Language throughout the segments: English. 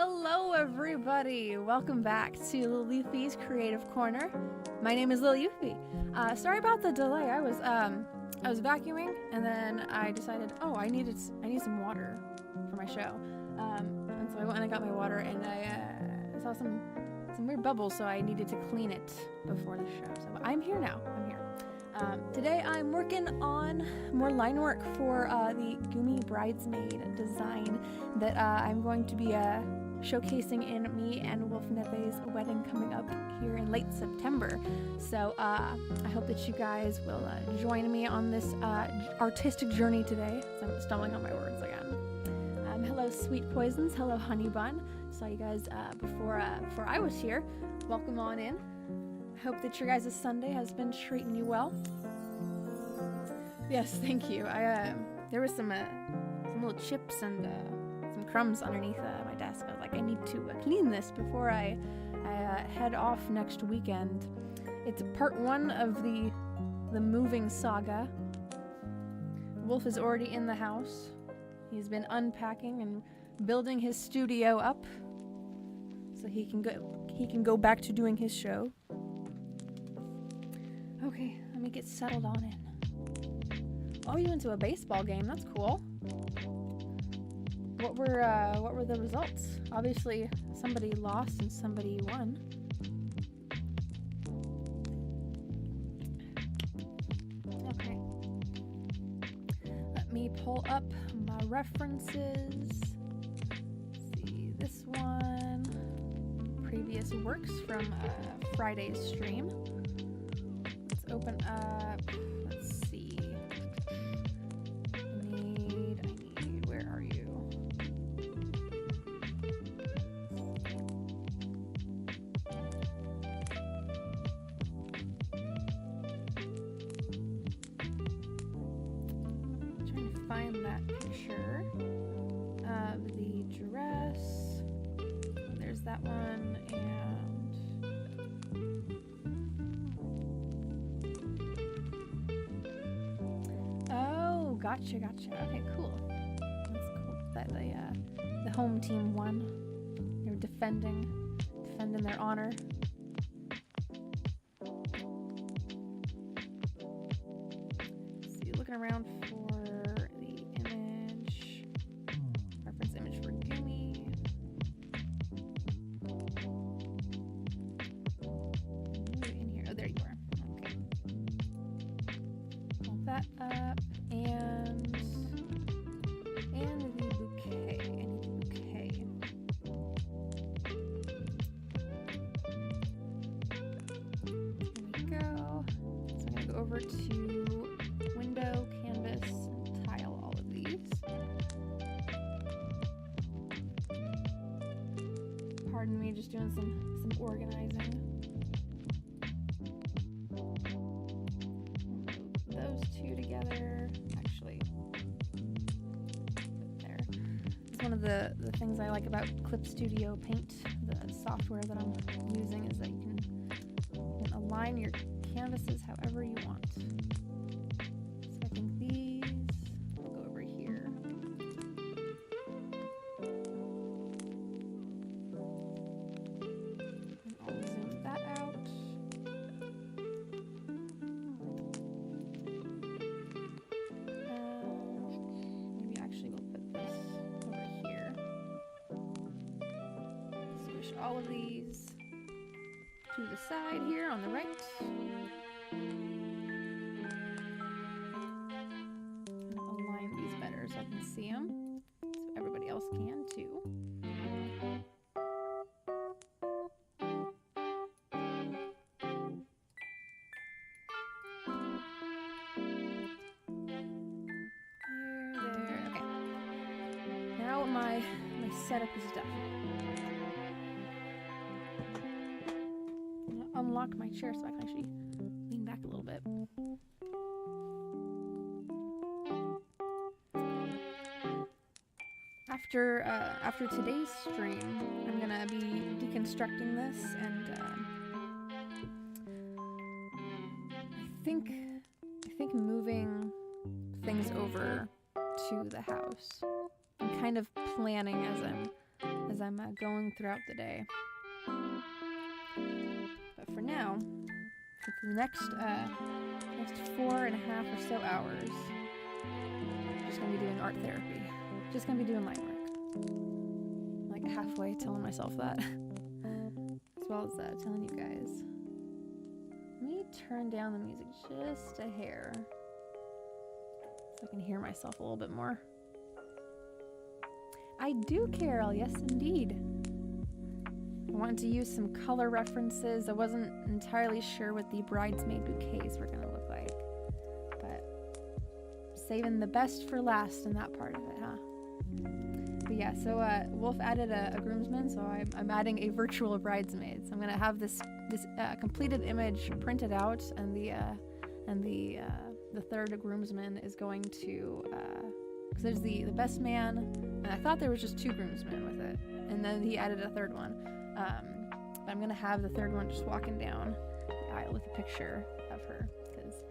Hello everybody! Welcome back to Lil Euphie's Creative Corner. My name is Lil Euphie. Sorry about the delay. I was vacuuming and then I decided, I need some water for my show. And so I went and I got my water and I saw some weird bubbles, so I needed to clean it before the show. So I'm here now. Today I'm working on more line work for the Gumi Bridesmaid design that I'm going to be showcasing in me and Wolf Neve's wedding coming up here in late September. So I hope that you guys will join me on this artistic journey today. So I'm stumbling on my words again. Hello Sweet Poisons, hello Honey Bun. Saw you guys before I was here. Welcome on in. Hope that your guys' Sunday has been treating you well. Yes, thank you. There was some little chips and some crumbs underneath my desk. I was like, I need to clean this before I head off next weekend. It's part one of the moving saga. Wolf is already in the house. He's been unpacking and building his studio up so he can go back to doing his show. Okay, let me get settled on in. Oh, you went to a baseball game. That's cool. What were the results? Obviously, somebody lost and somebody won. Okay. Let me pull up my references. Let's see, this one. Previous works from Friday's stream. Open up, let's see. I need, where are you? I'm trying to find that picture of the dress. There's that one, and Gotcha. Okay, cool. That's cool. That the home team won. They were defending their honor. Let's see, looking around for the image, reference image for Gumi. In here. Oh, there you are. Okay. Pull that up. And the bouquet. I need the bouquet. There we go. So I'm going to go over to window, canvas, and tile all of these. Pardon me, just doing some organizing. Those two together. Actually, there. It's one of the things I like about Clip Studio Paint, the software that I'm using, is that you can align your canvases however you want. So I think these, I'll go over here. And I'll zoom that out. All of these to the side here on the right. I'll align these better so I can see them, so everybody else can too. There. Okay. Now my setup is done. Unlock my chair so I can actually lean back a little bit. After today's stream, I'm gonna be deconstructing this, and I think moving things over to the house. I'm kind of planning as I'm as I'm going throughout the day. But for now, for the next 4.5 or so hours, I'm just gonna be doing art therapy. Just gonna be doing line work. Like halfway telling myself that, as well as telling you guys. Let me turn down the music just a hair, so I can hear myself a little bit more. I do, Carol, yes indeed. I wanted to use some color references. I wasn't entirely sure what the Bridesmaid bouquets were gonna look like, but saving the best for last in that part of it, huh? But yeah, so Wolf added a groomsman, so I'm adding a virtual bridesmaid. So I'm gonna have this completed image printed out, and the third groomsman is going to, because there's the best man, and I thought there was just 2 groomsmen with it, and then he added a third one. But I'm gonna have the third one just walking down the aisle with a picture of her, because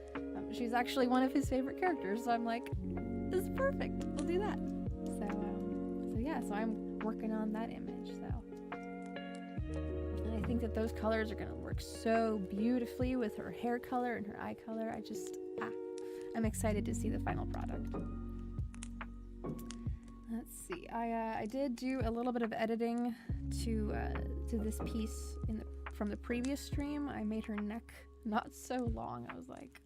she's actually one of his favorite characters. So I'm like, this is perfect. We'll do that. So yeah, so I'm working on that image. So, and I think that those colors are gonna work so beautifully with her hair color and her eye color. I'm excited to see the final product. Let's see. I did do a little bit of editing to this piece from the previous stream. I made her neck not so long. I was like,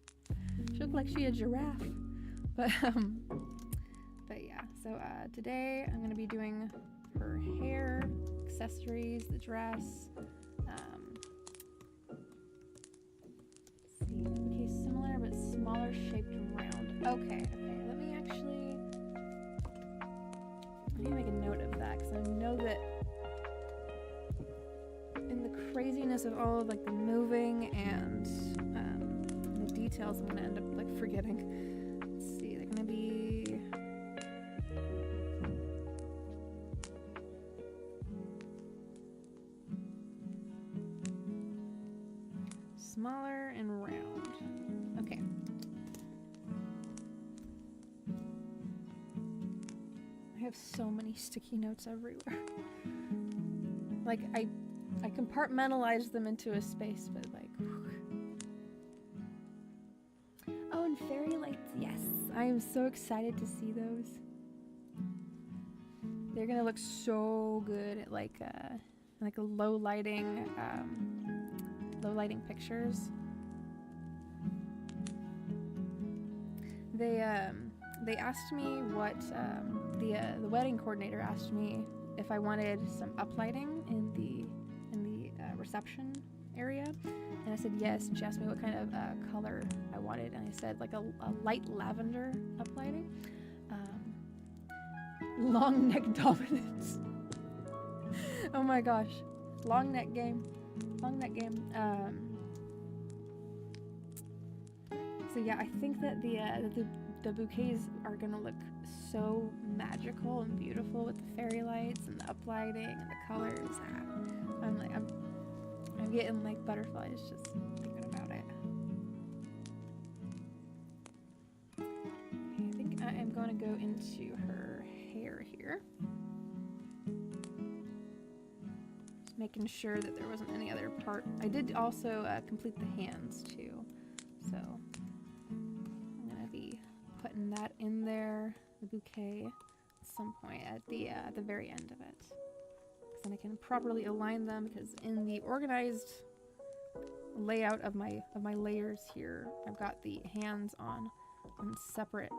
she looked like she had a giraffe. But yeah. So today I'm gonna be doing her hair, accessories, the dress. Let's see. Okay, similar but smaller shaped round. Okay. Let me make a note of that, because I know that in the craziness of all of like the moving and the details, I'm gonna end up like forgetting. Let's see, they're gonna be smaller and round. Okay. I have so many sticky notes everywhere. Like I compartmentalized them into a space, but like, whew. Oh, and fairy lights, yes. I am so excited to see those. They're gonna look so good at like a low lighting pictures. They asked me what the wedding coordinator asked me if I wanted some uplighting in the reception area, and I said yes. And she asked me what kind of color I wanted, and I said like a light lavender uplighting. Long neck dominance. Oh my gosh, long neck game. So yeah, I think that the bouquets are gonna look so magical and beautiful with the fairy lights and the uplighting and the colors. I'm getting like butterflies just thinking about it. Okay, I think I am gonna go into her hair here. Just making sure that there wasn't any other part. I did also complete the hands too, so I'm gonna be putting that in there, the bouquet, at some point at the very end of it. Because then I can properly align them, because in the organized layout of my layers here, I've got the hands on separate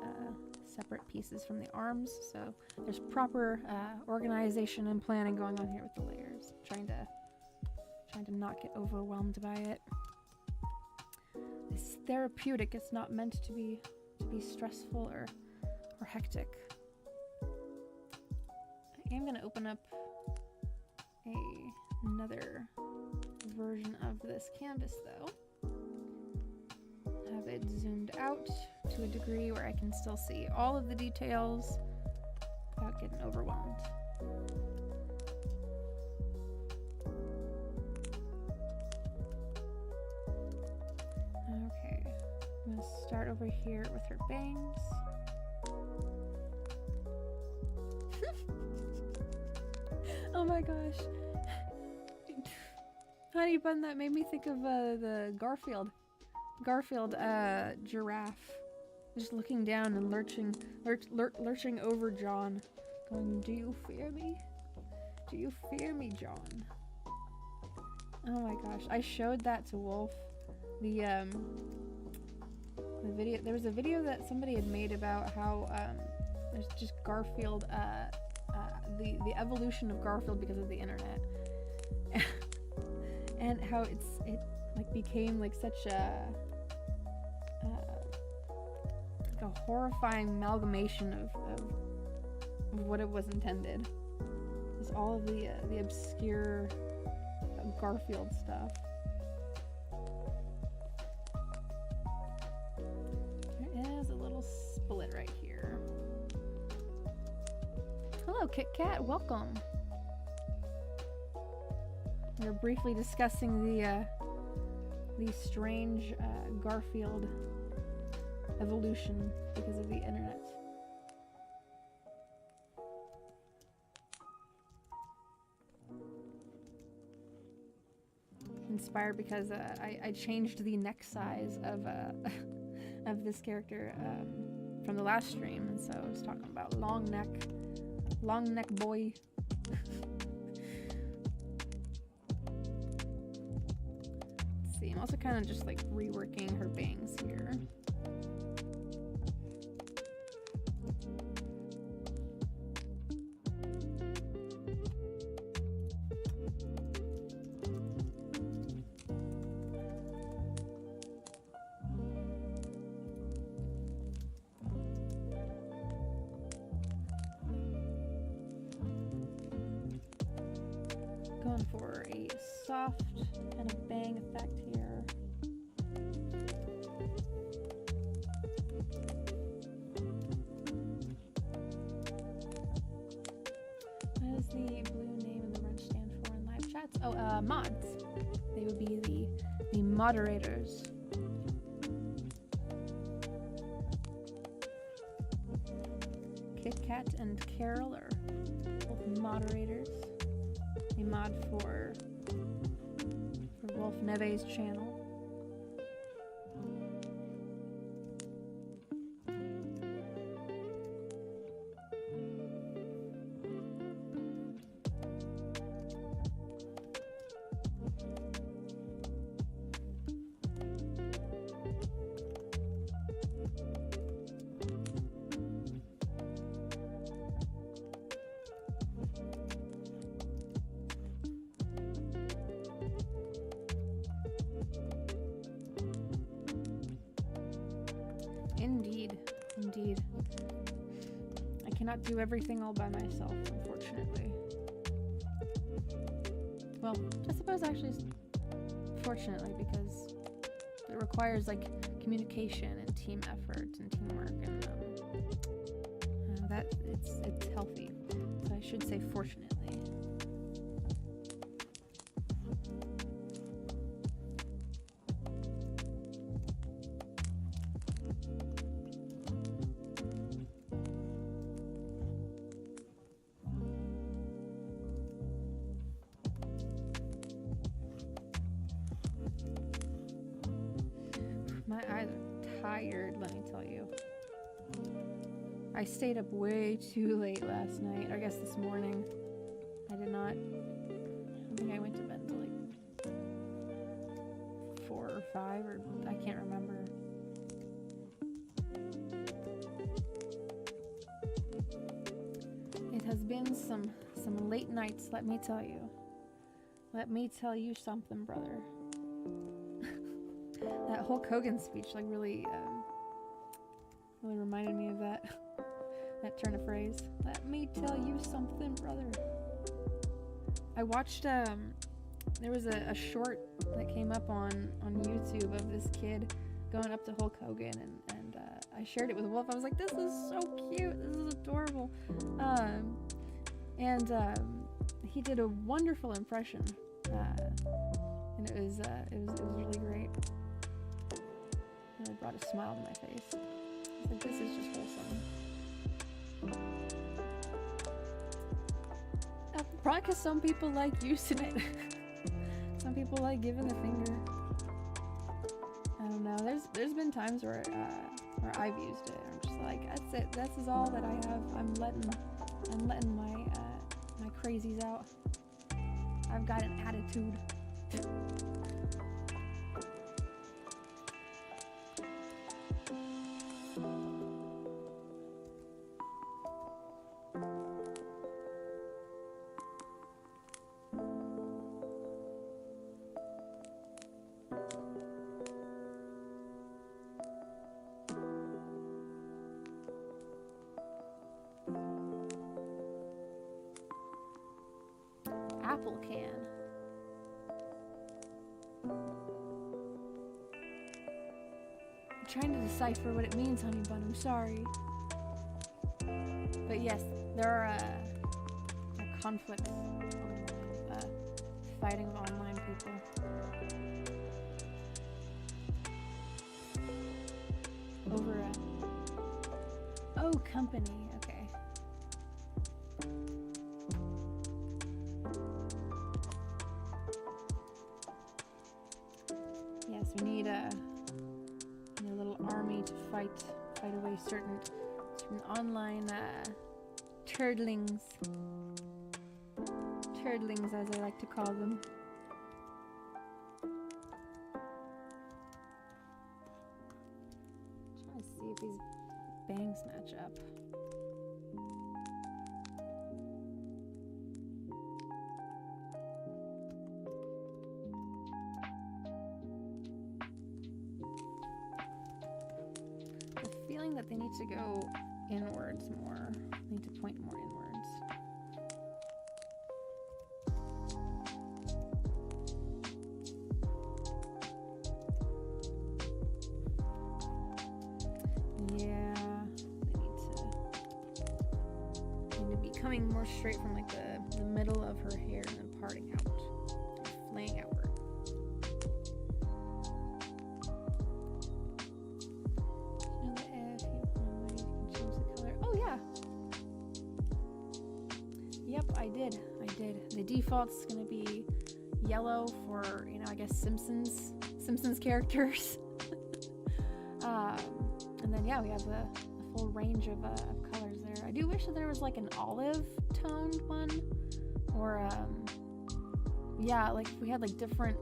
pieces from the arms, so there's proper organization and planning going on here with the layers. Trying to not get overwhelmed by it. It's therapeutic. It's not meant to be stressful or hectic. I am gonna open up another version of this canvas though. Have it zoomed out to a degree where I can still see all of the details without getting overwhelmed. Okay, I'm gonna start over here with her bangs. Oh my gosh. Honey bun, that made me think of the Garfield giraffe. Just looking down and lurching over John. Going, do you fear me? Do you fear me, John? Oh my gosh. I showed that to Wolf. The video, there was a video that somebody had made about how there's just Garfield, the evolution of Garfield because of the internet. And how it like became like such a like a horrifying amalgamation of what it was intended. Just all of the obscure Garfield stuff. There is a little split right here. Hello, Kit Kat. Welcome. We're briefly discussing the strange Garfield evolution because of the internet. Inspired because I changed the neck size of of this character from the last stream, and so I was talking about long neck boy. Let's see, I'm also kind of just like reworking her bangs here. Going for a soft kind of bang effect here. What is the blue name and the red stand for in live chats? Oh, mods. They would be the moderators. Kit Kat and Carol are both moderators. A mod for Wolf Neve's channel. Indeed. I cannot do everything all by myself, unfortunately. Well, I suppose actually, fortunately, because it requires like communication and team effort and teamwork, and that it's healthy. So I should say fortunately. My eyes are tired, let me tell you. I stayed up way too late last night, or I guess this morning. I don't think I went to bed until like 4 or 5, or I can't remember. It has been some late nights, let me tell you. Let me tell you something, brother. That Hulk Hogan speech like really reminded me of that turn of phrase. Let me tell you something, brother. I watched there was a short that came up on YouTube of this kid going up to Hulk Hogan, and I shared it with Wolf. I was like, this is so cute, this is adorable. And he did a wonderful impression, and it was really great. Really brought a smile to my face. I was like, this is just wholesome. Probably because some people like using it. Some people like giving the finger. I don't know. There's been times where I've used it. I'm just like, that's it. This is all that I have. I'm letting my my crazies out. I've got an attitude. Apple can. I'm trying to decipher what it means, honey bun. I'm sorry. But yes, there are conflicts fighting with online people. Over company. Okay. Yes, we need a little army to fight away certain online turdlings. Turdlings, as I like to call them. Trying to see if these bangs match up. That they need to go inwards more. They need to point more inwards. Yeah, they need to be coming more straight from like the middle of her hair and then parting out, flaying outward. I did. The default's gonna be yellow for, I guess Simpsons characters. And then yeah, we have a full range of colors there. I do wish that there was like an olive toned one, or yeah, like if we had like different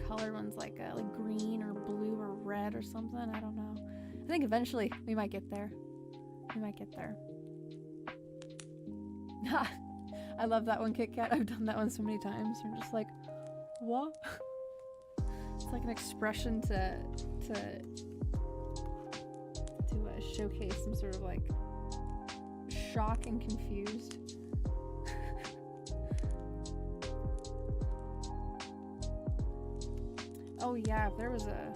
colored ones, like green or blue or red or something. I don't know. I think eventually we might get there. I love that one, Kit Kat. I've done that one so many times. I'm just like, what? It's like an expression to showcase some sort of like shock and confused. Oh yeah, if there was a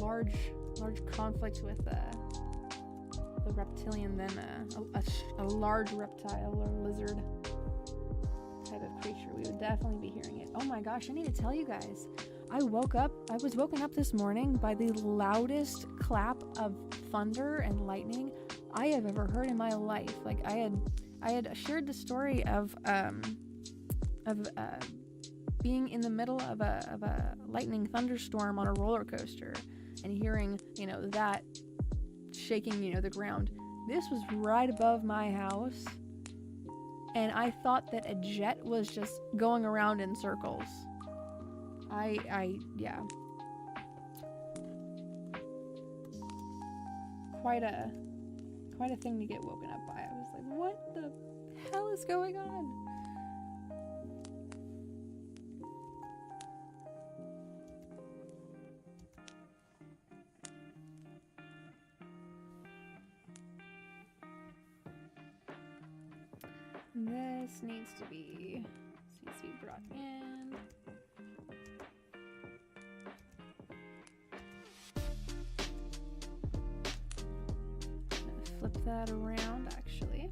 large conflict with the reptilian, then a large reptile or lizard type of creature, we would definitely be hearing it. Oh my gosh, I need to tell you guys, I was woken up this morning by the loudest clap of thunder and lightning I have ever heard in my life. Like I had shared the story of being in the middle of a lightning thunderstorm on a roller coaster and hearing, that shaking, the ground. This was right above my house. And I thought that a jet was just going around in circles. Yeah. Quite a thing to get woken up by. I was like, what the hell is going on? This needs to be CC brought in. I'm gonna flip that around actually.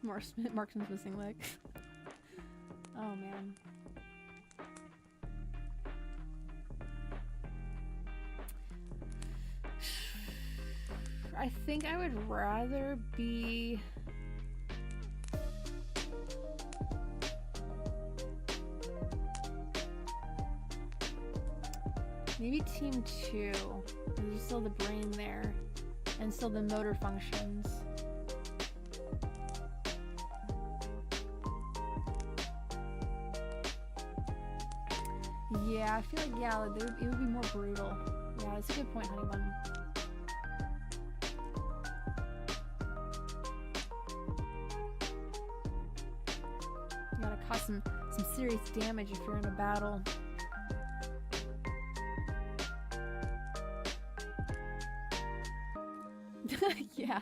Marksman's missing leg. Oh man. I think I would rather be maybe team 2. There's still the brain there and still the motor functions. Yeah, I feel like, yeah, it would be more brutal. Yeah, that's a good point, honey bun. You gotta cause some serious damage if you're in a battle. Yeah.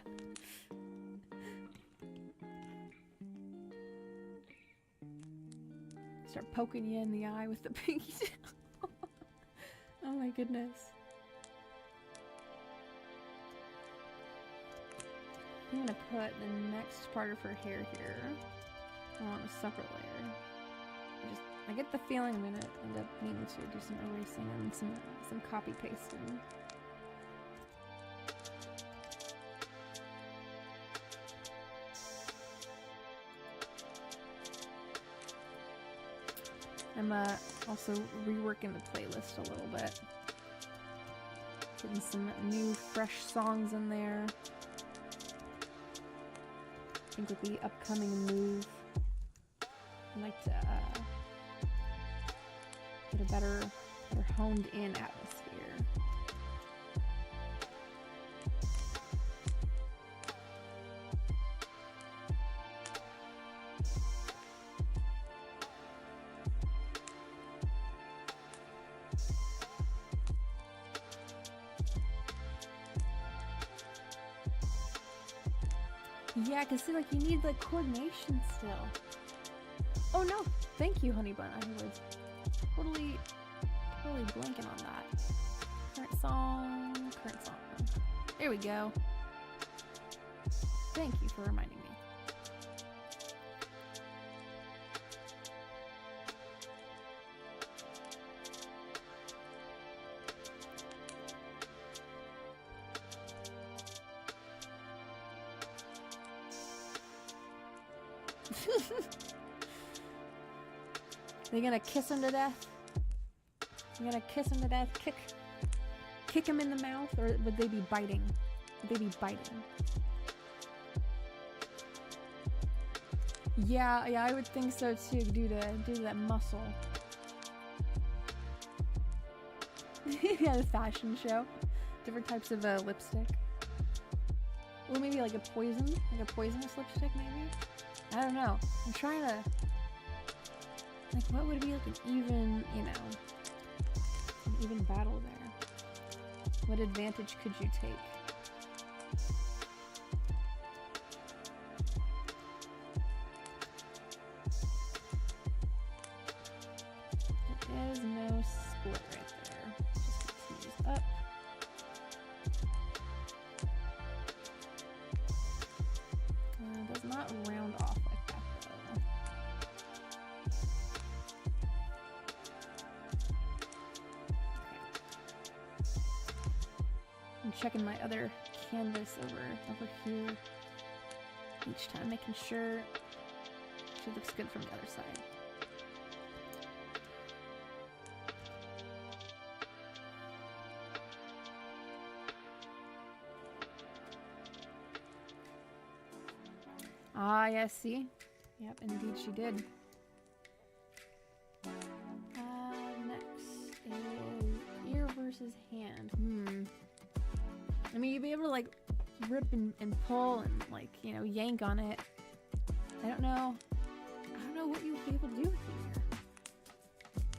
Start poking you in the eye with the pinky. Oh my goodness. I'm gonna put the next part of her hair here on a separate layer. I get the feeling I'm gonna end up needing to do some erasing and some copy pasting. I'm also reworking the playlist a little bit. Getting some new, fresh songs in there. I think with the upcoming move, I'd like to get a better honed in atmosphere. Yeah, cause see, like, you need like coordination still. Oh no, thank you, honey bun. I was totally blanking on that. Current song. There we go. Thank you for reminding me. Are you gonna kiss him to death? You gonna kiss him to death? Kick him in the mouth, or would they be biting? Would they be biting? Yeah, I would think so too, due to that muscle. Yeah, the fashion show. Different types of lipstick. Or maybe like a poisonous lipstick, maybe? I don't know. I'm trying to... Like, what would be like an even, an even battle there? What advantage could you take? There is no split right there. Just continues up. Does not round off like that though. I'm checking my other canvas over here each time, making sure she looks good from the other side. Ah, yes, see? Yep, indeed she did. Next is ear versus hand. I mean, you'd be able to, like, rip and pull and, like, yank on it. I don't know what you would be able to do here.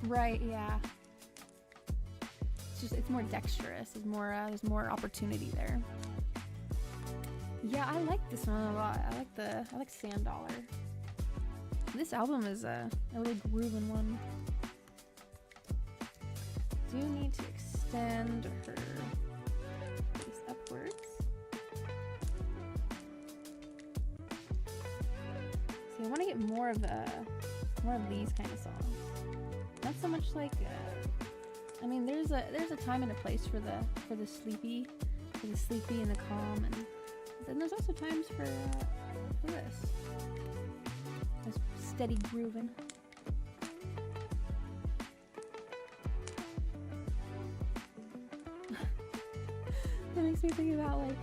Right, yeah. It's more dexterous. There's more opportunity there. Yeah, I like this one a lot. I like Sand Dollar. This album is a really groovin' one. Do need to extend her face upwards. want to get more of these kind of songs. Not so much like I mean, there's a time and a place for the sleepy and the calm, and then there's also times for this steady grooving. That makes me think about like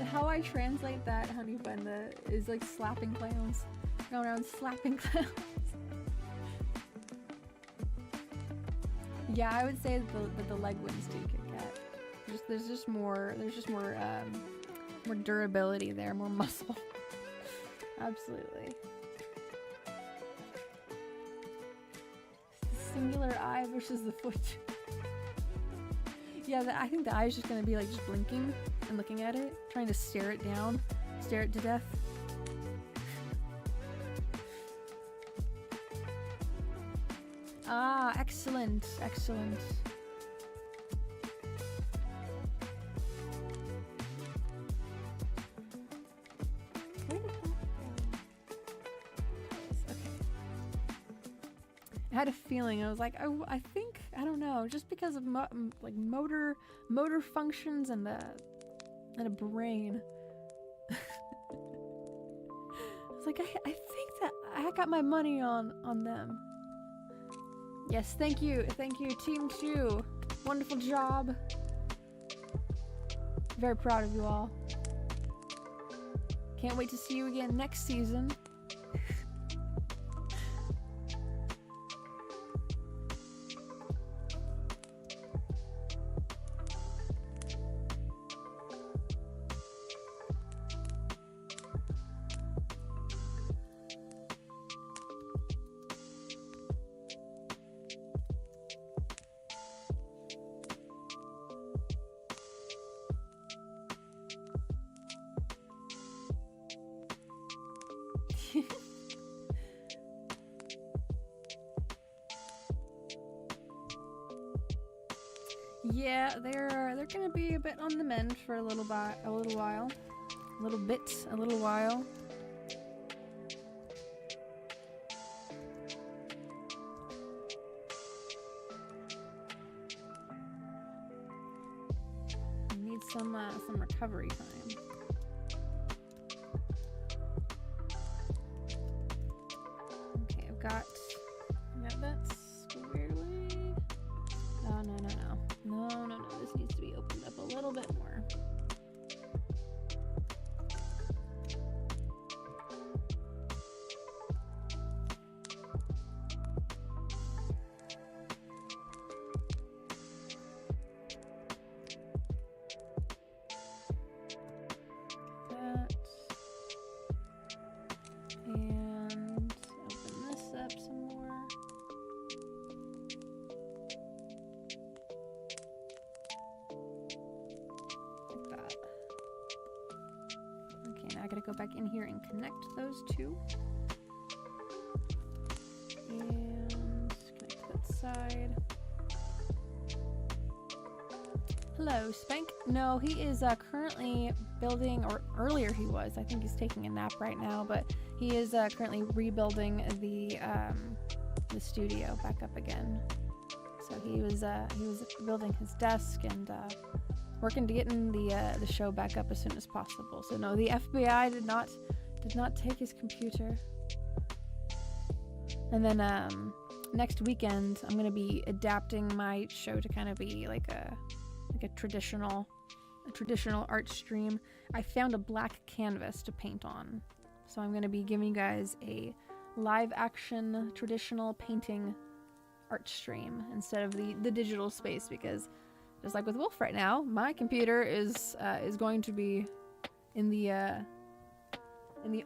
how I translate that honey bun is like slapping clowns, going around slapping clowns. Yeah, I would say that the leg wins do Kit Kat. There's just more more durability there, more muscle. Absolutely. Singular eye versus the foot. Yeah, I think the eye is just gonna be like just blinking and looking at it, trying to stare it down, stare it to death. Ah, excellent, excellent. Where did that go? Okay. I had a feeling. I was like, I think, I don't know, just because of like motor functions and a brain. I was like, I think that I got my money on them. Yes, thank you, Team 2. Wonderful job. Very proud of you all. Can't wait to see you again next season. Yeah, they're gonna be a bit on the mend for a little while. Need some recovery time. Okay, I've got that squarely. Oh, no. No, this needs to be opened up a little bit more. That. And open this up some more. I gotta go back in here and connect those two. And connect that side. Hello, Spank. No, he is currently building, or earlier he was. I think he's taking a nap right now, but he is currently rebuilding the studio back up again. So he was building his desk and working to getting the show back up as soon as possible. So no, the FBI did not take his computer. And then next weekend I'm gonna be adapting my show to kind of be like a traditional art stream. I found a black canvas to paint on, so I'm gonna be giving you guys a live action traditional painting art stream instead of the digital space, because just like with Wolf right now, my computer is going to be in the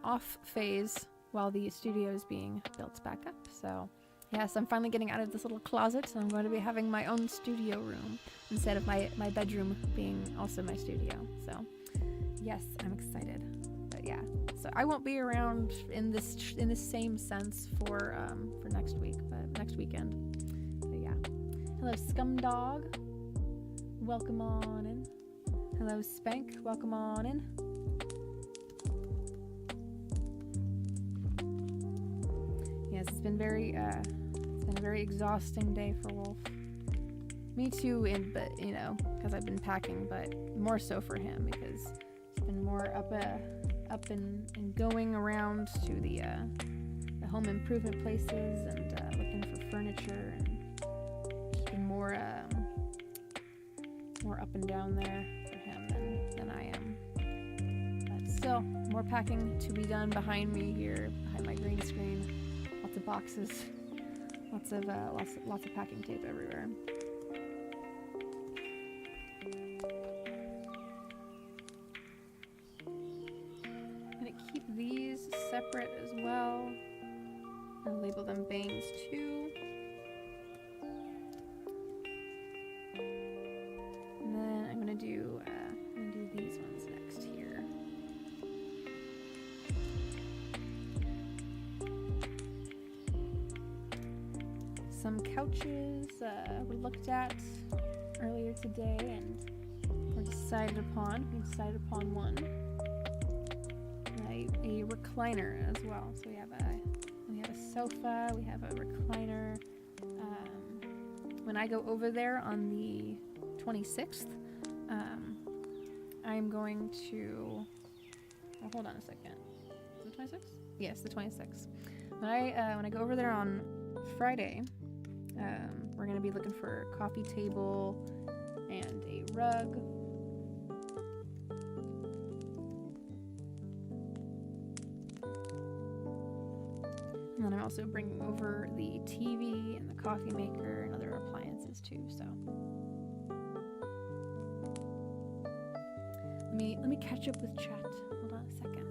off phase while the studio is being built back up. So yes, I'm finally getting out of this little closet, and I'm going to be having my own studio room instead of my bedroom being also my studio. So yes, I'm excited. But yeah, so I won't be around in this same sense for next week, but next weekend. But yeah, hello Scumdog. Welcome on in. Hello, Spank. Welcome on in. been a very exhausting day for Wolf. Me too, but you know, because I've been packing, but more so for him because it's been more up and going around to the home improvement places and looking for furniture, and it's been more up and down there for him than I am. But still, more packing to be done behind me here, behind my green screen. Lots of boxes, lots of packing tape everywhere. I'm gonna keep these separate as well. I'll label them bangs too. And then I'm gonna do these ones next here. Some couches we looked at earlier today and we decided upon one. A recliner as well. So we have a sofa, we have a recliner. When I go over there on the 26th, I'm going to. Oh, hold on a second. Is it 26th? Yes, the 26th. When I go over there on Friday, we're gonna be looking for a coffee table and a rug. And then I'm also bringing over the TV and the coffee maker and other appliances too. So let me catch up with chat. Hold on a second.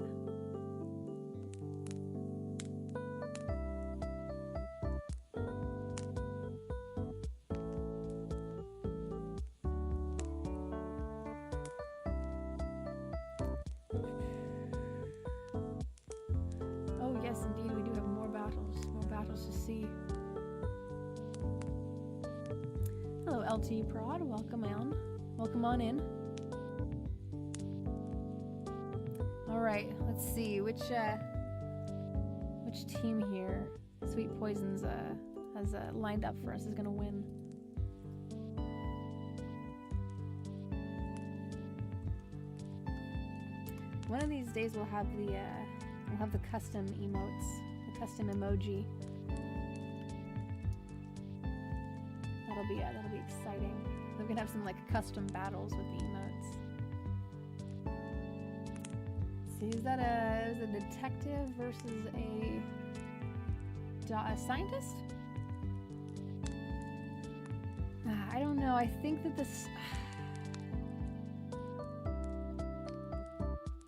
Oh yes, indeed, we do have more battles to see. Hello, LT Prod. Welcome on in. All right, let's see which team here Sweet Poisons has lined up for us is gonna win. One of these days we'll have the custom emotes, the custom emoji. That'll be exciting. We're gonna have some like custom battles with the emotes. See, is a detective versus a scientist? I don't know. I think that this.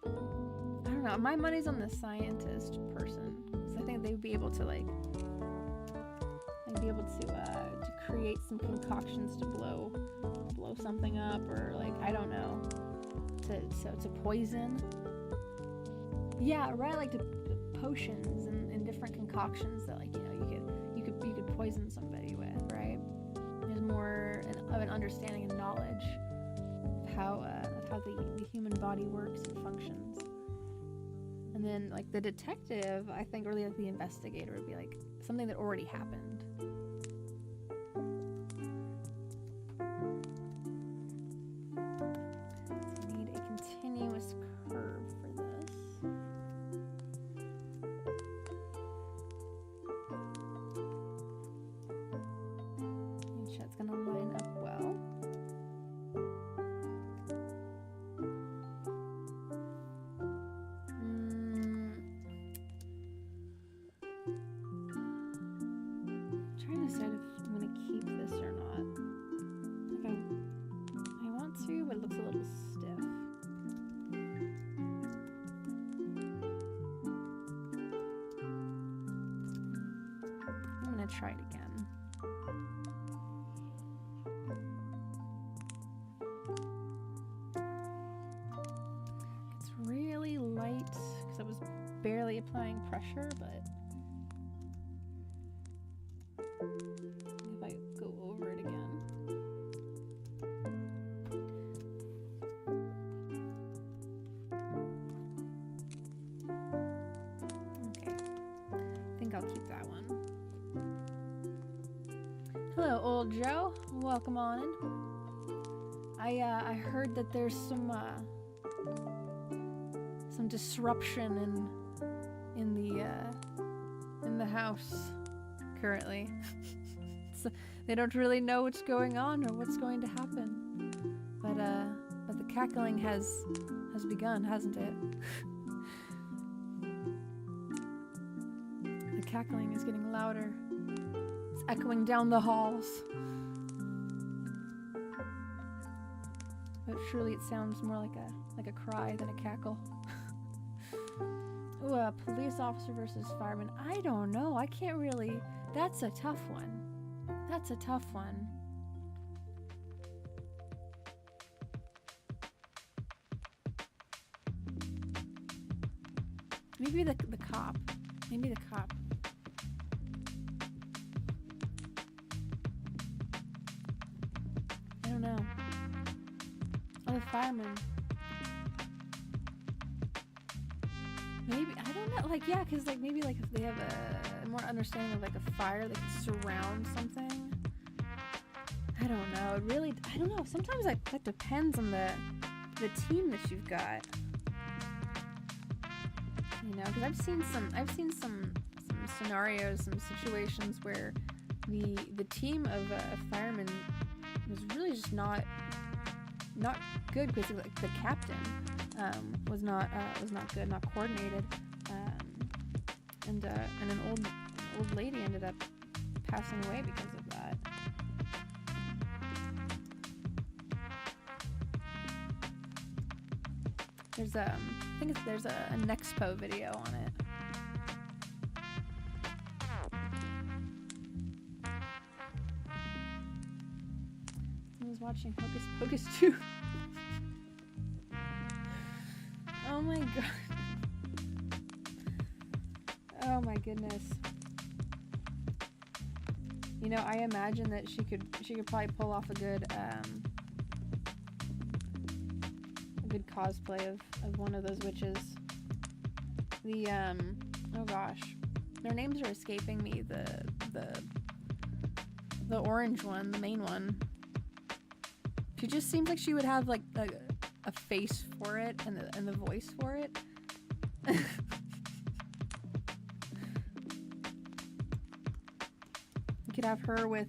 I don't know. My money's on the scientist person because I think they would be able to to create some concoctions to blow something up, or like I don't know, to poison. Yeah, right. Like the potions and different concoctions that you could poison somebody with, right? There's more of an understanding and knowledge of how the human body works and functions. And then like the detective, I think, really like the investigator would be like something that already happened. So we need a continuous curve for this. Make sure it's gonna line up well. Trying to decide if I'm gonna keep this or not. Like I want to, but it looks a little stiff. I'm gonna try it again. It's really light because I was barely applying pressure, but if I go over it again. Okay, I think I'll keep that one. Hello, old Joe. Welcome on in. I heard that there's some disruption in the house currently. So they don't really know what's going on or what's going to happen. But the cackling has begun, hasn't it? The cackling is getting louder. It's echoing down the halls. But truly it sounds more like a cry than a cackle. Ooh, a police officer versus fireman. I don't know. I can't really... That's a tough one. That's a tough one. Maybe the cop. Maybe the cop. I don't know. Oh, the fireman. Maybe, I don't know, like, yeah, because, like, maybe, like, if they have a more understanding of, like, a fire that can surround something. I don't know, it really, I don't know, sometimes that depends on the team that you've got. You know, because I've seen some scenarios, some situations where the team of firemen was really just not good, because like the captain was not good, not coordinated, and an old lady ended up passing away because of that. There's I think there's a Nexpo video on it. I was watching Hocus Pocus 2. Oh my god. Oh my goodness. You know, I imagine that she could probably pull off a good cosplay of one of those witches. The oh gosh, their names are escaping me. The orange one, the main one. She just seems like she would have like a face for it and the voice for it. You could have her with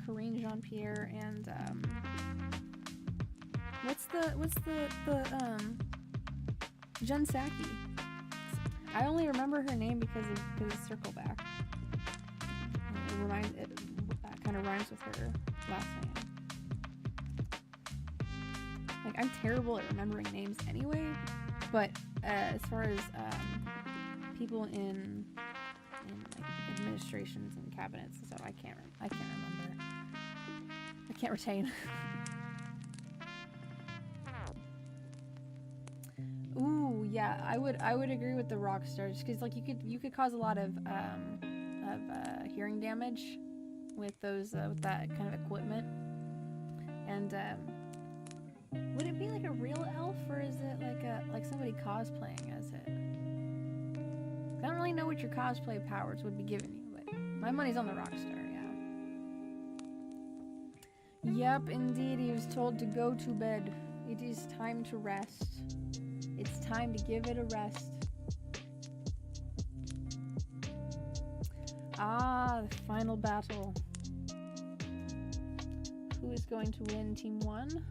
Corinne Jean-Pierre and what's the Jen Psaki. I only remember her name because of Circleback. It kind of rhymes with her last name. Like, I'm terrible at remembering names anyway, but as far as people in like administrations and cabinets and stuff, I can't remember. I can't retain. Ooh, yeah, I would agree with the rock stars, because like you could cause a lot of hearing damage with those with that kind of equipment. And would it be like a real elf, or is it like somebody cosplaying as it? I don't really know what your cosplay powers would be giving you, but my money's on the rock star, yeah. Yep, indeed, he was told to go to bed. It is time to rest. It's time to give it a rest. Ah, the final battle. Who is going to win? Team 1?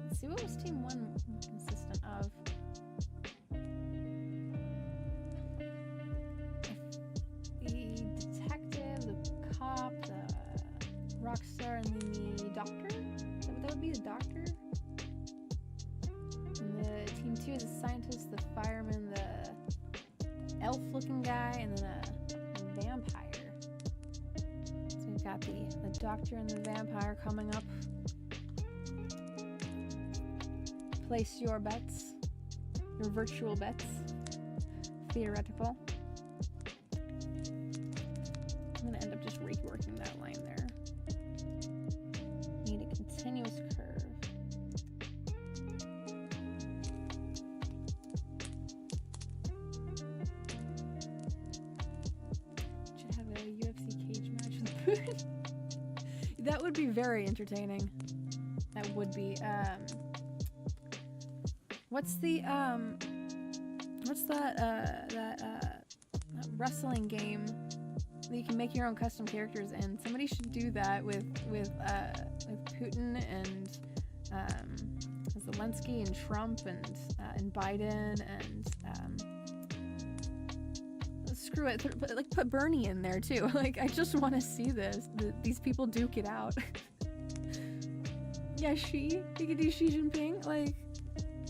Let's see, what was Team 1 consistent of? The detective, the cop, the rock star, and the doctor? That would be the doctor? And the Team 2 is the scientist, the fireman, the elf-looking guy, and then a vampire. So we've got the doctor and the vampire coming up. Place your bets. Your virtual bets. Theoretical. I'm gonna end up just reworking that line there. Need a continuous curve. That would be very entertaining. That would be. What's that wrestling game that you can make your own custom characters in? Somebody should do that with Putin and Zelensky and Trump and Biden and screw it, like put Bernie in there too. Like I just want to see these people duke it out. Yeah, you could do Xi Jinping. Like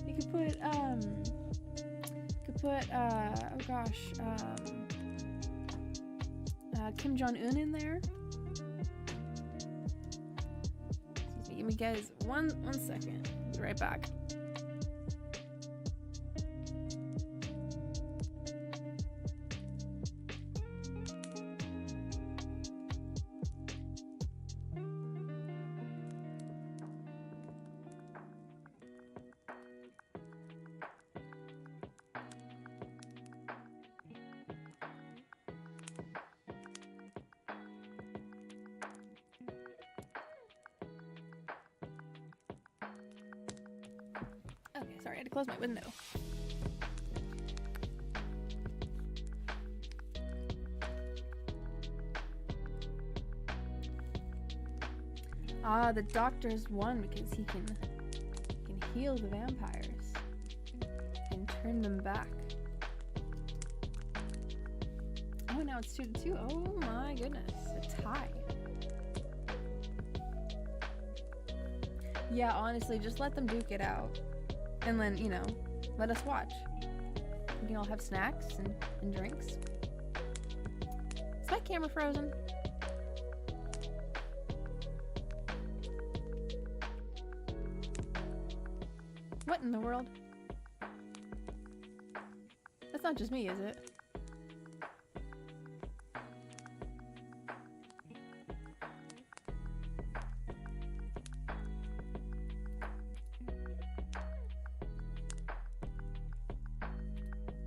you could put oh gosh, Kim Jong-un in there. Excuse me, give me guys one second. Be right back. Okay, sorry, I had to close my window. Ah, the doctor's won because he can heal the vampires and turn them back. Oh, now it's 2-2. Oh my goodness, a tie. Yeah, honestly, just let them duke it out. And then, you know, let us watch. We can all have snacks and drinks. Is my camera frozen? What in the world? That's not just me, is it?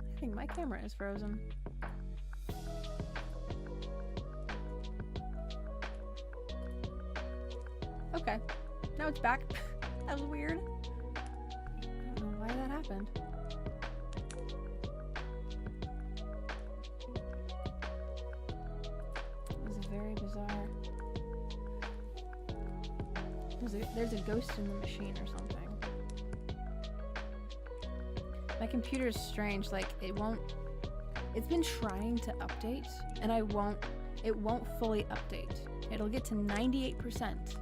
I think my camera is frozen. Okay, now it's back. That was weird. I don't know why that happened. It was very bizarre. There's a ghost in the machine or something. My computer's strange, like it's been trying to update and it won't fully update. It'll get to 98%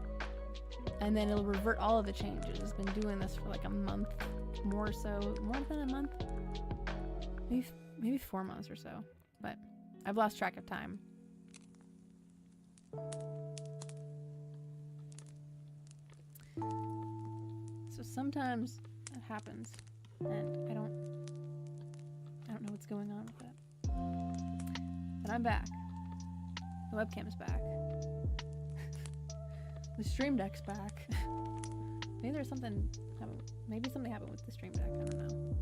and then it'll revert all of the changes. It's been doing this for like a month, more than a month, maybe 4 months or so, but I've lost track of time. So sometimes it happens. And I don't know what's going on with it. But I'm back. The webcam's back. The stream deck's back. Maybe there's something happened with the stream deck, I don't know.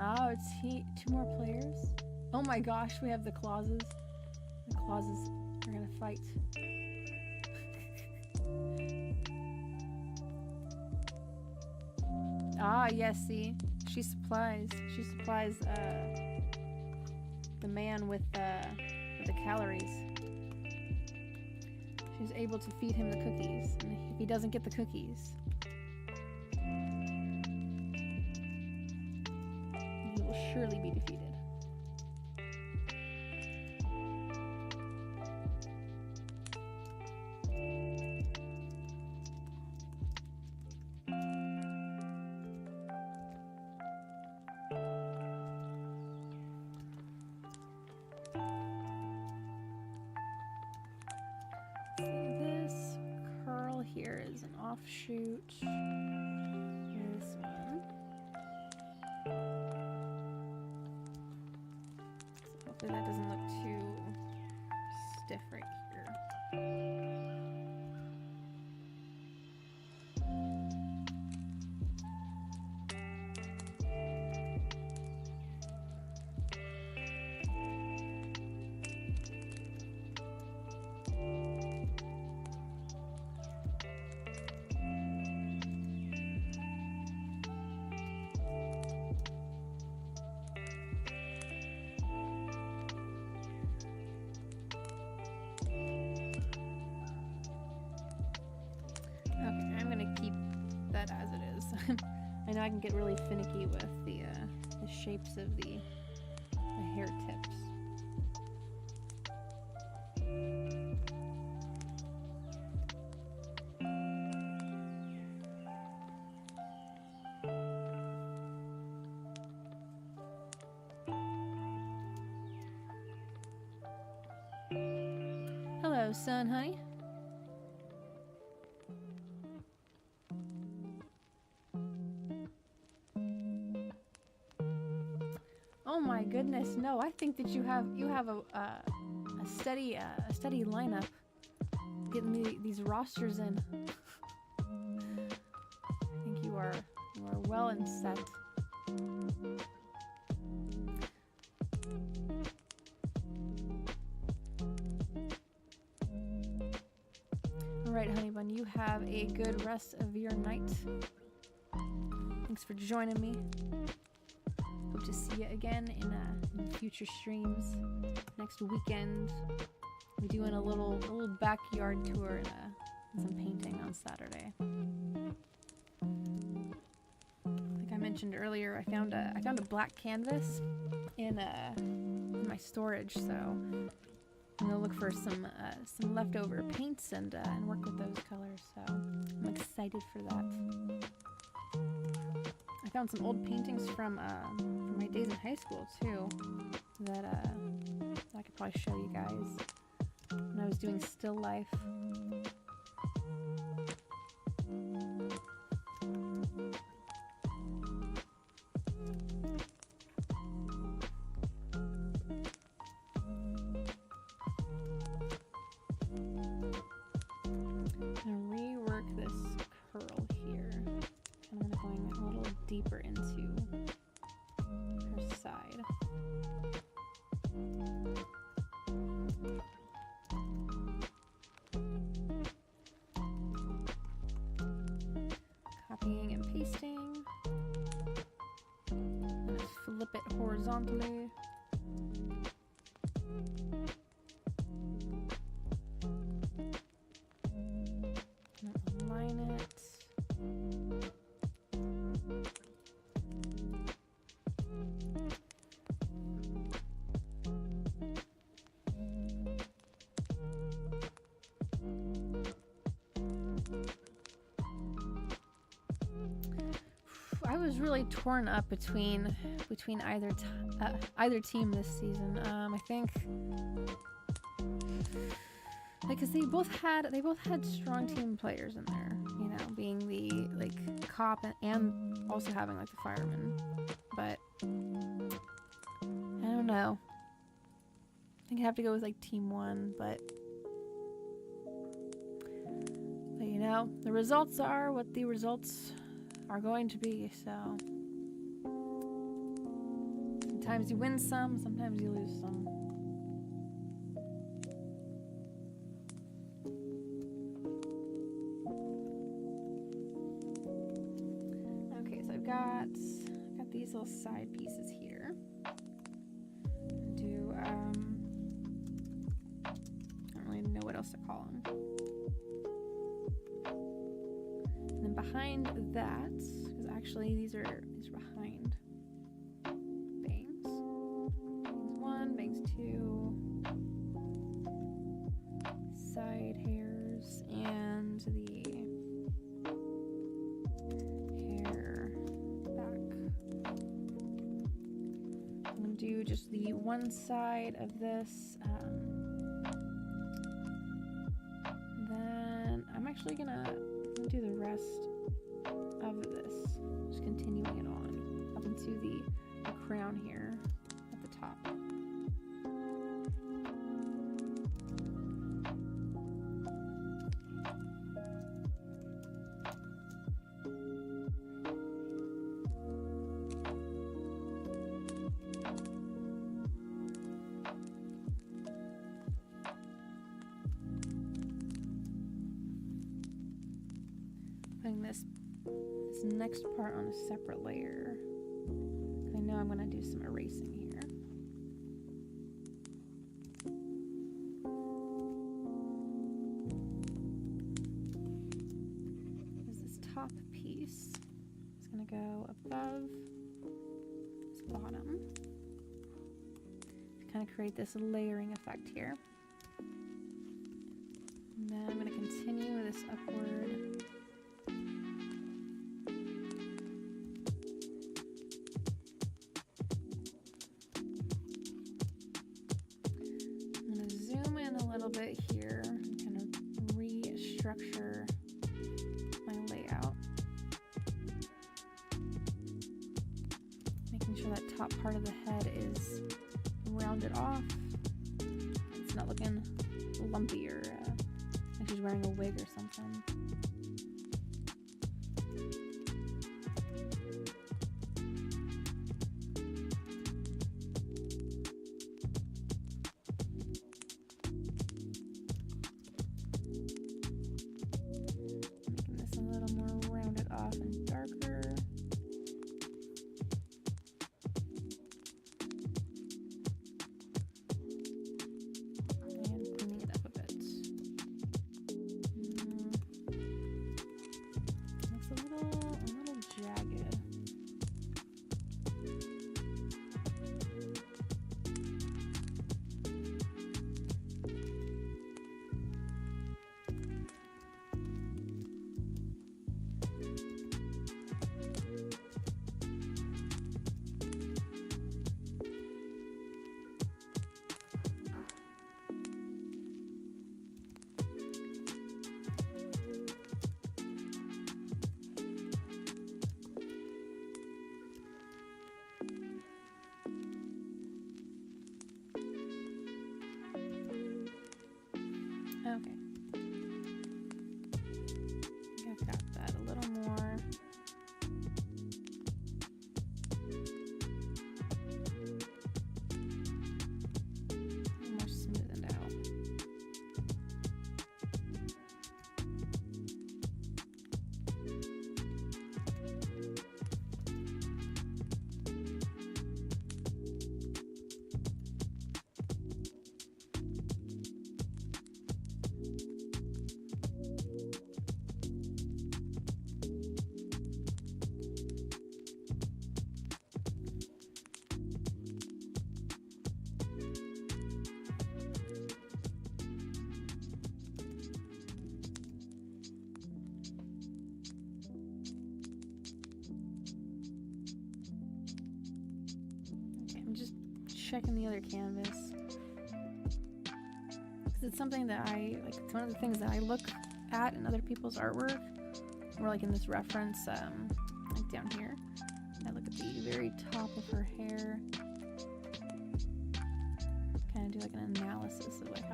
Oh, it's 2 more players? Oh my gosh, we have the clauses. The clauses are gonna fight. Ah, yes, see? She supplies the man with the calories. She's able to feed him the cookies, and if he doesn't get the cookies, he will surely be defeated. Offshoot. This one. So hopefully that doesn't look too stiff right here. I know I can get really finicky with the shapes of the hair tips. Hello, son, honey. Oh my goodness, no! I think that you have a steady lineup. Getting these rosters in. I think you are well and set. All right, honey bun, you have a good rest of your night. Thanks for joining me. Hope to see you again in future streams. Next weekend, we're doing a little backyard tour and some painting on Saturday. Like I mentioned earlier, I found a black canvas in my storage, so I'm gonna look for some leftover paints and work with those colors. So I'm excited for that. I found some old paintings from my days in high school too, that I could probably show you guys when I was doing still life. Deeper into her side. Copying and pasting. And flip it horizontally. Align it. I was really torn up between either team this season. I think because they both had strong team players in there. You know, being the cop and also having the fireman. But I don't know. I think I have to go with team one, but you know, the results are what the results are going to be, so sometimes you win some, sometimes you lose some. Okay, so I've got these little side pieces here. Do I don't really know what else to call them. And then behind that, because actually these are behind bangs. Bangs 1, bangs 2, side hairs, and the hair back. I'm gonna do just the one side of this. Then I'm actually gonna do the rest of this, just continuing it on up into the crown here at the top. Putting this next part on a separate layer. I know I'm going to do some erasing here. There's this top piece. It's going to go above this bottom to kind of create this layering effect here. And then I'm going to continue this upward. I'm going to zoom in a little bit here and kind of restructure my layout. Making sure that top part of the head is rounded off. It's not looking lumpy or like she's wearing a wig or something. Making this a little more rounded off and darker. Okay. I've got that a little more. More smoothened out. Checking the other canvas, because it's something that I like. It's one of the things that I look at in other people's artwork. More like in this reference, like down here, I look at the very top of her hair, kind of do like an analysis of like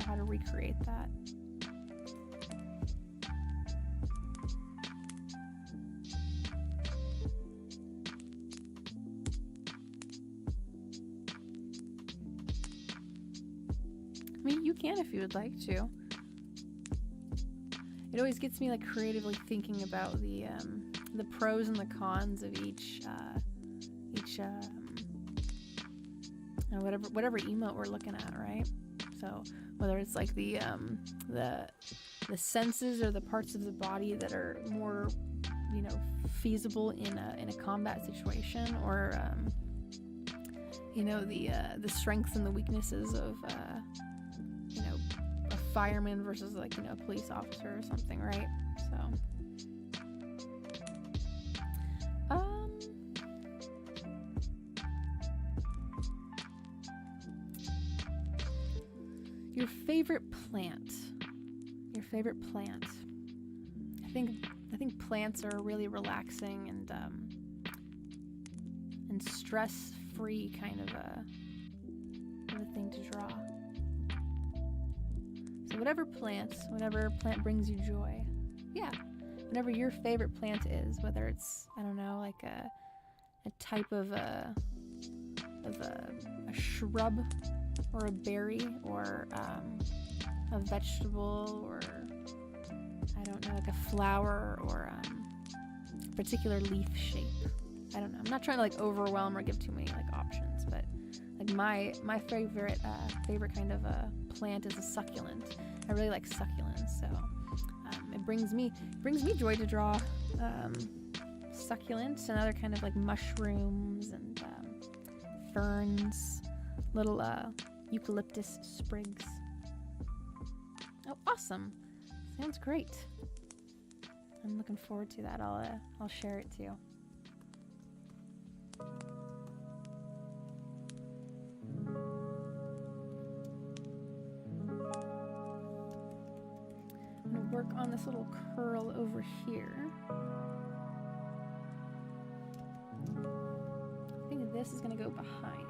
how to recreate that. I mean, you can if you would like to. It always gets me like creatively thinking about the pros and the cons of each whatever emote we're looking at, right? So whether it's like the senses or the parts of the body that are more, you know, feasible in a combat situation, or you know, the strengths and the weaknesses of you know, a fireman versus like, you know, a police officer or something, right? So your favorite plant. I think plants are really relaxing and stress-free kind of a thing to draw. So whatever plant brings you joy. Yeah. Whatever your favorite plant is, whether it's, I don't know, like a type of a shrub or a berry or a vegetable, or I don't know, like a flower or a particular leaf shape. I don't know. I'm not trying to like overwhelm or give too many like options, but like my favorite kind of a plant is a succulent. I really like succulents, so it brings me joy to draw. succulents and other kind of like mushrooms and ferns, little eucalyptus sprigs. Oh, awesome! Sounds great. I'm looking forward to that. I'll share it too. I'm gonna work on this little curl over here. I think this is gonna go behind.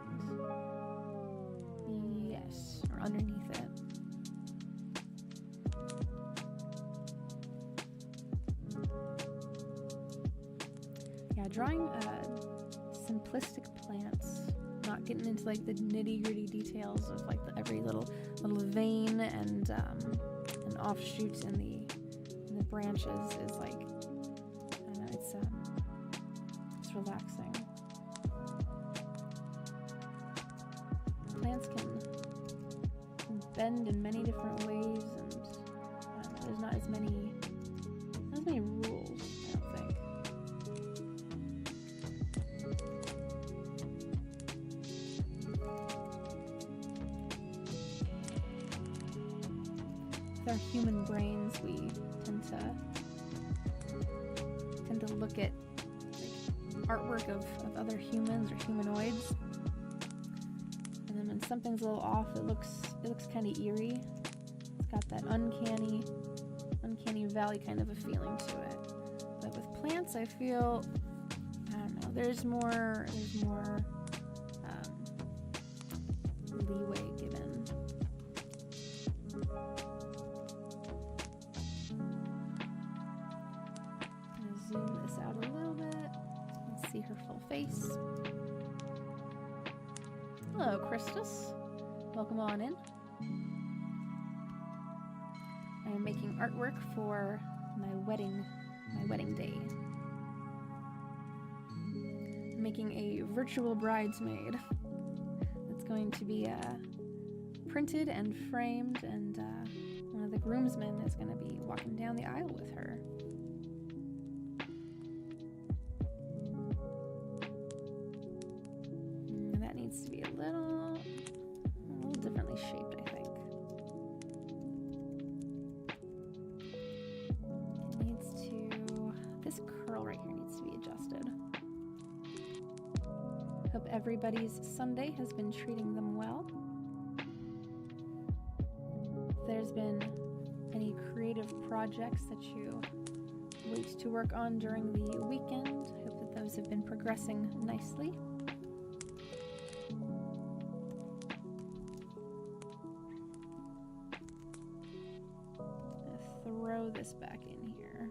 Yes, or underneath it. Yeah, drawing simplistic plants, not getting into like the nitty-gritty details of like every little vein and offshoots in the branches is like, I don't know, it's relaxing. Plants can bend in many different ways, and I don't know, there's not as many rules, I don't think. With our human brains, we tend to look at like, artwork of other humans or humanoids, and then when something's a little off, it looks kind of eerie. It's got that uncanny valley kind of a feeling to it. But with plants, I feel, I don't know, there's more leeway given. I'm gonna zoom this out a little bit and see her full face. Hello, Christus. Welcome on in. I am making artwork for my wedding day. I'm making a virtual bridesmaid that's going to be printed and framed, and one of the groomsmen is going to be walking down the aisle with her. And that needs to be a little differently shaped, I think. This curl right here needs to be adjusted. Hope everybody's Sunday has been treating them well. If there's been any creative projects that you wait to work on during the weekend, hope that those have been progressing nicely. Throw this back in here.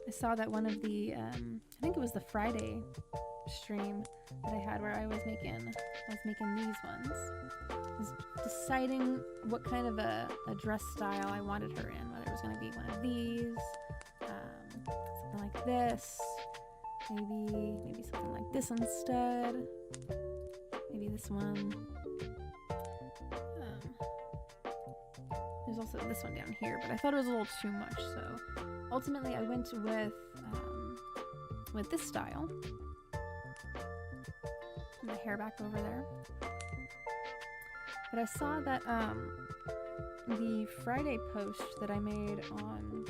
I saw that one of the, I think it was the Friday stream that I had where I was making these ones. I was deciding what kind of a dress style I wanted her in, whether it was going to be one of these, something like this, maybe something like this instead, maybe this one. There's also this one down here, but I thought it was a little too much, so ultimately I went with this style. And the hair back over there. But I saw that the Friday post that I made on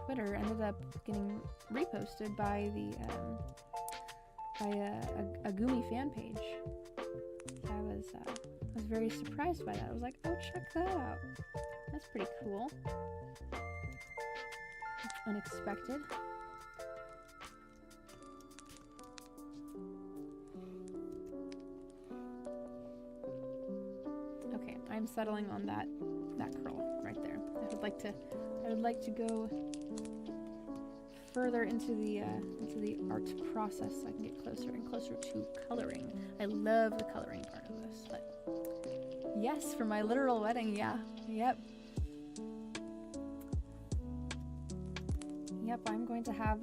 Twitter ended up getting reposted by a Gumi fan page. I was very surprised by that. I was like, oh, check that out. That's pretty cool. It's unexpected. Okay, I'm settling on that curl right there. I would like to go further into the art process so I can get closer and closer to coloring. I love the coloring part of this, but yes, for my literal wedding, yeah. Yep, I'm going to have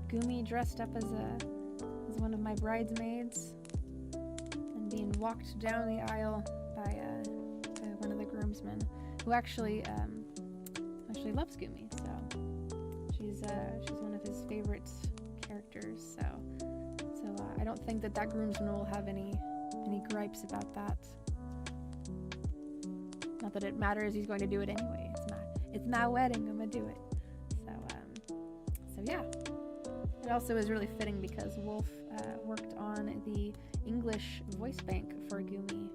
Gumi dressed up as one of my bridesmaids. walked down the aisle by one of the groomsmen, who actually loves Gumi. So she's one of his favorite characters. So I don't think that groomsman will have any gripes about that. Not that it matters. He's going to do it anyway. It's my wedding. I'm gonna do it. So yeah. It also is really fitting because Wolf worked on the English voice bank for Gumi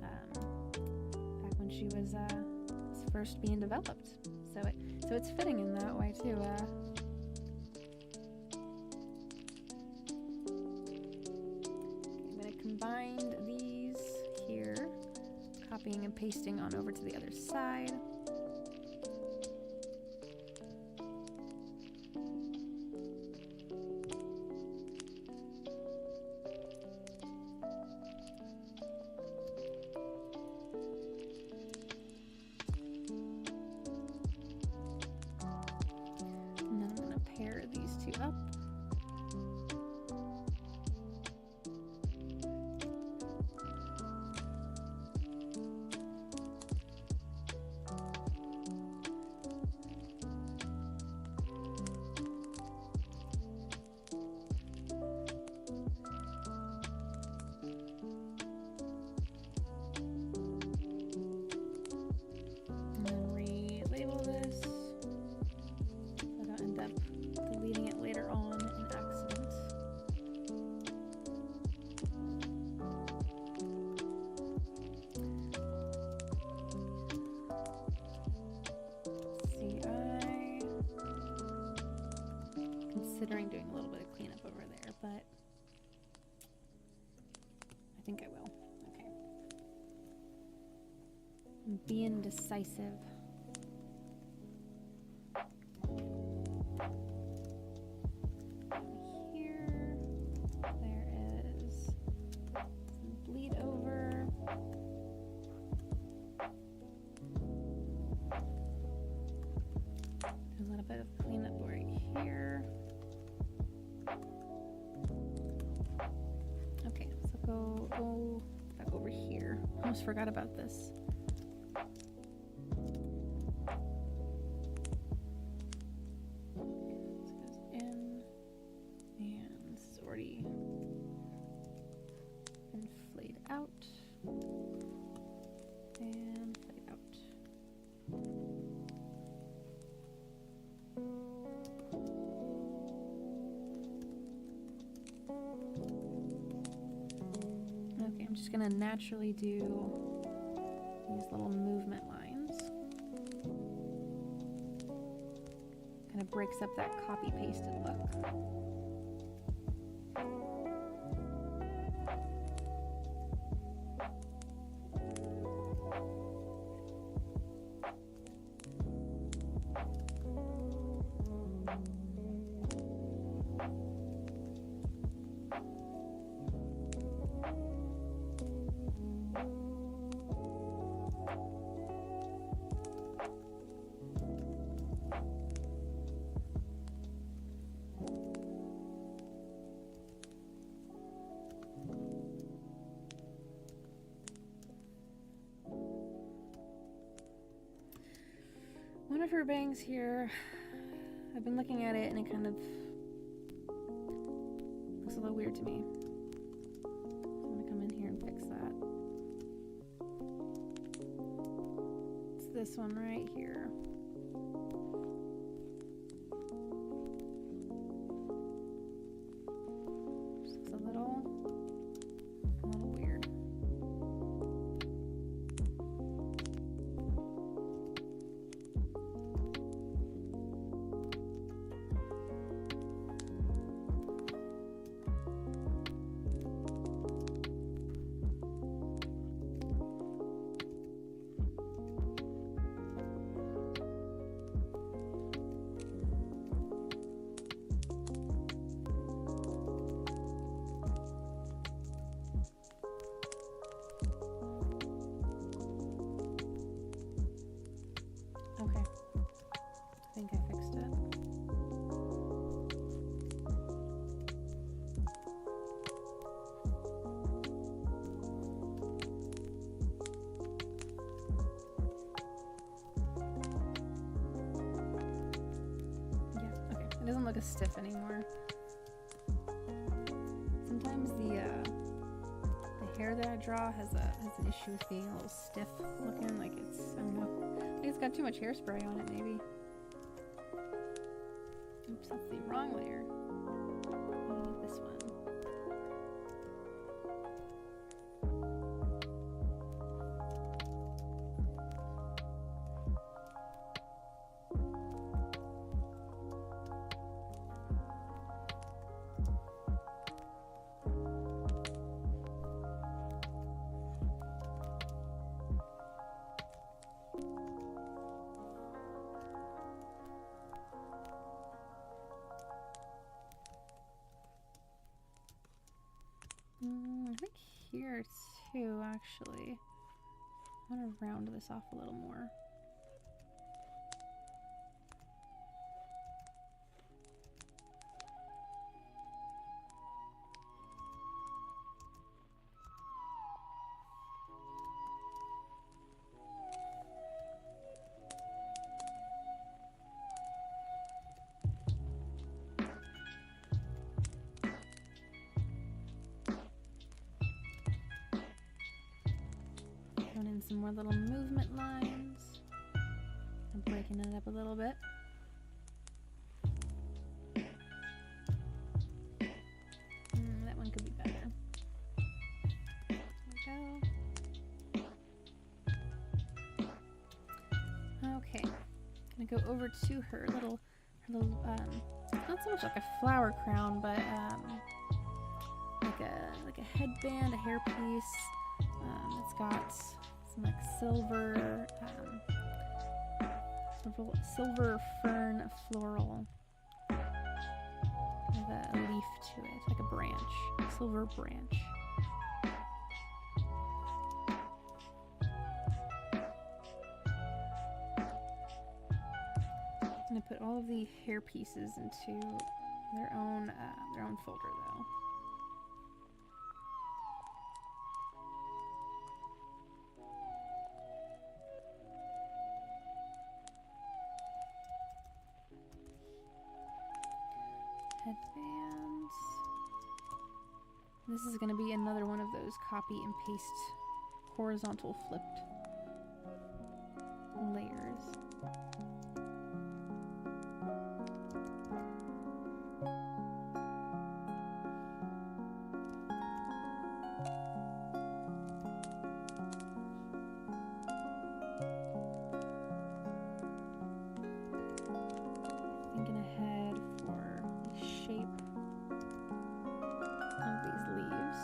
back when she was first being developed. So it's fitting in that way too. I'm gonna combine these here, copying and pasting on over to the other side. Considering doing a little bit of cleanup over there, but I think I will. Okay. I'm being decisive. Here, there is some bleed over. A little bit of cleanup right here. Okay, so go back over here. Almost forgot about this. This goes in, and this is already been flayed out, and flayed out. Okay, I'm just gonna naturally do these little movement lines. Kind of breaks up that copy-pasted look. One of her bangs here, I've been looking at it and it kind of looks a little weird to me. So I'm gonna come in here and fix that. It's this one right here. Just looks a little weird. look as stiff anymore. Sometimes the hair that I draw has an issue with being a little stiff looking, like it's, I don't know. I think it's got too much hairspray on it, maybe. Oops, that's the wrong layer. We need this one. I think here too, actually. I want to round this off a little more. Some more little movement lines. I'm breaking it up a little bit. That one could be better. There we go. Okay, gonna go over to her little not so much like a flower crown, but like a headband, a hairpiece. It's got some like silver fern floral with a leaf to it, like a branch, a silver branch. I'm gonna put all of the hair pieces into their own folder though. Headbands. This is going to be another one of those copy and paste horizontal flipped layers. Thinking ahead for the shape of these leaves.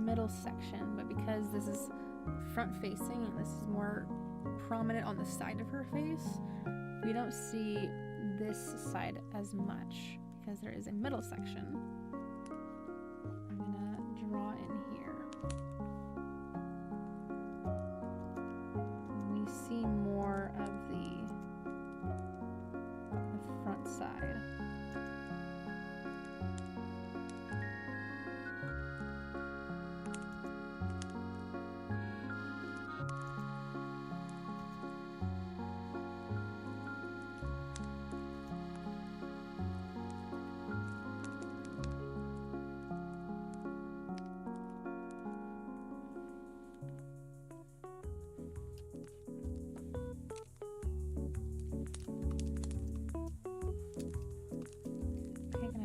Middle section, but because this is front facing and this is more prominent on the side of her face, we don't see this side as much because there is a middle section. I'm gonna draw in here. We see more of the front side.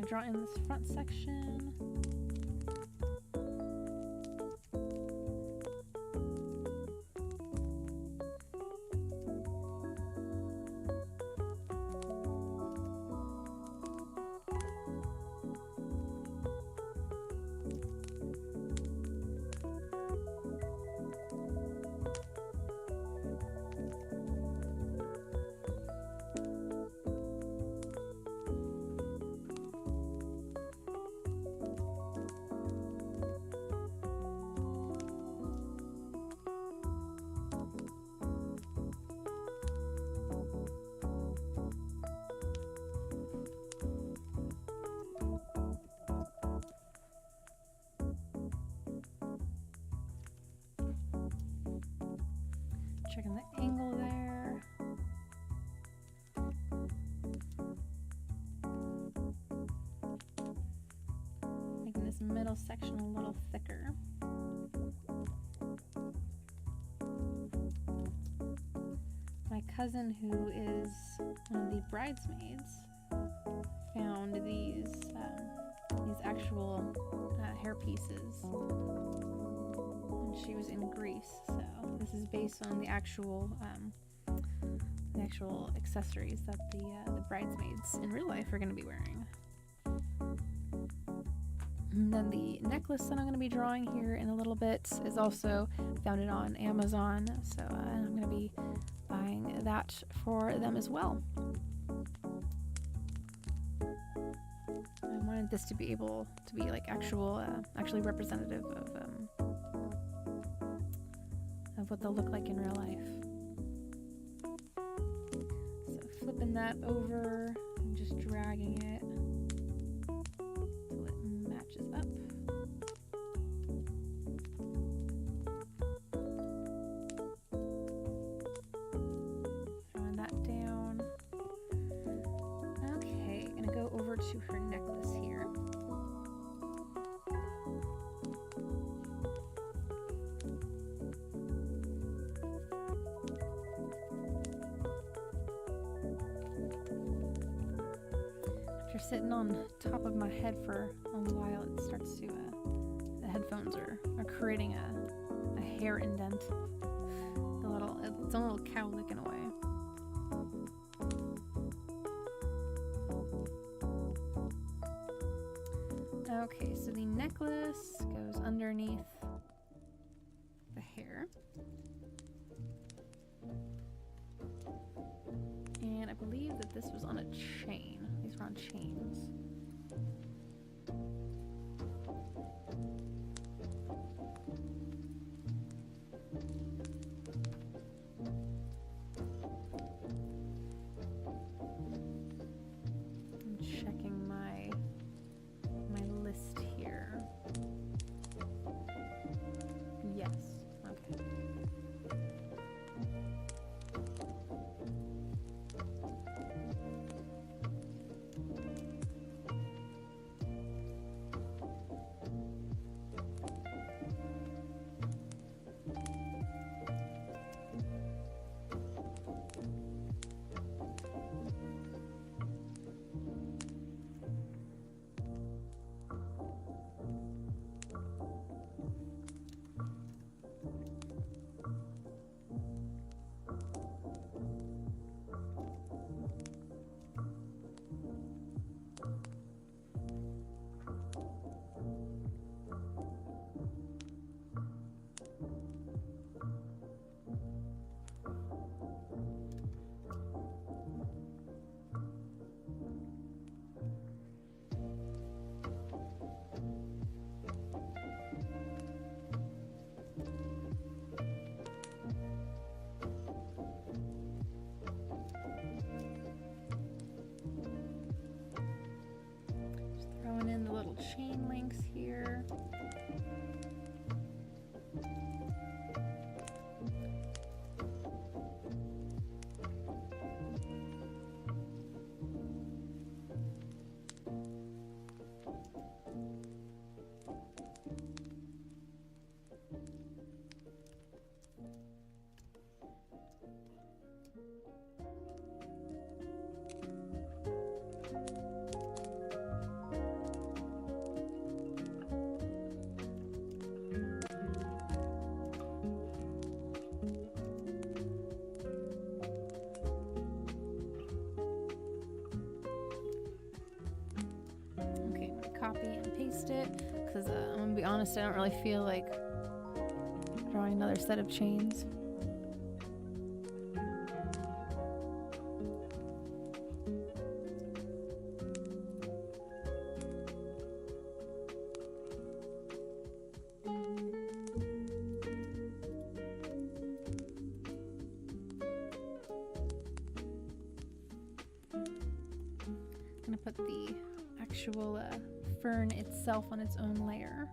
Draw in this front section. making this middle section a little thicker. My cousin, who is one of the bridesmaids, found these actual hair pieces when she was in Greece. So this is based on the actual accessories that the bridesmaids in real life are going to be wearing. And then the necklace that I'm going to be drawing here in a little bit is also found it on Amazon, so I'm going to be buying that for them as well. I wanted this to be able to be like actually representative of what they'll look like in real life. So flipping that over and just dragging it until it matches up. Throwing that down. Okay, gonna go over to her necklace here. After sitting on top of my head for a while, it starts to, the headphones are creating a hair indent. It's a little cowlick in a way. Okay, so the necklace goes underneath the hair. And I believe that this was on a chain. These were on chains. I'm checking my list here. Yes. Okay. Throwing in the little chain links here. Copy and paste it, because I'm gonna be honest, I don't really feel like drawing another set of chains. I'm gonna put the actual fern itself on its own layer.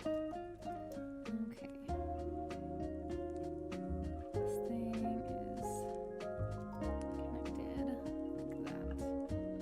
Okay. This thing is connected like that.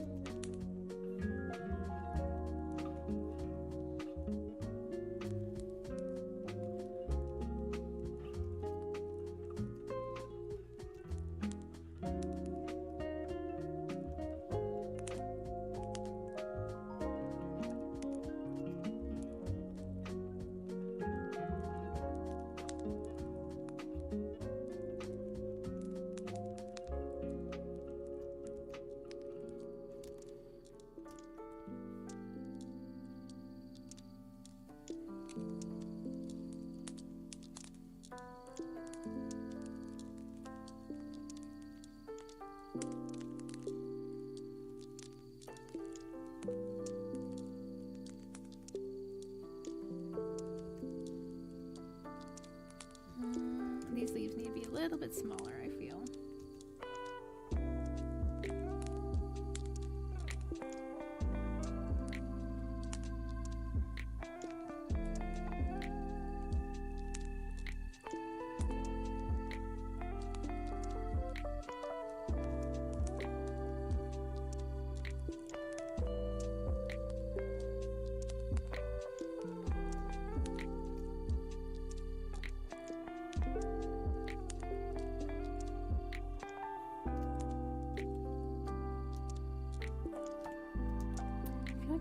bit smaller, I feel.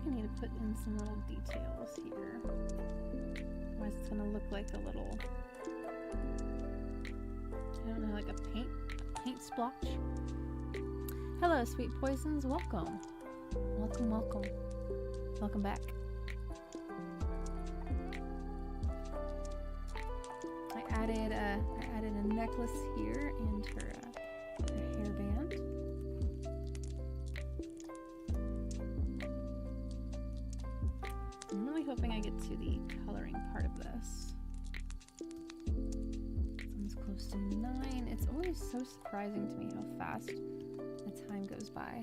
I need to put in some little details here. Otherwise it's gonna look like a little, I don't know, like a paint splotch. Hello, sweet poisons, welcome. Welcome, welcome. Welcome back. I added a necklace here and her hairband. I'm really hoping I get to the coloring part of this. It's almost close to 9. It's always so surprising to me how fast the time goes by.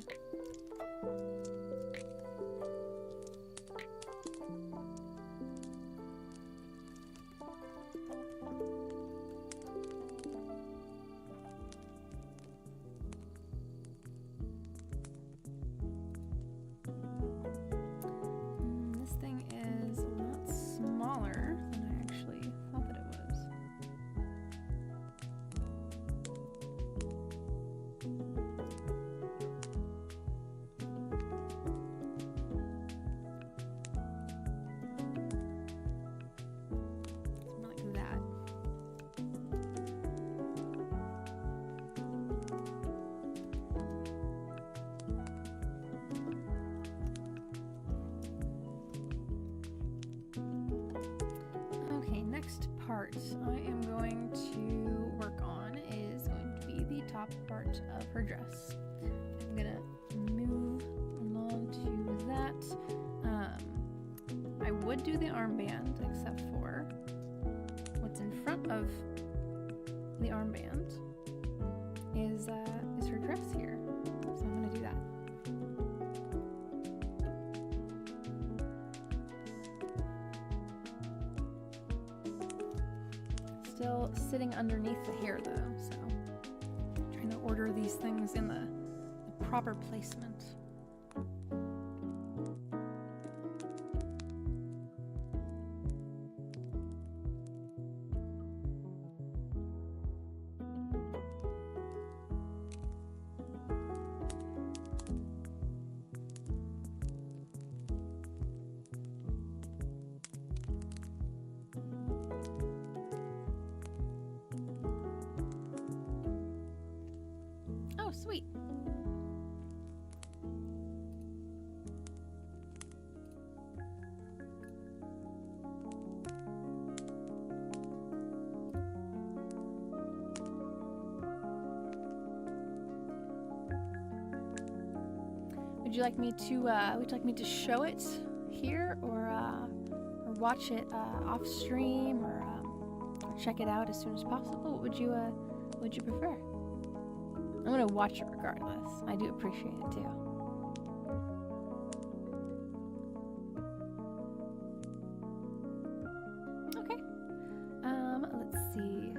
Part I am going to work on is going to be the top part of her dress. I'm gonna move along to that. I would do the armband, except for what's in front of the armband is her dress here. So I'm gonna do that. Still sitting underneath the hair though, so I'm trying to order these things in the proper placement. Oh, sweet. Would you like me to show it here, or watch it off stream, or check it out as soon as possible? What would you prefer? I'm gonna watch it regardless. I do appreciate it too. Okay. Let's see.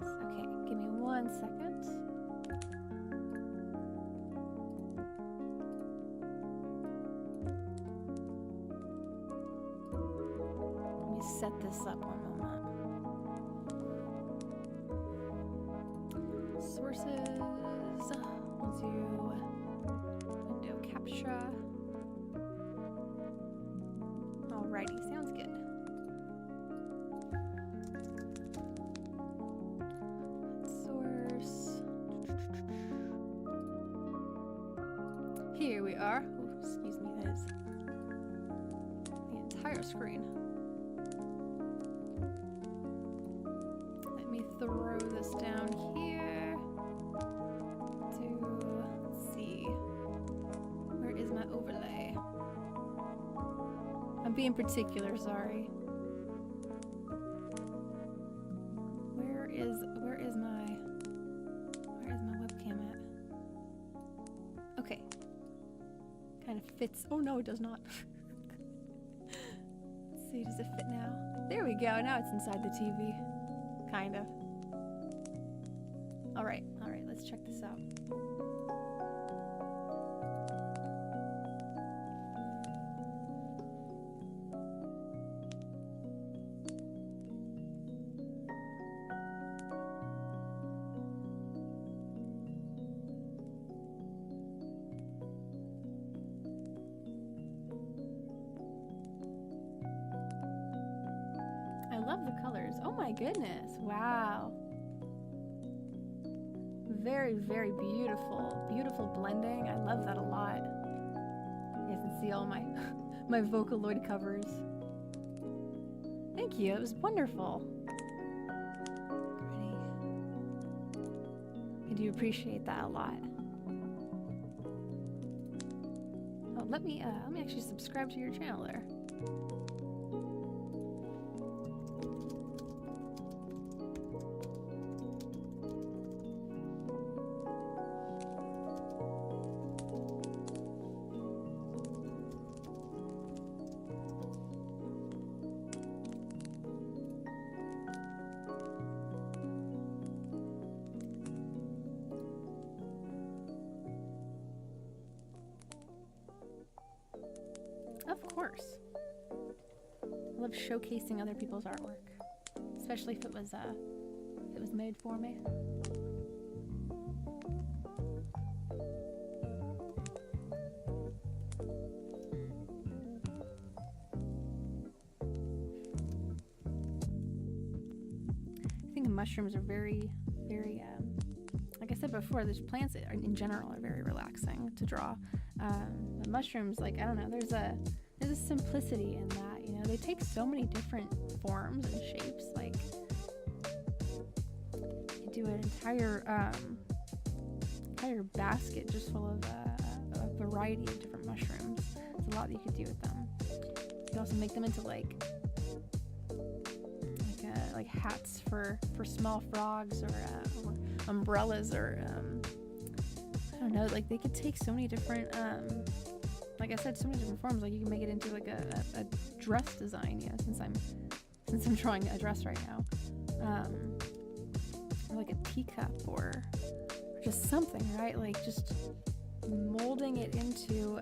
Okay, give me 1 second. Set this up 1 moment. Sources. We'll do window capture. Alrighty, sounds good. Source. Here we are. Ooh, excuse me, that is the entire screen. Throw this down here to, let's see, where is my overlay? I'm being particular, sorry. Where is my webcam at? Okay. Kind of fits. Oh no, it does not. Let's see, does it fit now? There we go. Now it's inside the TV. Kind of. All right, let's check this out. I love the colors. Oh my goodness. Wow. Very, very beautiful. Beautiful blending. I love that a lot. You guys can see all my my Vocaloid covers. Thank you. It was wonderful. Pretty. I do appreciate that a lot. Oh, let me actually subscribe to your channel there. Of course. I love showcasing other people's artwork, especially if it was made for me. I think mushrooms are very, very, like I said before, these plants in general are very relaxing to draw. The mushrooms, like, I don't know, there's a simplicity in that, you know, they take so many different forms and shapes, like, you do an entire basket just full of a variety of different mushrooms. There's a lot that you could do with them. You could also make them into like hats for small frogs, or umbrellas, or I don't know, like they could take so many different like I said, so many different forms. Like you can make it into like a dress design, you know, since I'm drawing a dress right now, or like a teacup, or just something, right? Like just molding it into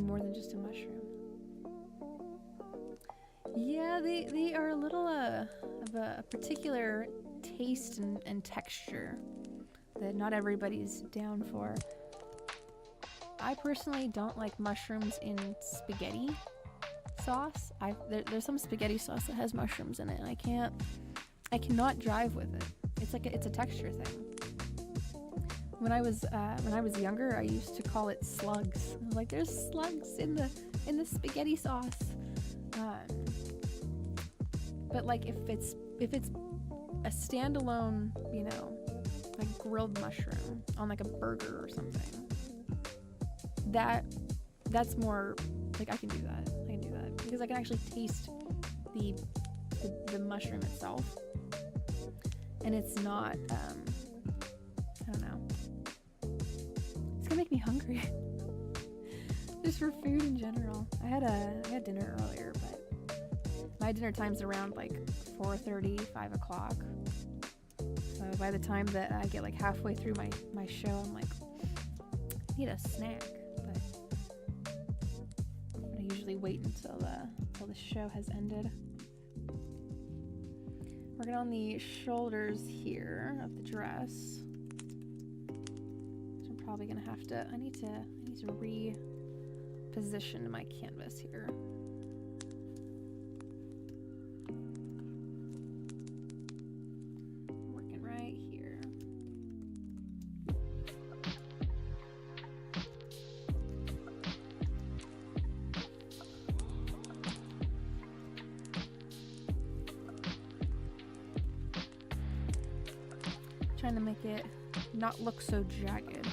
more than just a mushroom. Yeah, they are a little of a particular taste and texture that not everybody's down for. I personally don't like mushrooms in spaghetti sauce. There's some spaghetti sauce that has mushrooms in it, and I cannot jive with it. It's a texture thing. When I was younger, I used to call it slugs. I was like, there's slugs in the spaghetti sauce. But like if it's a standalone, you know, like grilled mushroom on like a burger or something, that's more like I can do that because I can actually taste the mushroom itself, and it's not I don't know, it's gonna make me hungry just for food in general. I had dinner earlier, but my dinner time's around like 4:30, 5 o'clock. So by the time that I get like halfway through my show, I'm like, I need a snack. But I usually wait until the show has ended. Working on the shoulders here of the dress. So I'm probably gonna have to. I need to reposition my canvas here. Trying to make it not look so jagged.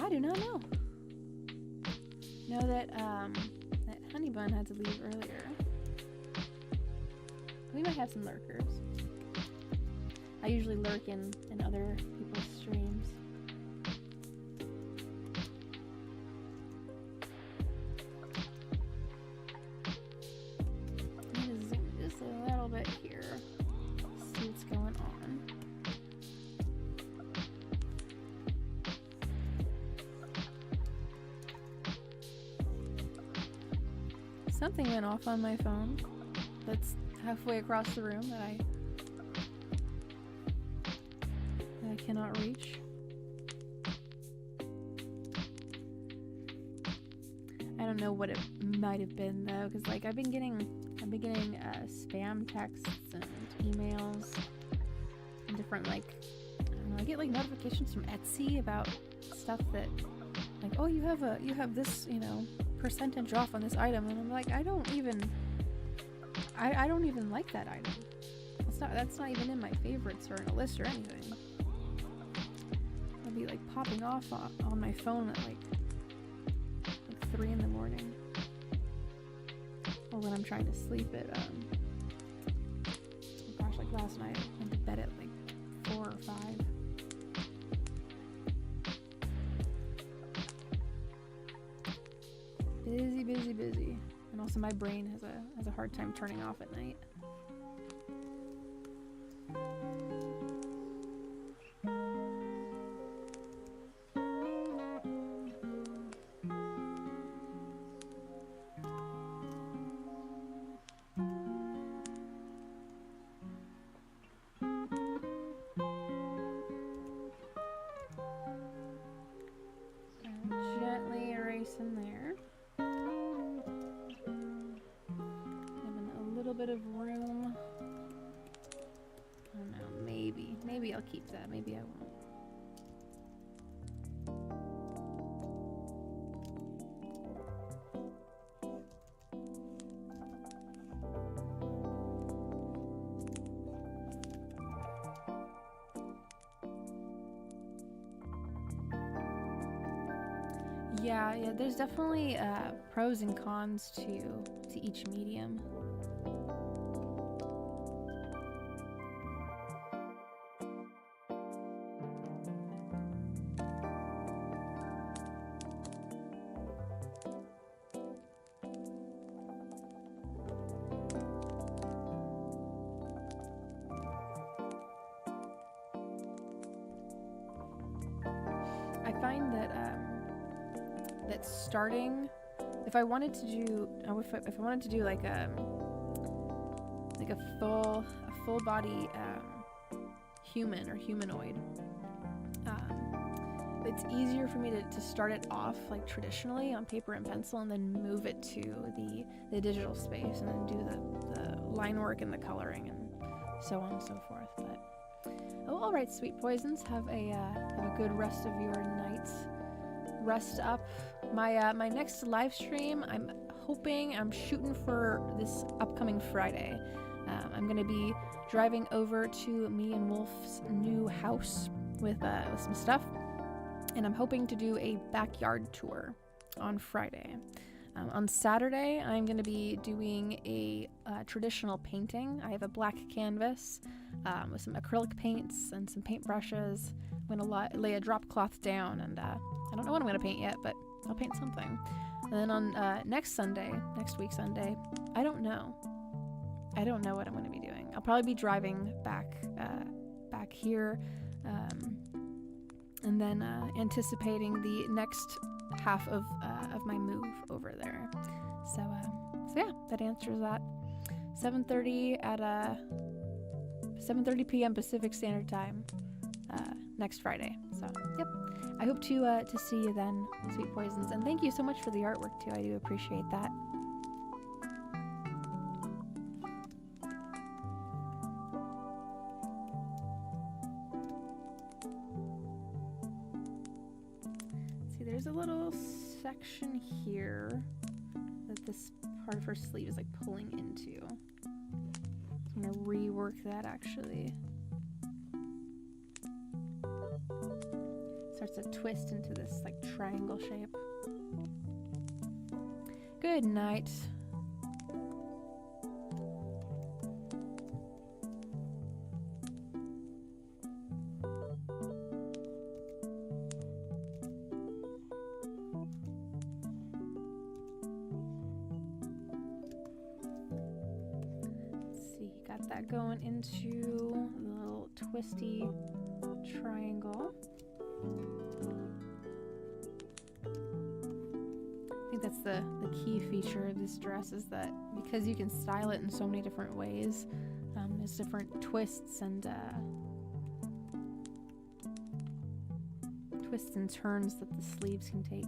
I do not know. Know that that Honey Bun had to leave earlier. We might have some lurkers. I usually lurk in other people's streams. I'm gonna zoom just a little bit here. See what's going on. Something went off on my phone that's halfway across the room that I cannot reach. I don't know what it might have been though, because like I've been getting spam texts and emails and different like I don't know, I get like notifications from Etsy about stuff that like, oh, you have this, you know, percentage off on this item, and I'm like, I don't even like that item. That's not even in my favorites or in a list or anything. I'll be like popping off on my phone at like 3 in the morning, or when I'm trying to sleep at oh gosh, like last night I went to bed at like 4 or 5. Busy. And also my brain has a hard time turning off at night. Gently erasing there. Bit of room. I don't know, maybe I'll keep that, maybe I won't. Yeah, there's definitely pros and cons to each medium. I find that starting, if I wanted to do like a full body human or humanoid, it's easier for me to start it off like traditionally on paper and pencil, and then move it to the digital space, and then do the line work and the coloring and so on and so forth. But all right, sweet poisons, have a good rest of your night. Rest up. My next live stream, I'm shooting for this upcoming Friday. I'm gonna be driving over to me and Wolf's new house with some stuff, and I'm hoping to do a backyard tour on Friday. On Saturday, I'm going to be doing a traditional painting. I have a black canvas with some acrylic paints and some paintbrushes. I'm going to lay a drop cloth down, and I don't know what I'm going to paint yet, but I'll paint something. And then on next week Sunday, I don't know what I'm going to be doing. I'll probably be driving back here, and then anticipating the next half of my move over there. So yeah, that answers that. 7:30 p.m. Pacific Standard Time next Friday. So yep, I hope to see you then, sweet poisons, and thank you so much for the artwork too. I do appreciate that. There's a little section here that this part of her sleeve is like pulling into. I'm gonna rework that actually. Starts to twist into this like triangle shape. Good night. Got that going into the little twisty triangle. I think that's the key feature of this dress, is that because you can style it in so many different ways, there's different twists and turns that the sleeves can take.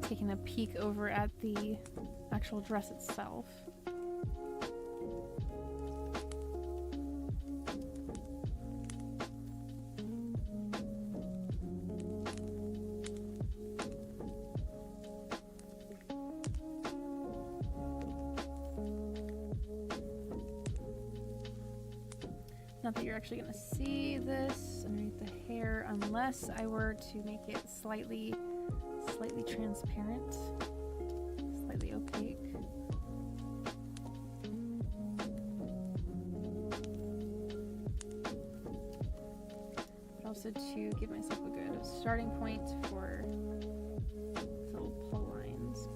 Taking a peek over at the actual dress itself. Not that you're actually going to see this underneath the hair unless I were to make it slightly transparent, slightly opaque. But also to give myself a good starting point for little pull lines.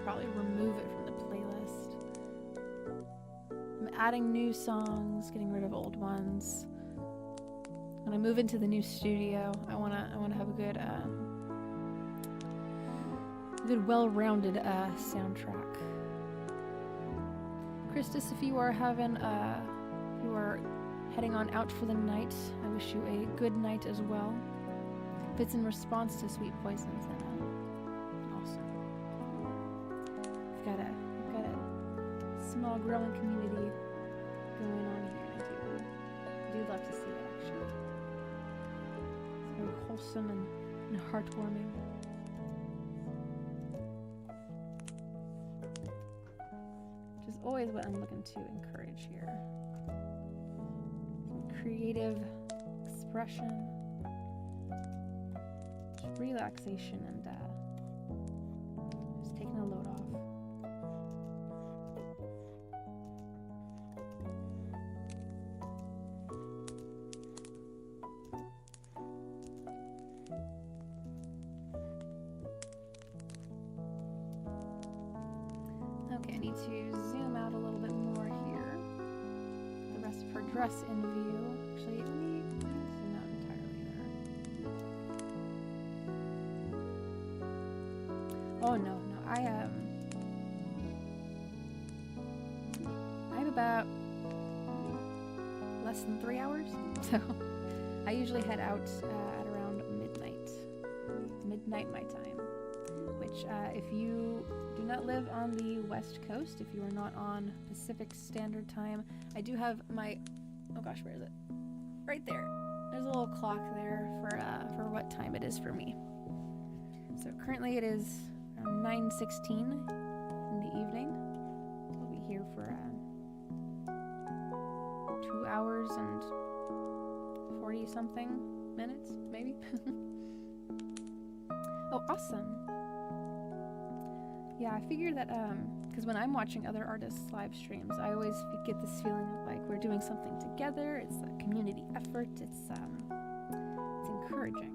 Probably remove it from the playlist. I'm adding new songs, getting rid of old ones. When I move into the new studio, I wanna have a good well-rounded soundtrack. Christus, if you are heading on out for the night, I wish you a good night as well. If it's in response to Sweet Poisons, then awesome. We've got a small growing community going on here. I do love to see it, actually. It's very wholesome and heartwarming. Which is always what I'm looking to encourage here. Some creative expression, just relaxation, and just taking a load off. Okay, I need to zoom out a little bit more here. The rest of her dress in view. Actually, let me zoom out entirely there. Oh no, I have about less less than 3 hours. So I usually head out at around midnight my time, which if you do not live on the West Coast, if you are not on Pacific Standard Time, I do have my, oh gosh, where is it? Right there. There's a little clock there for what time it is for me. So currently it is around 9:16 in the evening. I'll be here for 2 hours and 40 something minutes, maybe. Oh, awesome. Yeah, I figured that because when I'm watching other artists' live streams, I always get this feeling of like we're doing something together. It's a community effort. It's encouraging.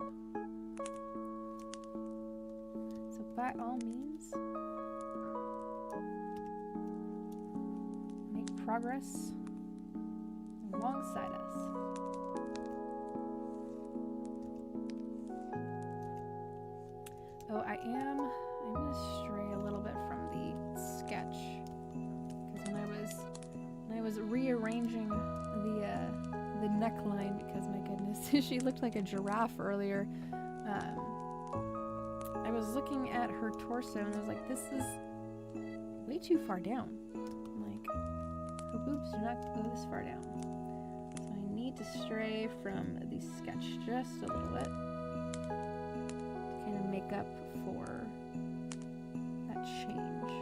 So by all means, make progress alongside us. Oh, I'm gonna stray a little bit from the sketch, because when I was rearranging the neckline, because my goodness, she looked like a giraffe earlier. I was looking at her torso and I was like, this is way too far down. I'm like, her boobs do not go this far down. So I need to stray from the sketch just a little bit to kind of make up for that change.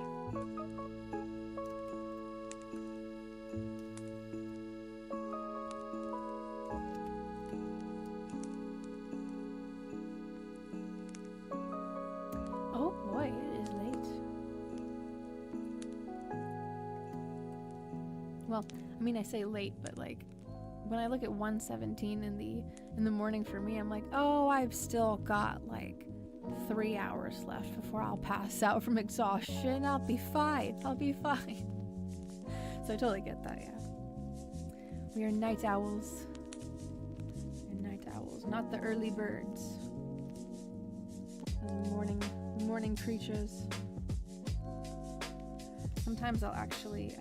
Oh boy, it is late. Well, I mean, I say late, but like when I look at 1:17 in the morning for me, I'm like, oh, I've still got like 3 hours left before I'll pass out from exhaustion. I'll be fine. I'll be fine. So I totally get that, yeah. We are night owls. We're night owls, not the early birds. The morning creatures. Sometimes I'll actually,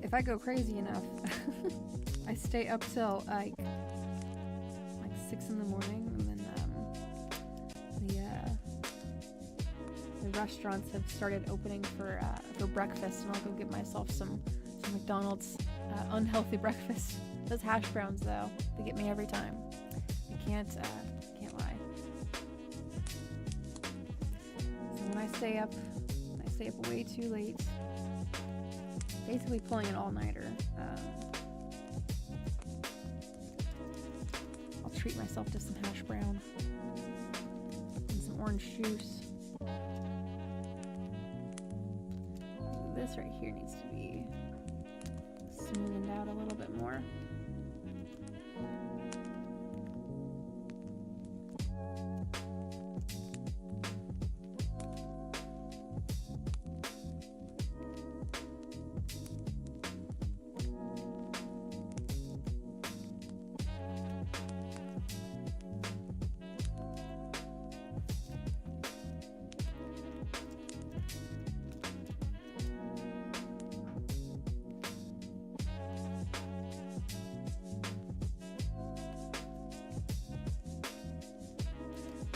if I go crazy enough, I stay up till like 6 in the morning, and then the restaurants have started opening for breakfast, and I'll go get myself some McDonald's unhealthy breakfast. Those hash browns though, they get me every time. I can't lie. So when I stay up way too late, basically pulling an all-nighter. I'll treat myself to some hash brown and some orange juice. This right here needs to be smoothened out a little bit more.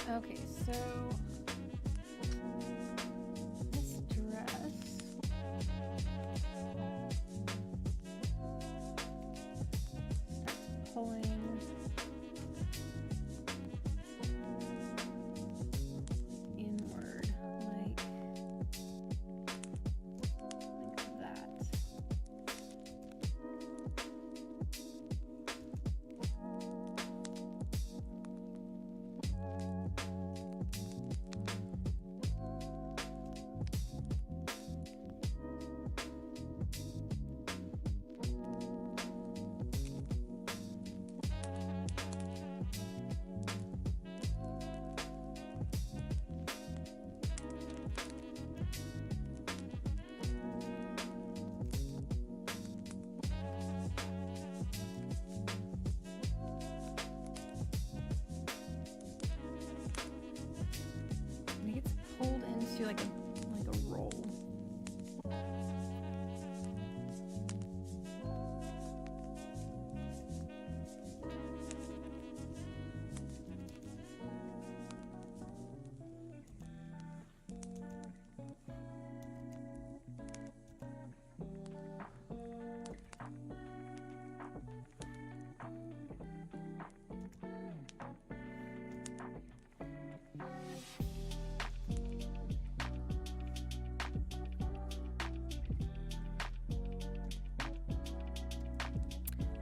Okay, so this dress, starts pulling inward, like that.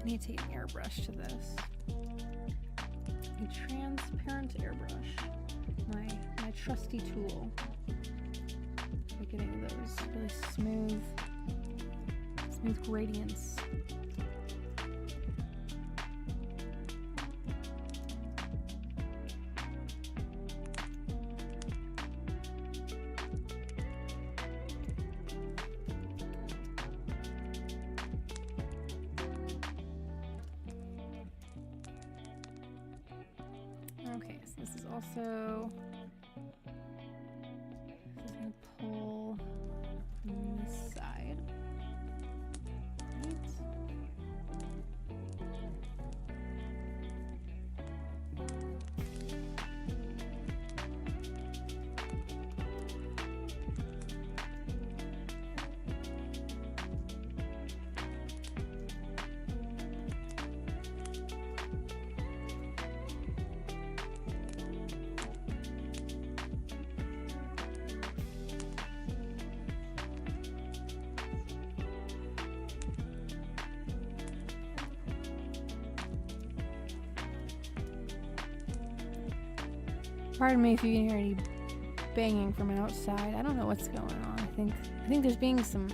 I need to take an airbrush to this. A transparent airbrush. My trusty tool. For getting those really smooth gradients. Okay, so this is also, this is gonna pull from this side. Right. Pardon me if you can hear any banging from outside. I don't know what's going on. I think there's being some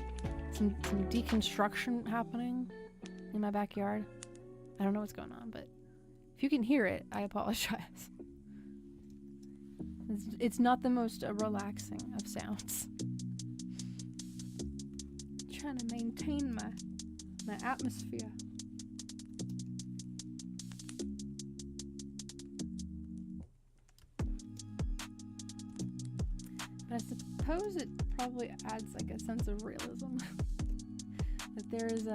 deconstruction happening in my backyard. I don't know what's going on, but if you can hear it, I apologize. It's not the most relaxing of sounds. I'm trying to maintain my atmosphere. But I suppose it probably adds like a sense of realism. That there's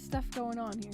stuff going on here.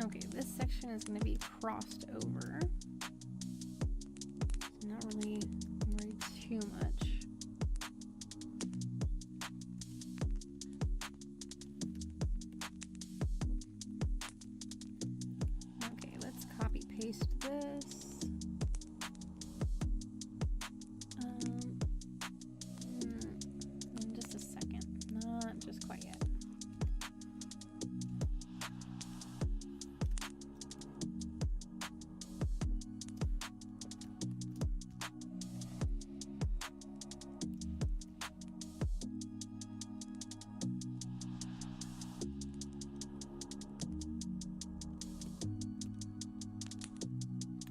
Okay, this section is going to be crossed over. Not really worried too much. Okay, let's copy paste this. In just a second. Not just quite yet.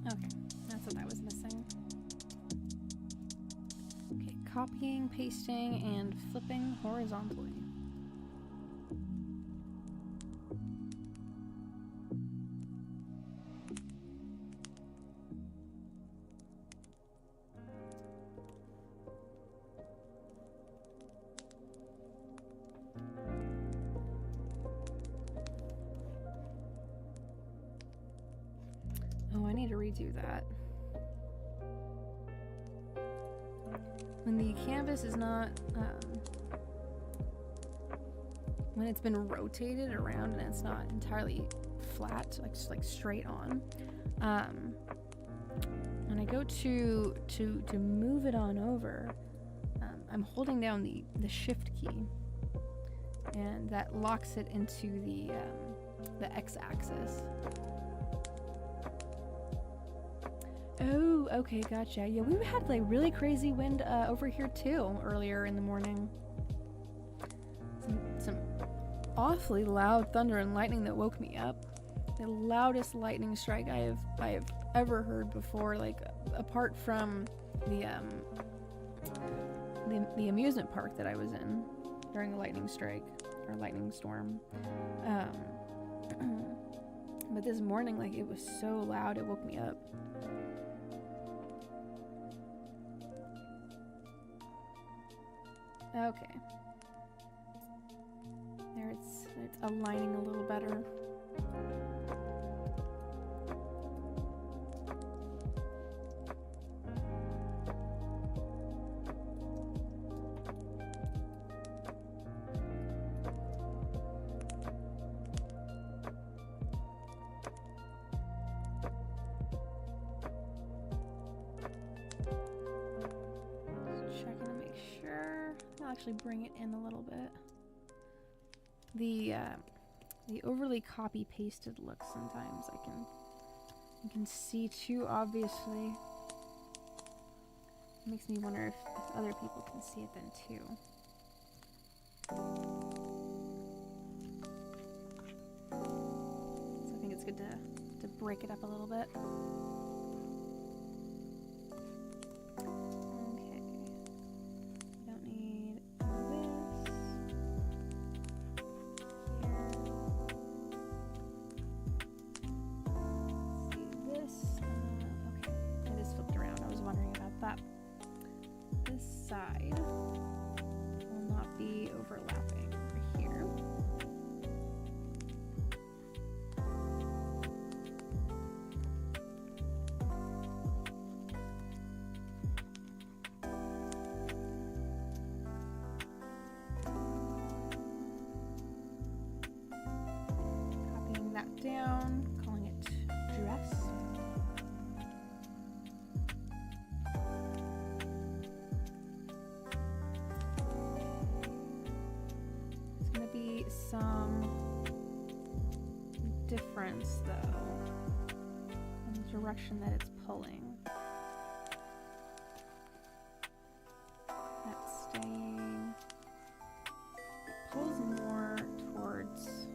Okay, that's what that was missing. Okay, copying, pasting, and flipping horizontally. Oh, I need to redo that. When the canvas is not, when it's been rotated around and it's not entirely flat, like just like straight on, when I go to move it on over, I'm holding down the shift key, and that locks it into the x-axis. Oh, okay, gotcha. Yeah, we had like really crazy wind over here too earlier in the morning. Some awfully loud thunder and lightning that woke me up. The loudest lightning strike I have ever heard before. Like apart from the amusement park that I was in during the lightning strike or lightning storm. But this morning, like it was so loud, it woke me up. Okay. There it's aligning a little better. Actually bring it in a little bit. The overly copy pasted look sometimes I can see too obviously. It makes me wonder if other people can see it then too. So I think it's good to break it up a little bit. Down, calling it dress. There's going to be some difference though in the direction that it's pulling. That's staying. It pulls more towards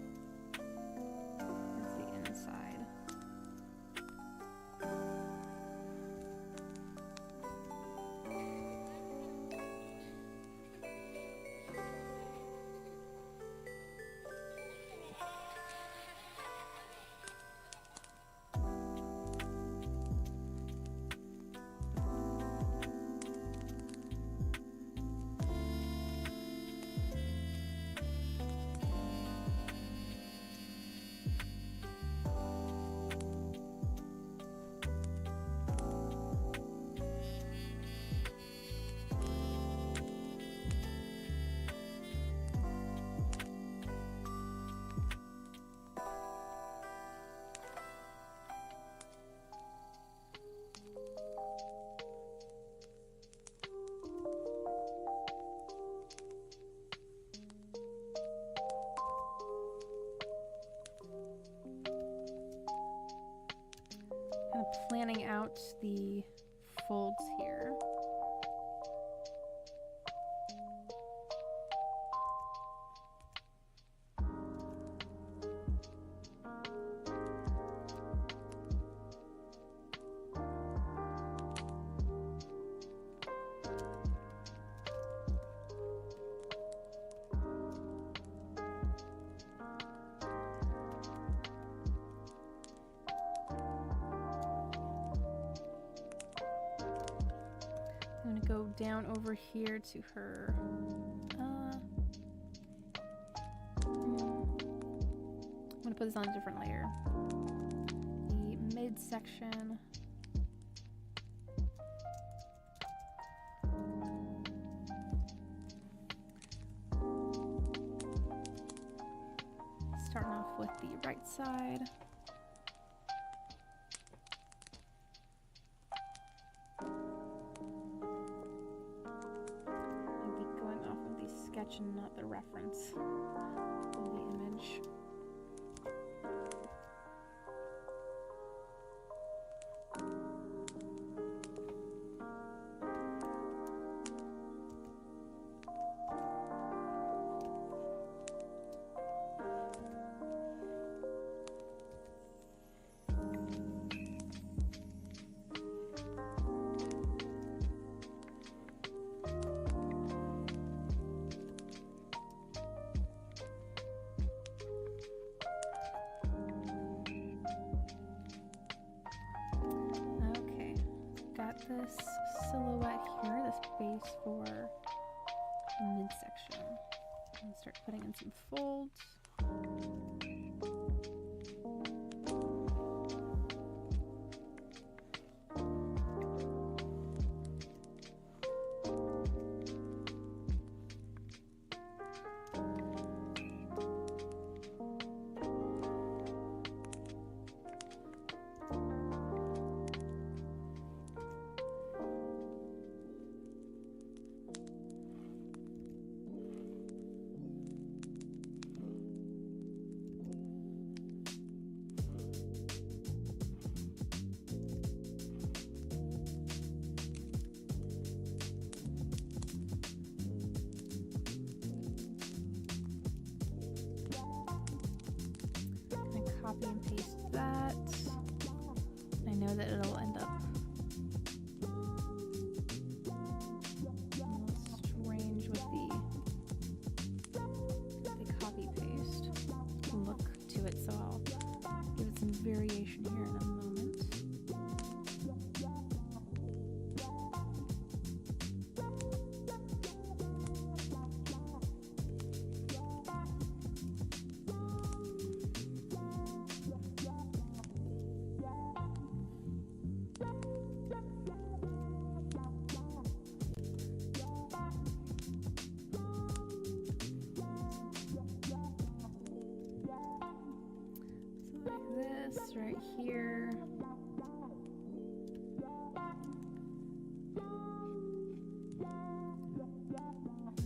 planning out the folds here. I'm gonna go down over here to her. I'm gonna put this on a different layer. The midsection. Starting off with the right side. And not the reference of the image. This silhouette here, this base for the midsection. And start putting in some folds. Copy and paste that. I know that it'll end up a little strange with the copy paste look to it, so I'll give it some variation here in a moment. Right here.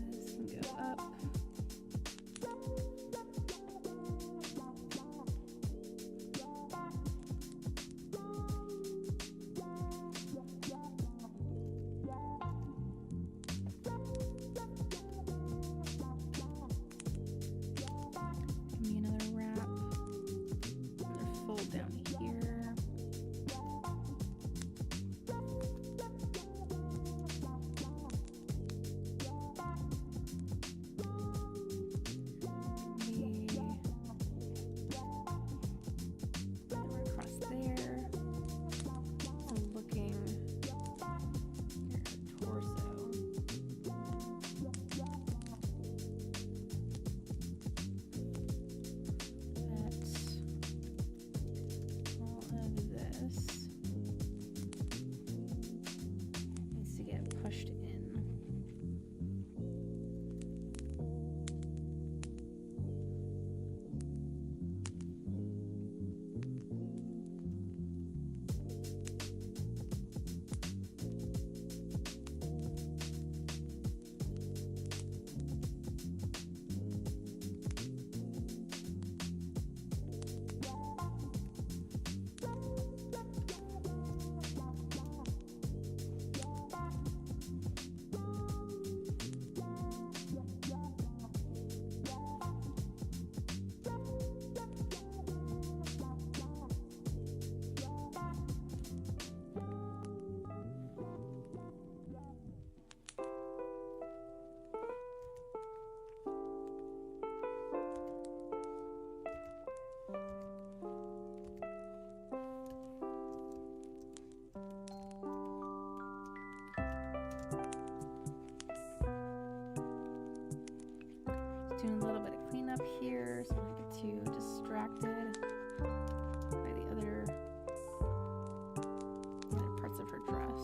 This can go up. Give me another wrap. Down here. Across there. I'm looking here at the torso. Needs to get pushed in. Doing a little bit of cleanup here so I don't get too distracted by the other parts of her dress.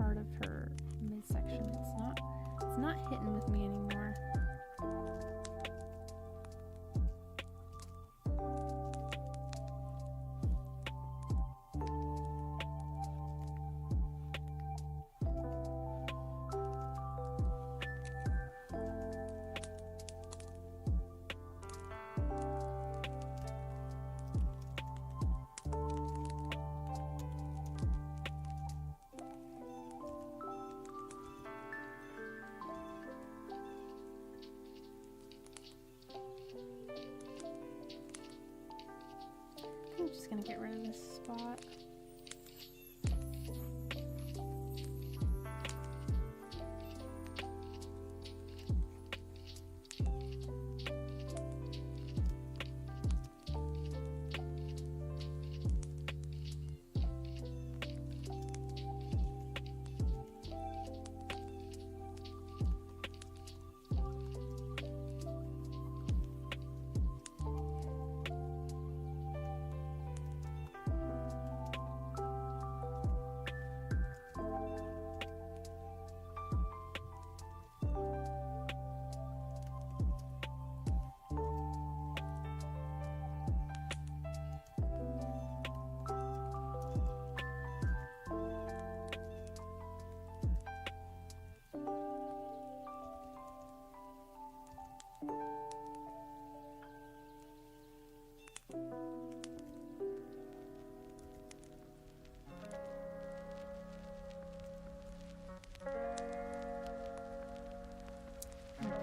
part of her midsection. It's not hitting with me anymore. I'm just gonna get rid of this spot.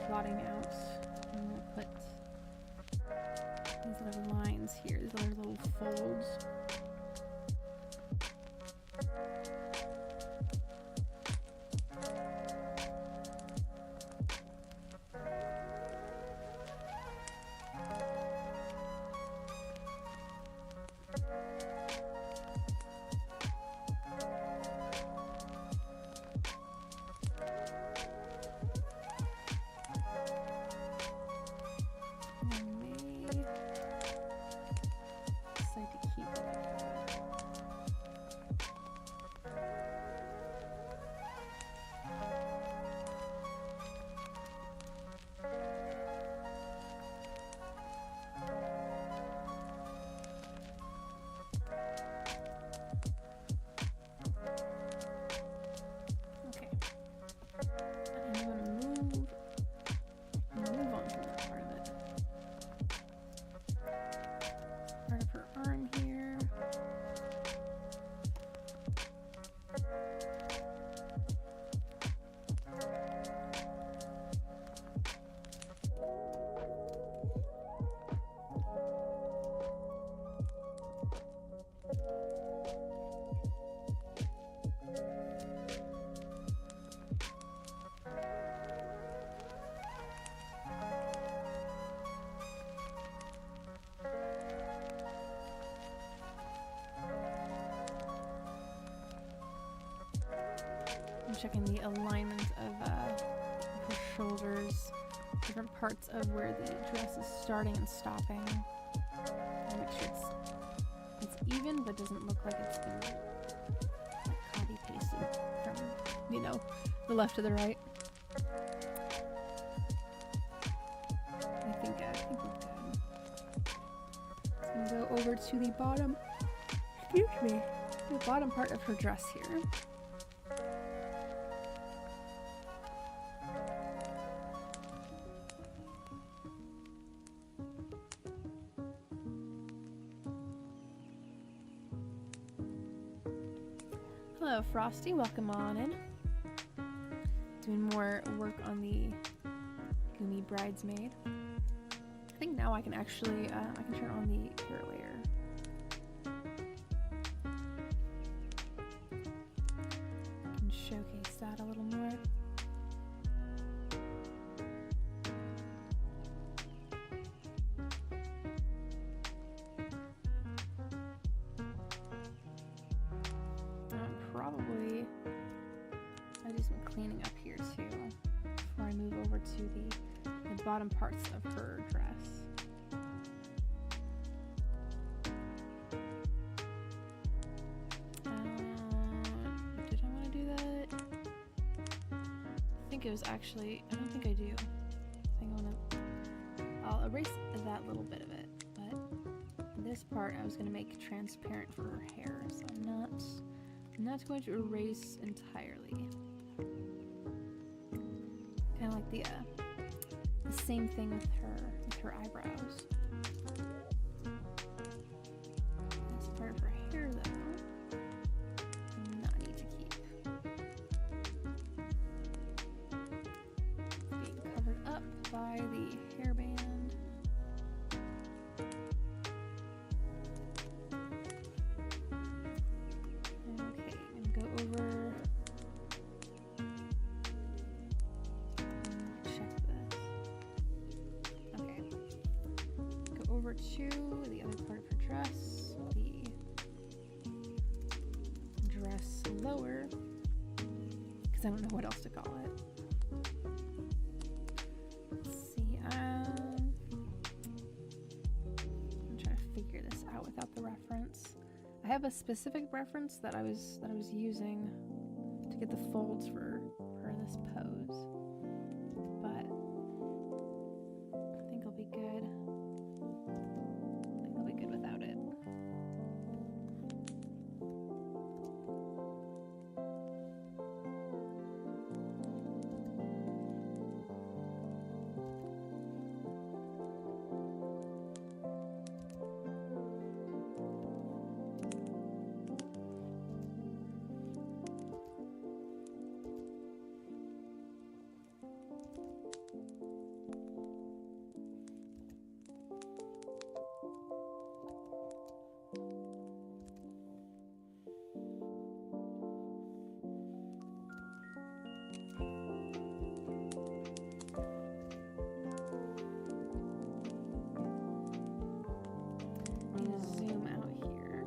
Plotting out. I'm gonna put these little lines here, these other little folds. Checking the alignment of her shoulders, different parts of where the dress is starting and stopping. And make sure it's even, but doesn't look like it's been like copy pasted from, you know, the left to the right. I think we're good. I'm gonna go over to the bottom. Excuse me, the bottom part of her dress here. Hello, Frosty. Welcome on in. Doing more work on the Gumi Bridesmaid. I think now I can actually, I can turn on the hair layer. I can showcase that a little more. Probably I'll do some cleaning up here too before I move over to the bottom parts of her dress. Did I want to do that? think it was actually, I don't think I do. I think I'll erase that little bit of it, but this part I was gonna make transparent for her hair, so I'm not going to erase entirely. Kind of like the same thing with her eyebrows. This part of her hair, though, I not need to keep. It's being covered up by the hairband. Okay, I'm gonna go over. Over to the other part of her dress, the dress lower, because I don't know what else to call it. Let's see, I'm trying to figure this out without the reference. I have a specific reference that I was using to get the folds for this pose, but I think I'll be good. Without it. Zoom out here.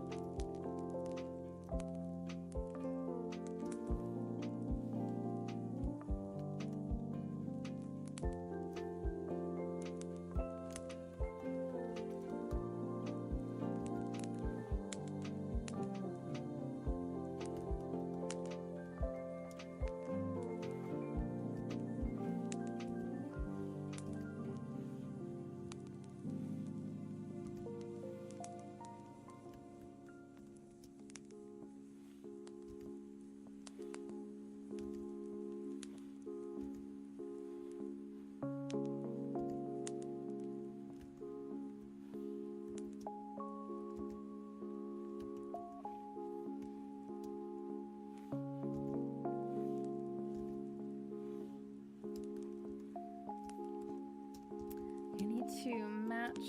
I need to match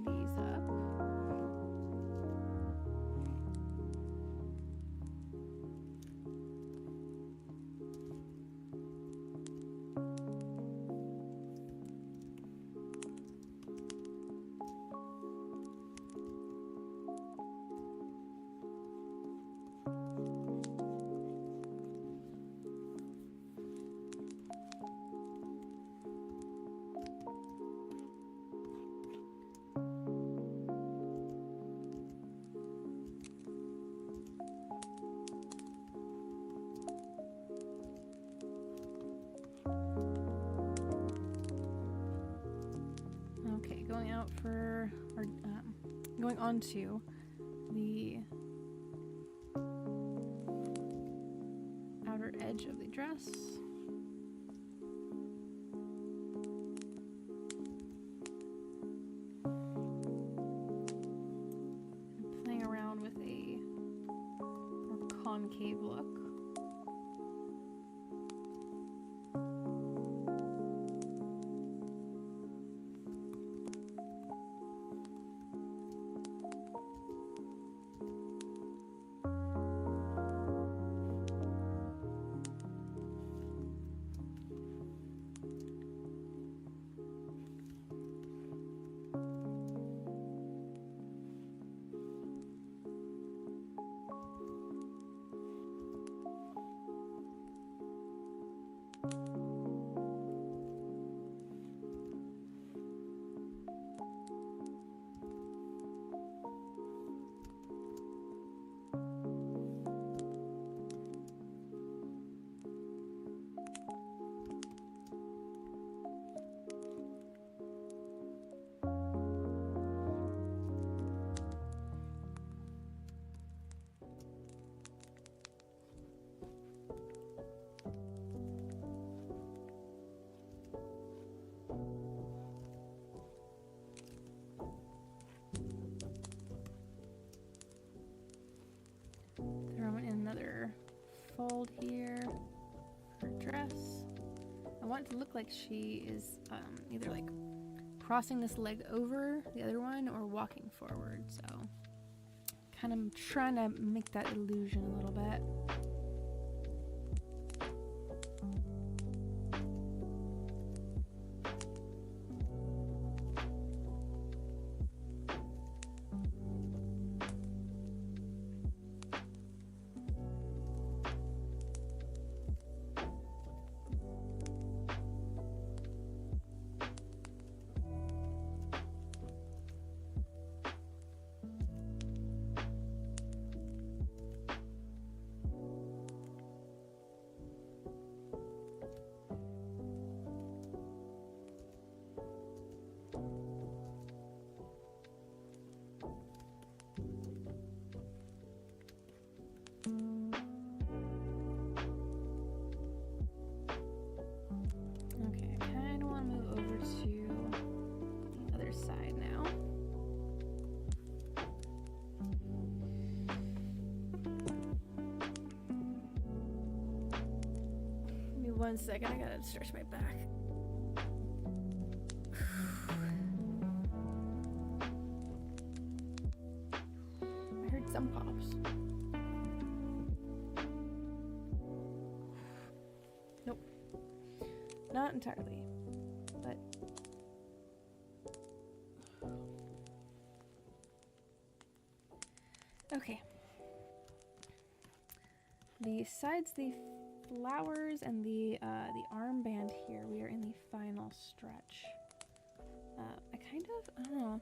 these up. Going out for, or going on to the outer edge of the dress. And playing around with a more concave look. fold here. Her dress. I want it to look like she is either like crossing this leg over the other one or walking forward. So kind of trying to make that illusion a little bit. One second, I gotta stretch my back. I heard some pops. Nope. Not entirely. But okay. Besides the flowers and the armband here, we are in the final stretch. I don't know.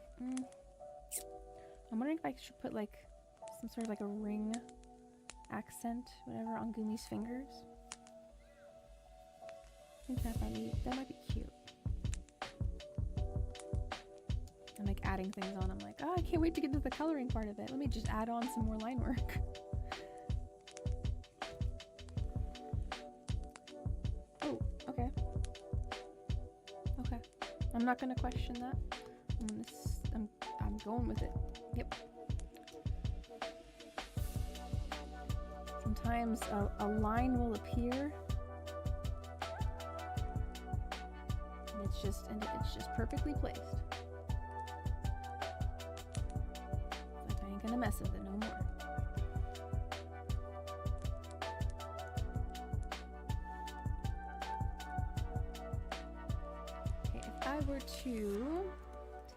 I'm wondering if I should put like some sort of like a ring accent, whatever, on Gumi's fingers. I think that might be cute. I'm like adding things on. I'm like, oh, I can't wait to get to the coloring part of it. Let me just add on some more line work. I'm not gonna question that. I'm going with it. Yep. Sometimes a line will appear, and it's just perfectly placed. Like I ain't gonna mess with it no more. Were to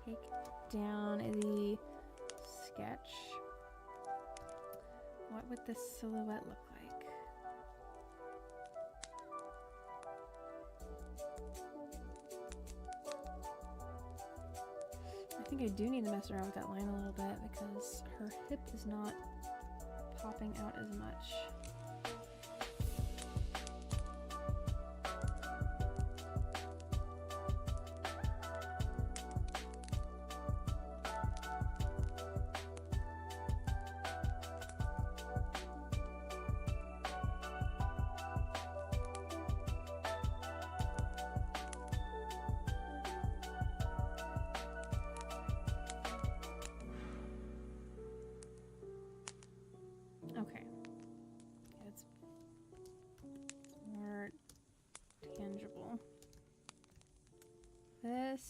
take down the sketch, what would this silhouette look like? I think I do need to mess around with that line a little bit because her hip is not popping out as much. Okay. It's more tangible. This.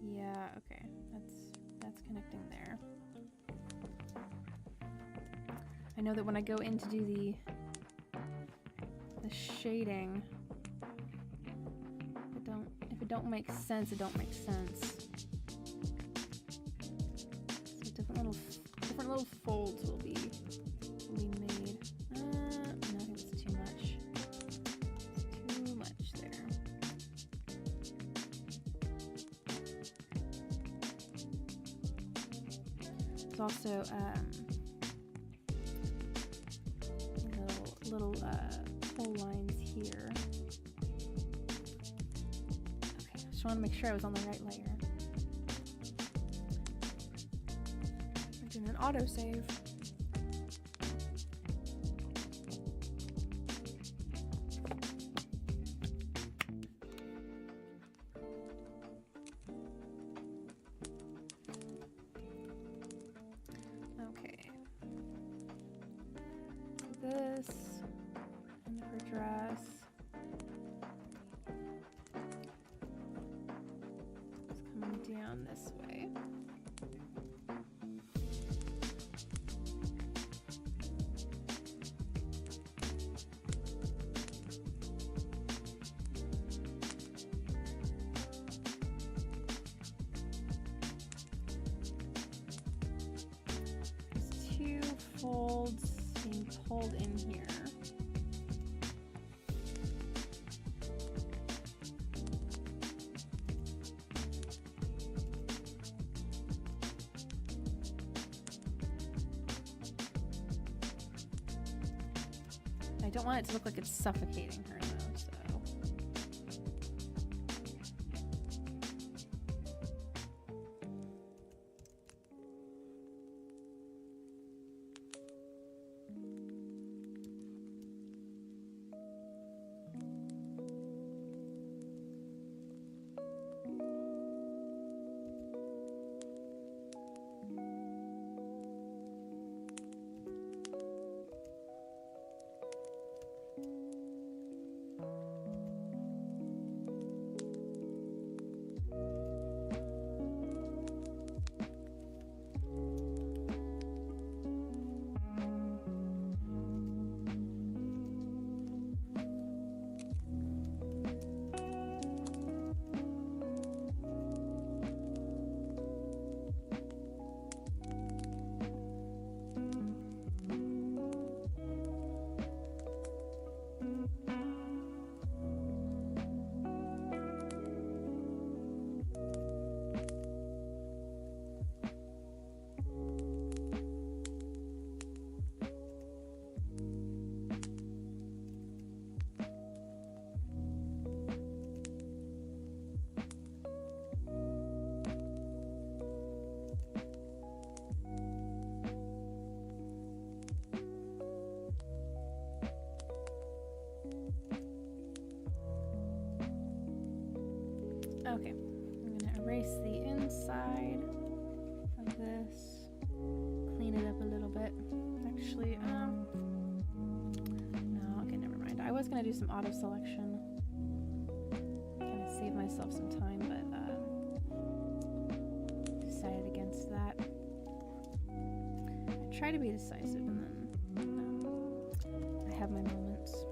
Yeah, okay. That's connecting there. I know that when I go in to do the shading, if it don't make sense, it don't make sense. Different little folds will be made. No, I think it's too much. It's too much there. There's also little pull lines here. Okay, just want to make sure I was on the right layer. An autosave. Okay. this and her dress. It's coming down this way. Folds being pulled in here. I don't want it to look like it's suffocating her though, so. Okay, I'm gonna erase the inside of this, clean it up a little bit. Actually, no, okay, never mind. I was gonna do some auto selection, kind of save myself some time, but decided against that. I try to be decisive, and then I have my moments.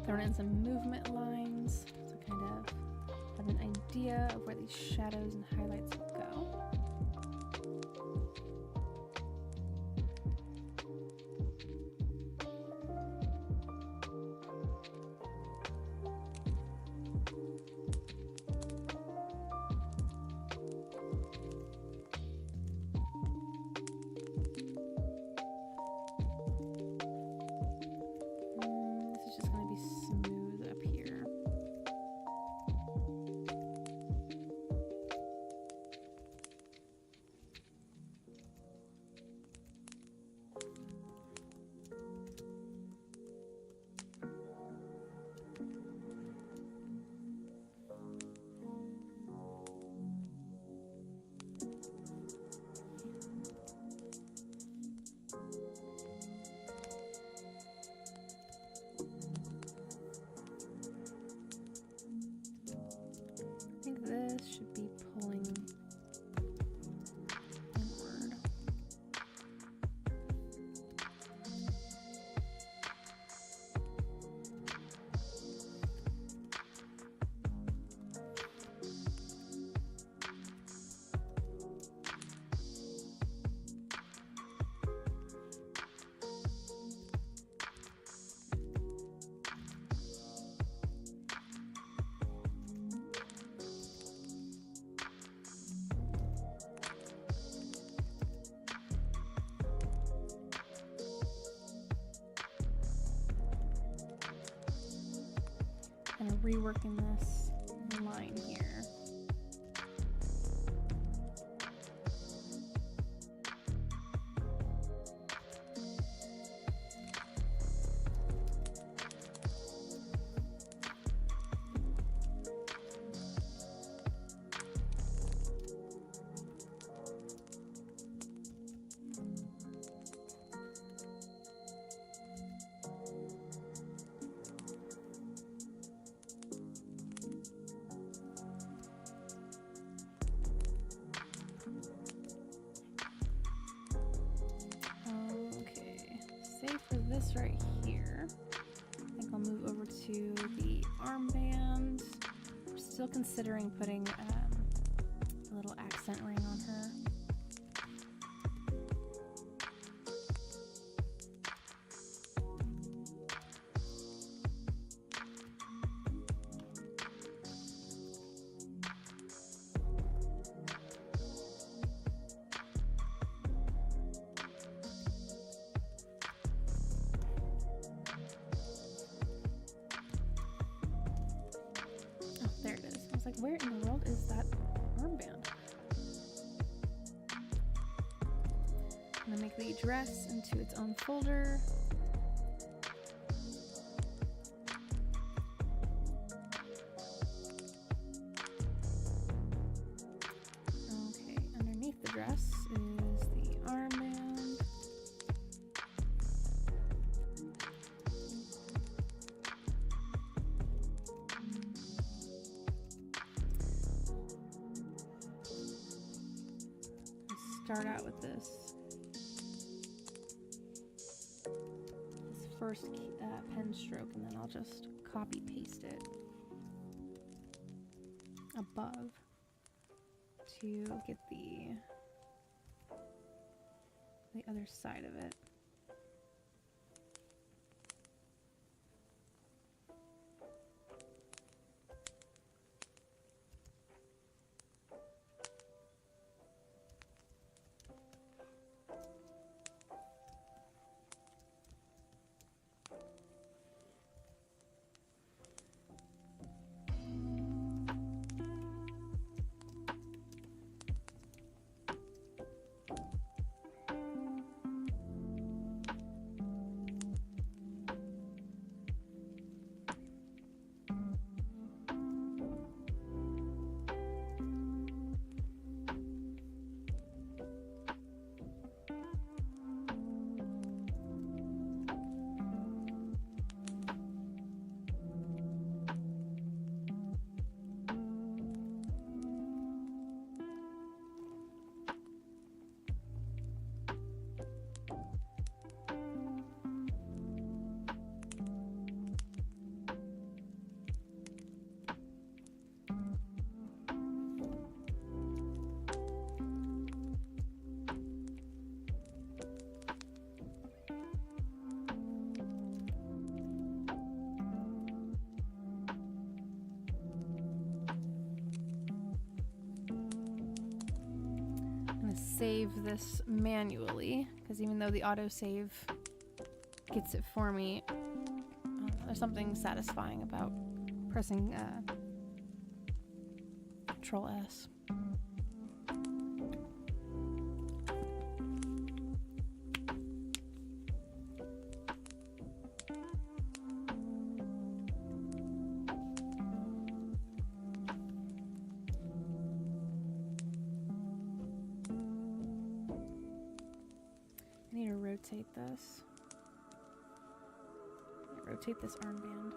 Thrown in some movement lines to kind of have an idea of where these shadows and highlights will go. should be pulling inward. Kind of reworking this line here. For this right here, I think I'll move over to the armband. I'm still considering putting a little accent ring on her. There it is. I was like, where in the world is that armband? I'm gonna make the dress into its own folder. Okay, underneath the dress is the armband. Start out with this first pen stroke, and then I'll just copy paste it above to get the other side of it. Save this manually, because even though the autosave gets it for me, there's something satisfying about pressing Control S. Rotate this. Rotate this armband.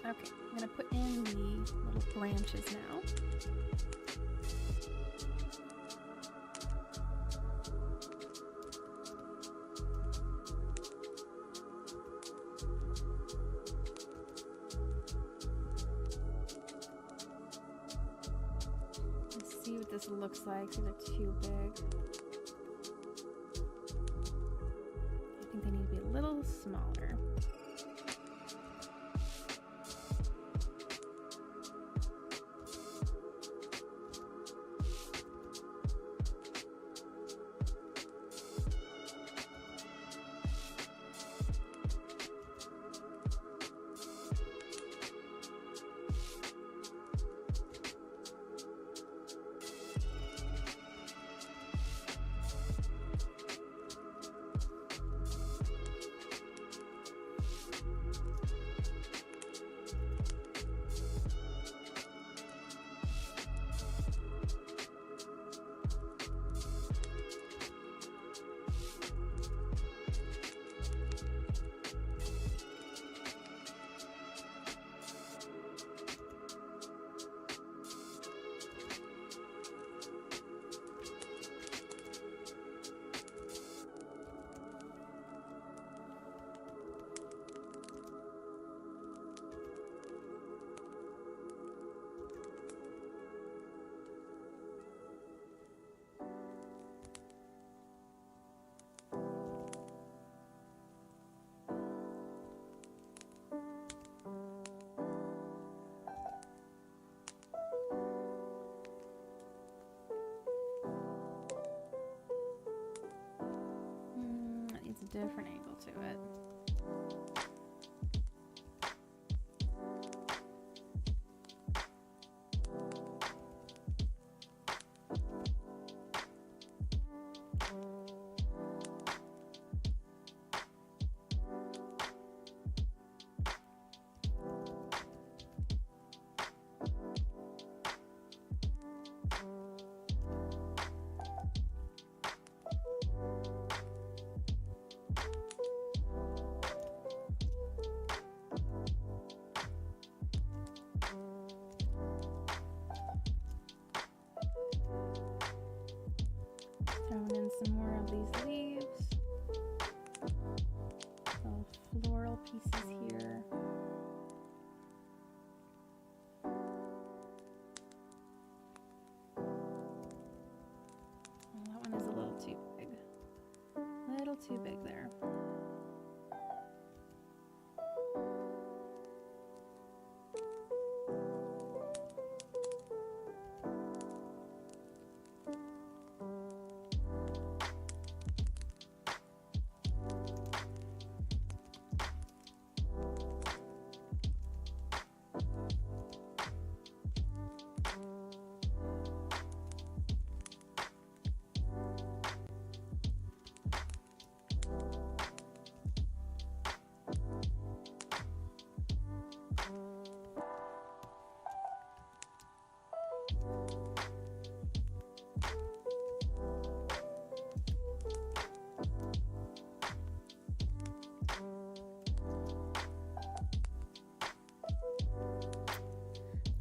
Okay, I'm gonna put in the little branches now. Let's see what this looks like. See, they're too big. I think they need to be a little smaller. Different angle to it. Throwing in some more of these leaves. Little floral pieces here. Oh, that one is a little too big. A little too big there.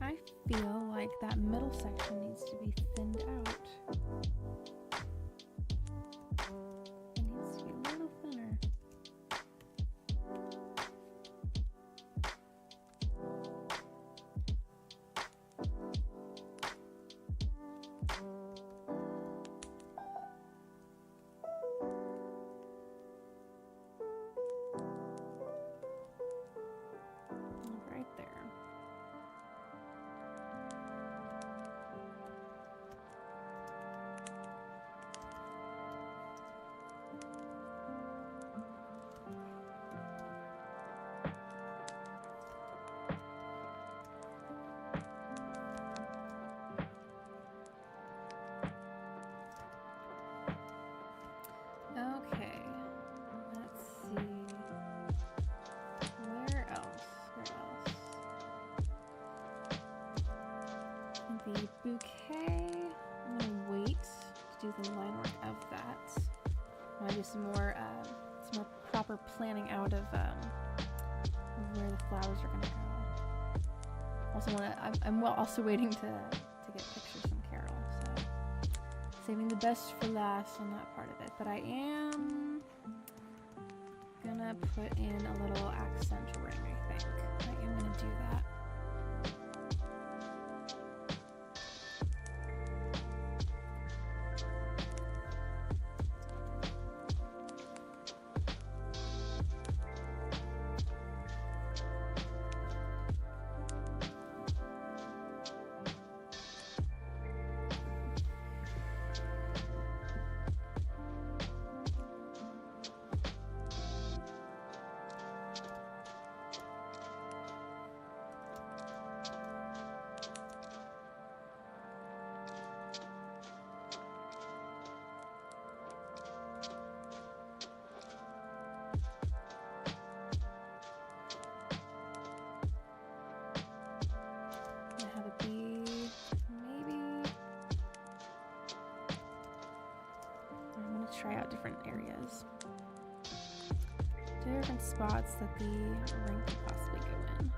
I feel like that middle section needs to be thinned out. It needs to be a little thinner. Right there. Okay, let's see. Where else? The bouquet, I'm gonna wait to do the line work of that. I want to do some more proper planning out of where the flowers are gonna go. I'm also waiting to get pictures from Carol, so saving the best for last on that part of it. But I am gonna put in a little accent ring, I think. I am gonna do that. Try out different areas. Different spots that the ring could possibly go in.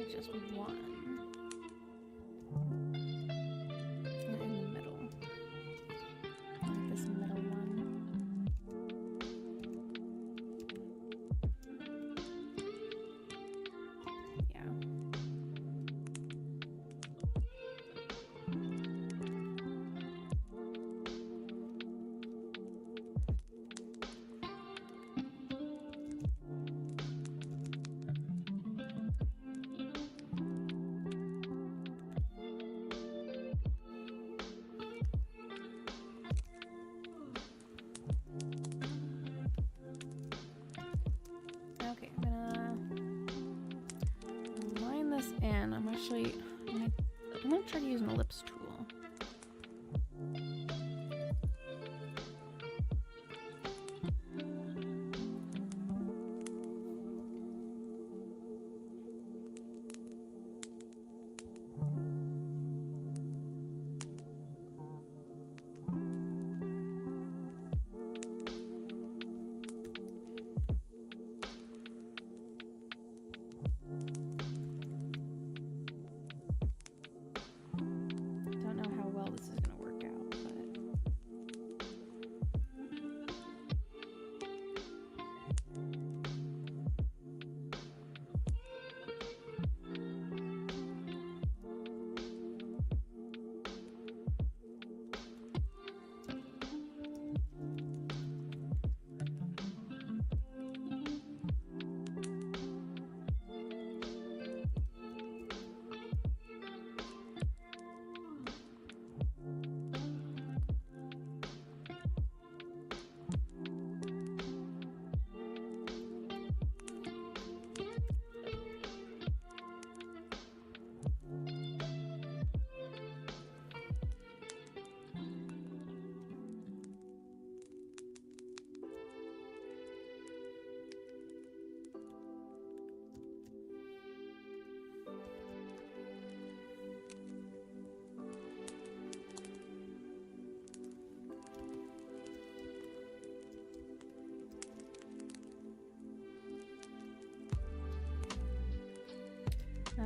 Just one. And in the middle. Like this middle one. Yeah. And I'm gonna try to use an ellipse tool.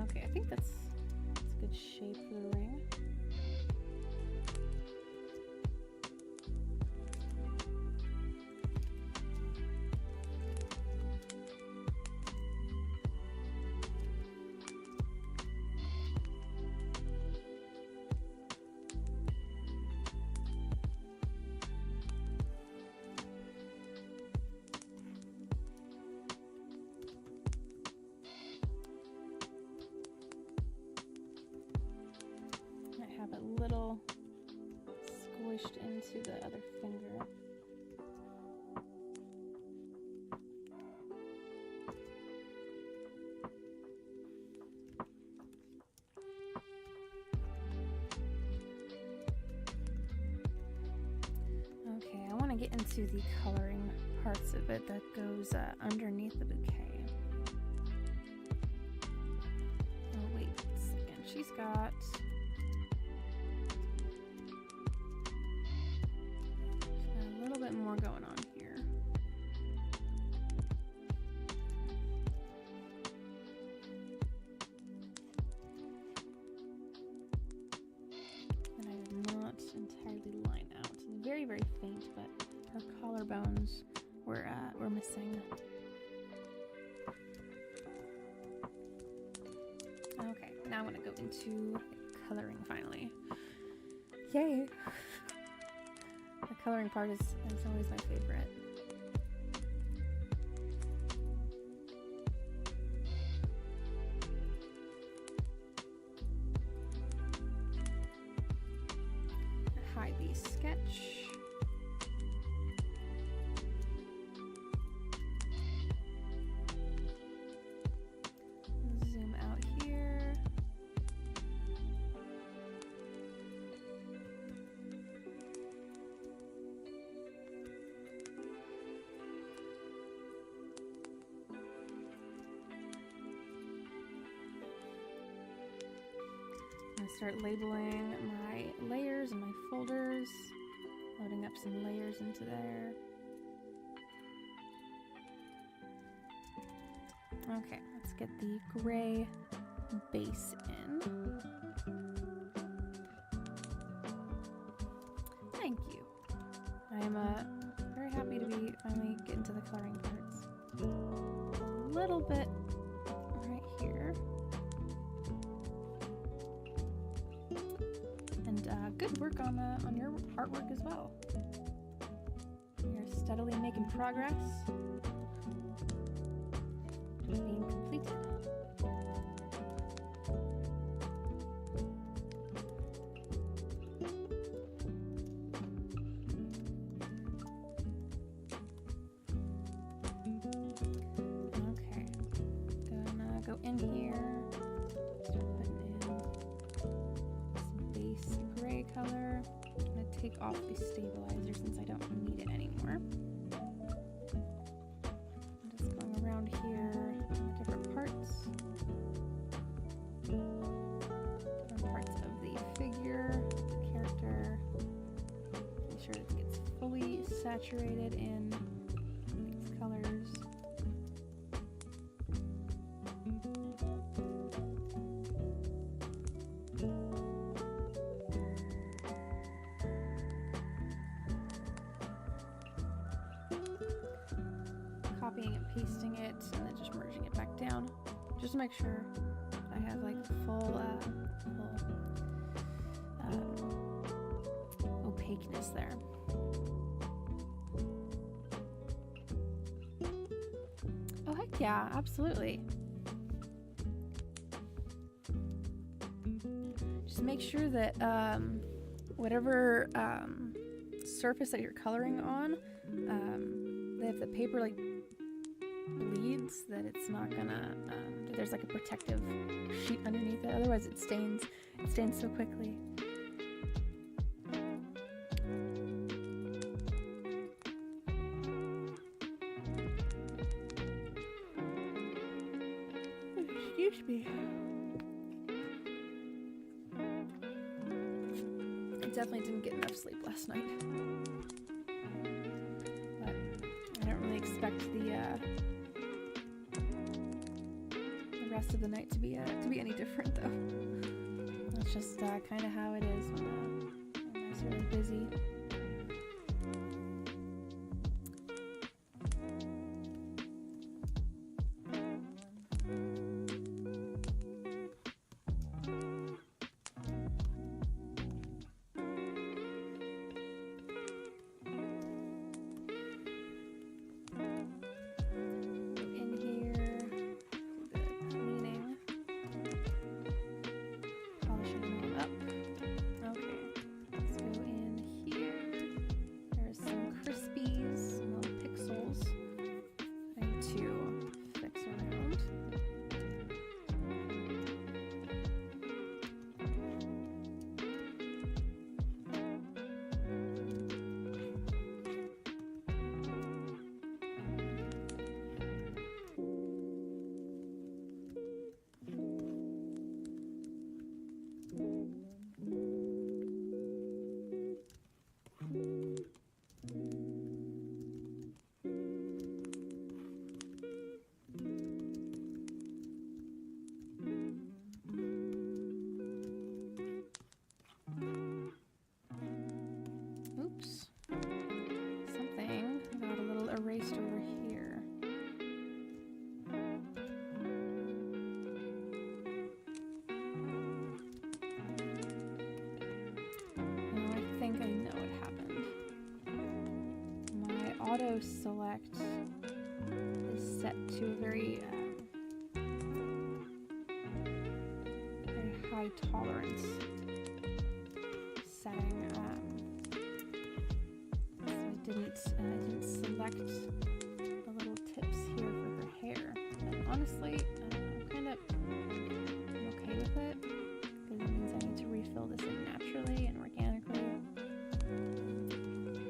Okay, I think that's a good shape for the ring. polished into the other finger. Okay, I want to get into the coloring parts of it that goes underneath the bouquet. Oh, wait a second. She's got a little bit more going on here. And I did not entirely line out. Very, very faint, but her collarbones were missing. Okay, now I'm gonna go into coloring finally. Yay! The coloring part is always my favorite. Hide the sketch. Zoom out here. I'm gonna start labeling my layers and my folders, loading up some layers into there. Okay, let's get the gray base in. Thank you. I'm very happy to be finally getting to the coloring parts. A little bit right here. And good work on your artwork as well. You're steadily making progress. Being completed. Okay, gonna go in here, start putting in some base gray color. I'm gonna take off the stabilizer since I don't need it anymore. Around here, different parts of the figure, the character. Make sure it gets fully saturated in these colors. Copying and pasting it, and then just merging it back down, just to make sure I have like full opaqueness there. Oh heck yeah, absolutely. Just make sure that whatever surface that you're coloring on, if the paper like bleeds, that it's not gonna that there's like a protective sheet underneath it, otherwise it stains so quickly. Excuse me. I definitely didn't get enough sleep last night, but I don't really expect the rest of the night to be any different though. That's just kind of how it is when I'm sort of busy. Here. auto select is set to a very high tolerance setting. So I didn't select the little tips here for her hair. And honestly, I'm okay with it, because it means I need to refill this in naturally and organically.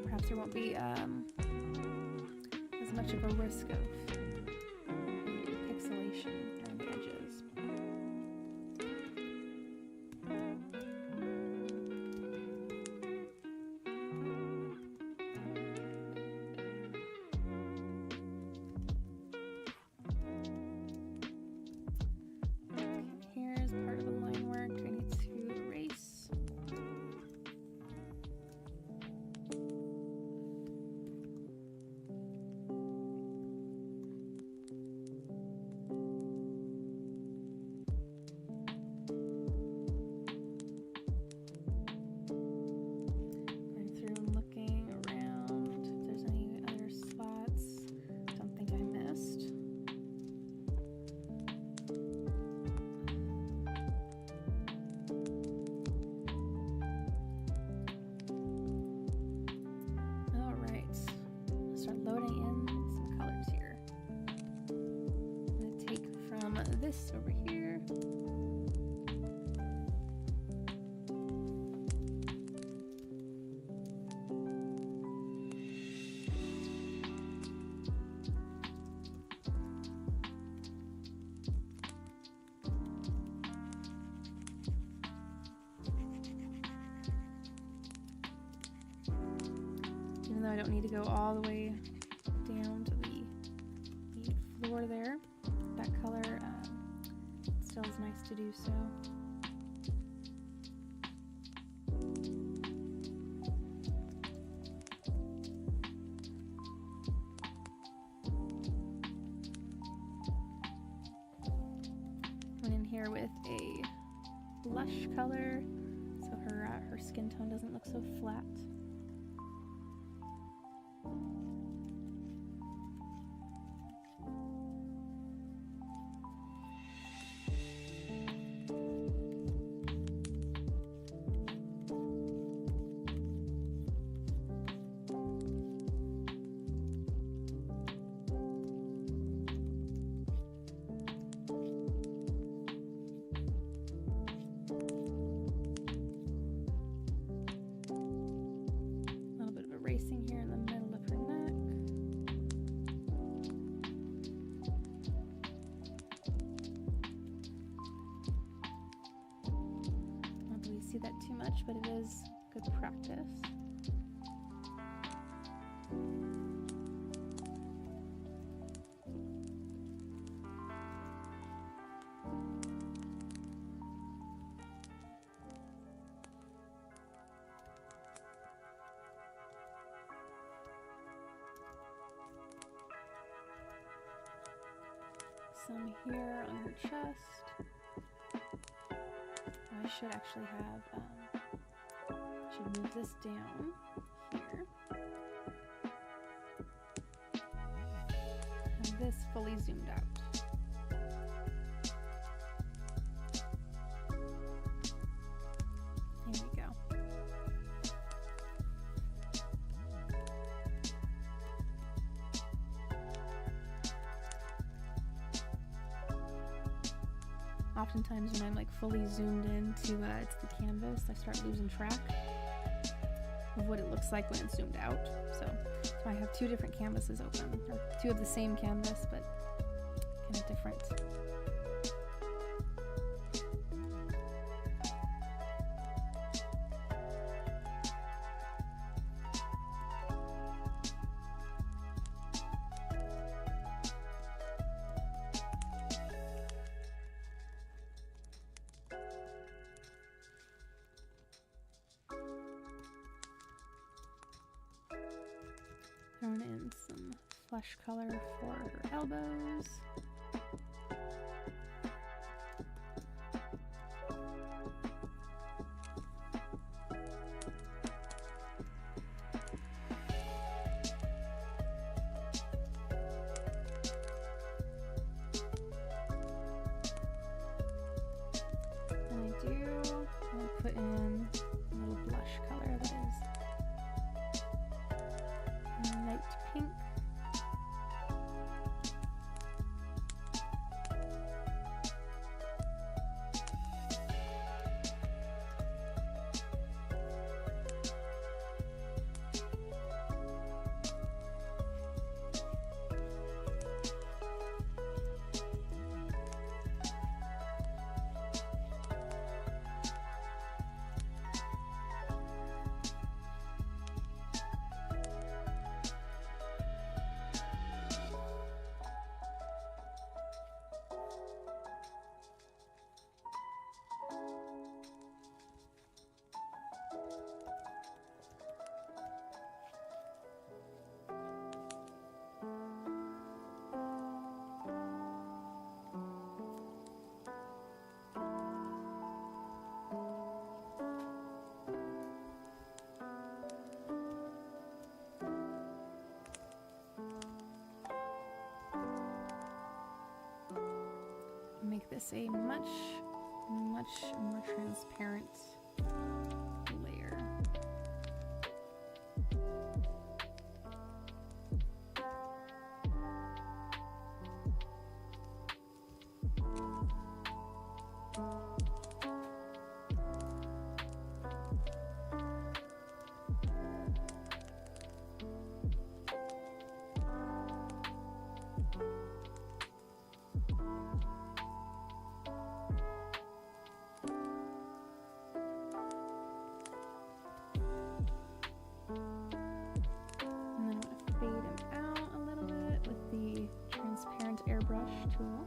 Perhaps there won't be as much of a risk of pixelation around the edges. Here's part of the line work I need to erase. Going through and looking around if there's any other spots. Don't think I missed. Start loading in some colors here. I'm going to take from this over here. Even though I don't need to go all the way down to the floor there, that color still is nice to do so. Went in here with a blush color so her skin tone doesn't look so flat. Racing here in the middle of her neck. I don't really see that too much, but it is good practice. Some here on her chest. I should actually have, should move this down here. And this fully zoomed out. There we go. Oftentimes when I'm like fully zoomed in to the canvas, I start losing track of what it looks like when it's zoomed out. So I have two different canvases open, or two of the same canvas, but kind of different. Thrown in some flesh color for her elbows. this a much more transparent layer. Airbrush tool.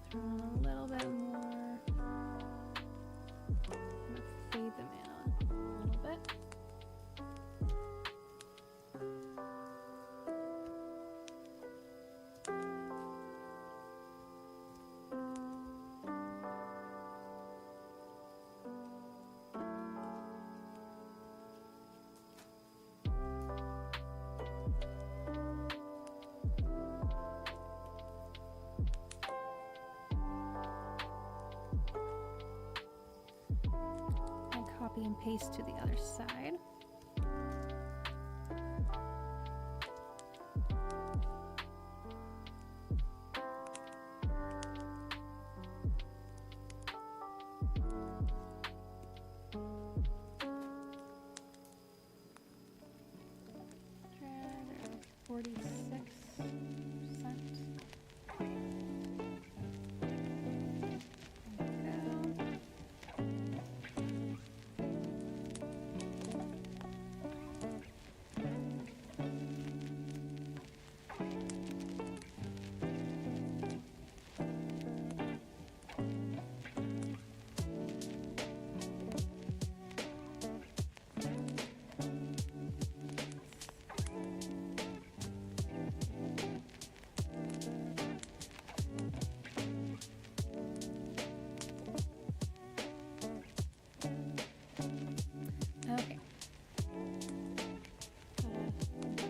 Throw on a little bit more. I'm gonna fade them in a little bit. Copy and paste to the other side. They're 46%. Okay.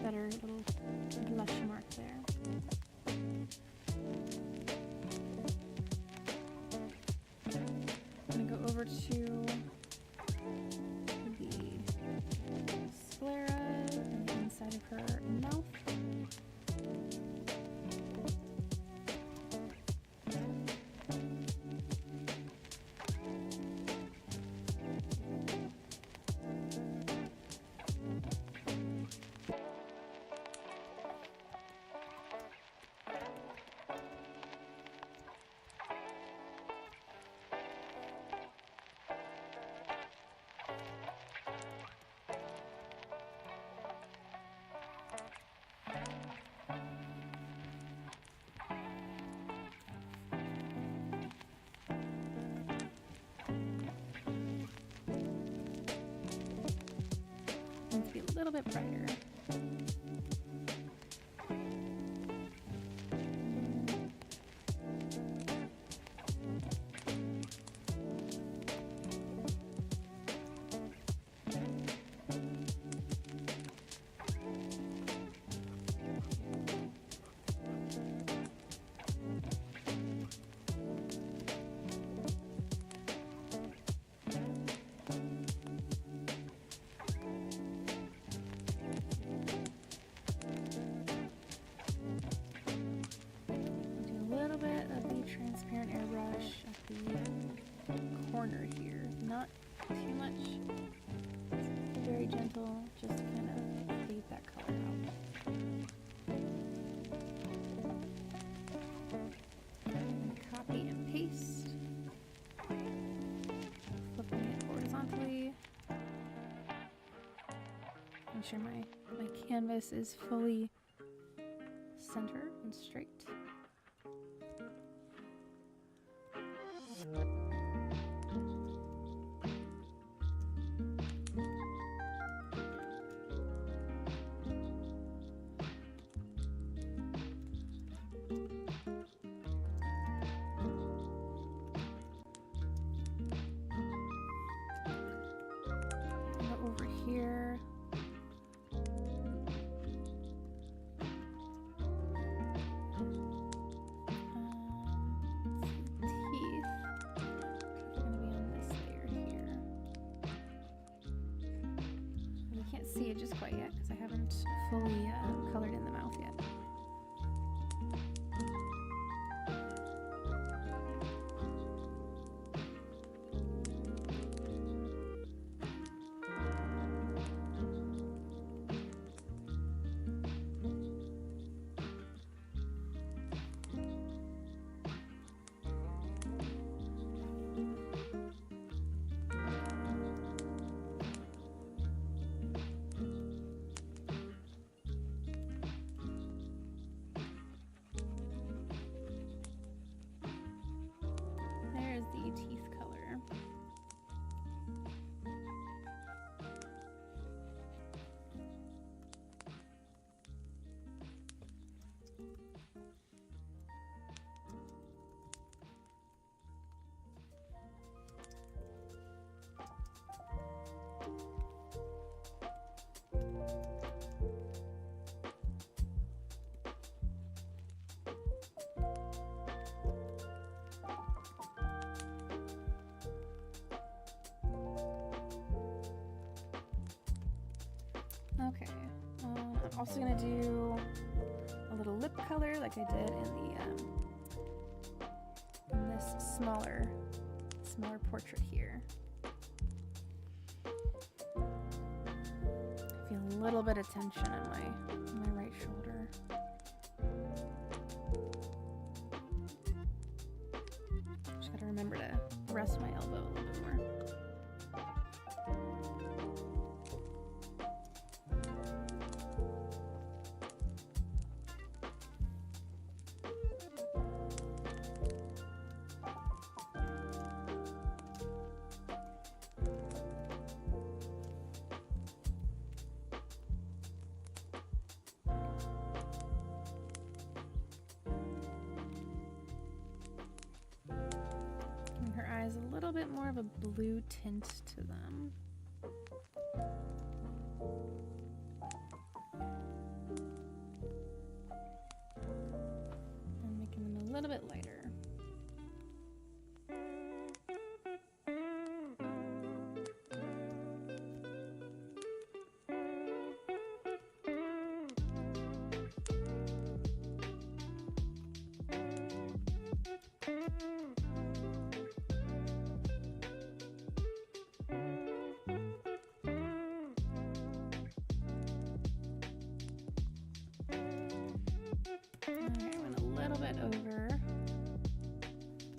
Better little blush mark there. I'm gonna go over to the sclera and the inside of her mouth. Needs to be a little bit brighter. Transparent airbrush at the corner here. Not too much. It's very gentle, just kind of fade that color out. And copy and paste. Flipping it horizontally. Make sure my canvas is fully centered and straight. Over here, see it just quite yet because I haven't fully colored in the mouth yet. There's the teeth color. Okay, I'm also gonna do a little lip color like I did in this smaller portrait here. I feel a little bit of tension in my right shoulder. Just gotta remember to rest my elbow a little bit more. Her eyes a little bit more of a blue tint to them. And making them a little bit lighter. Over.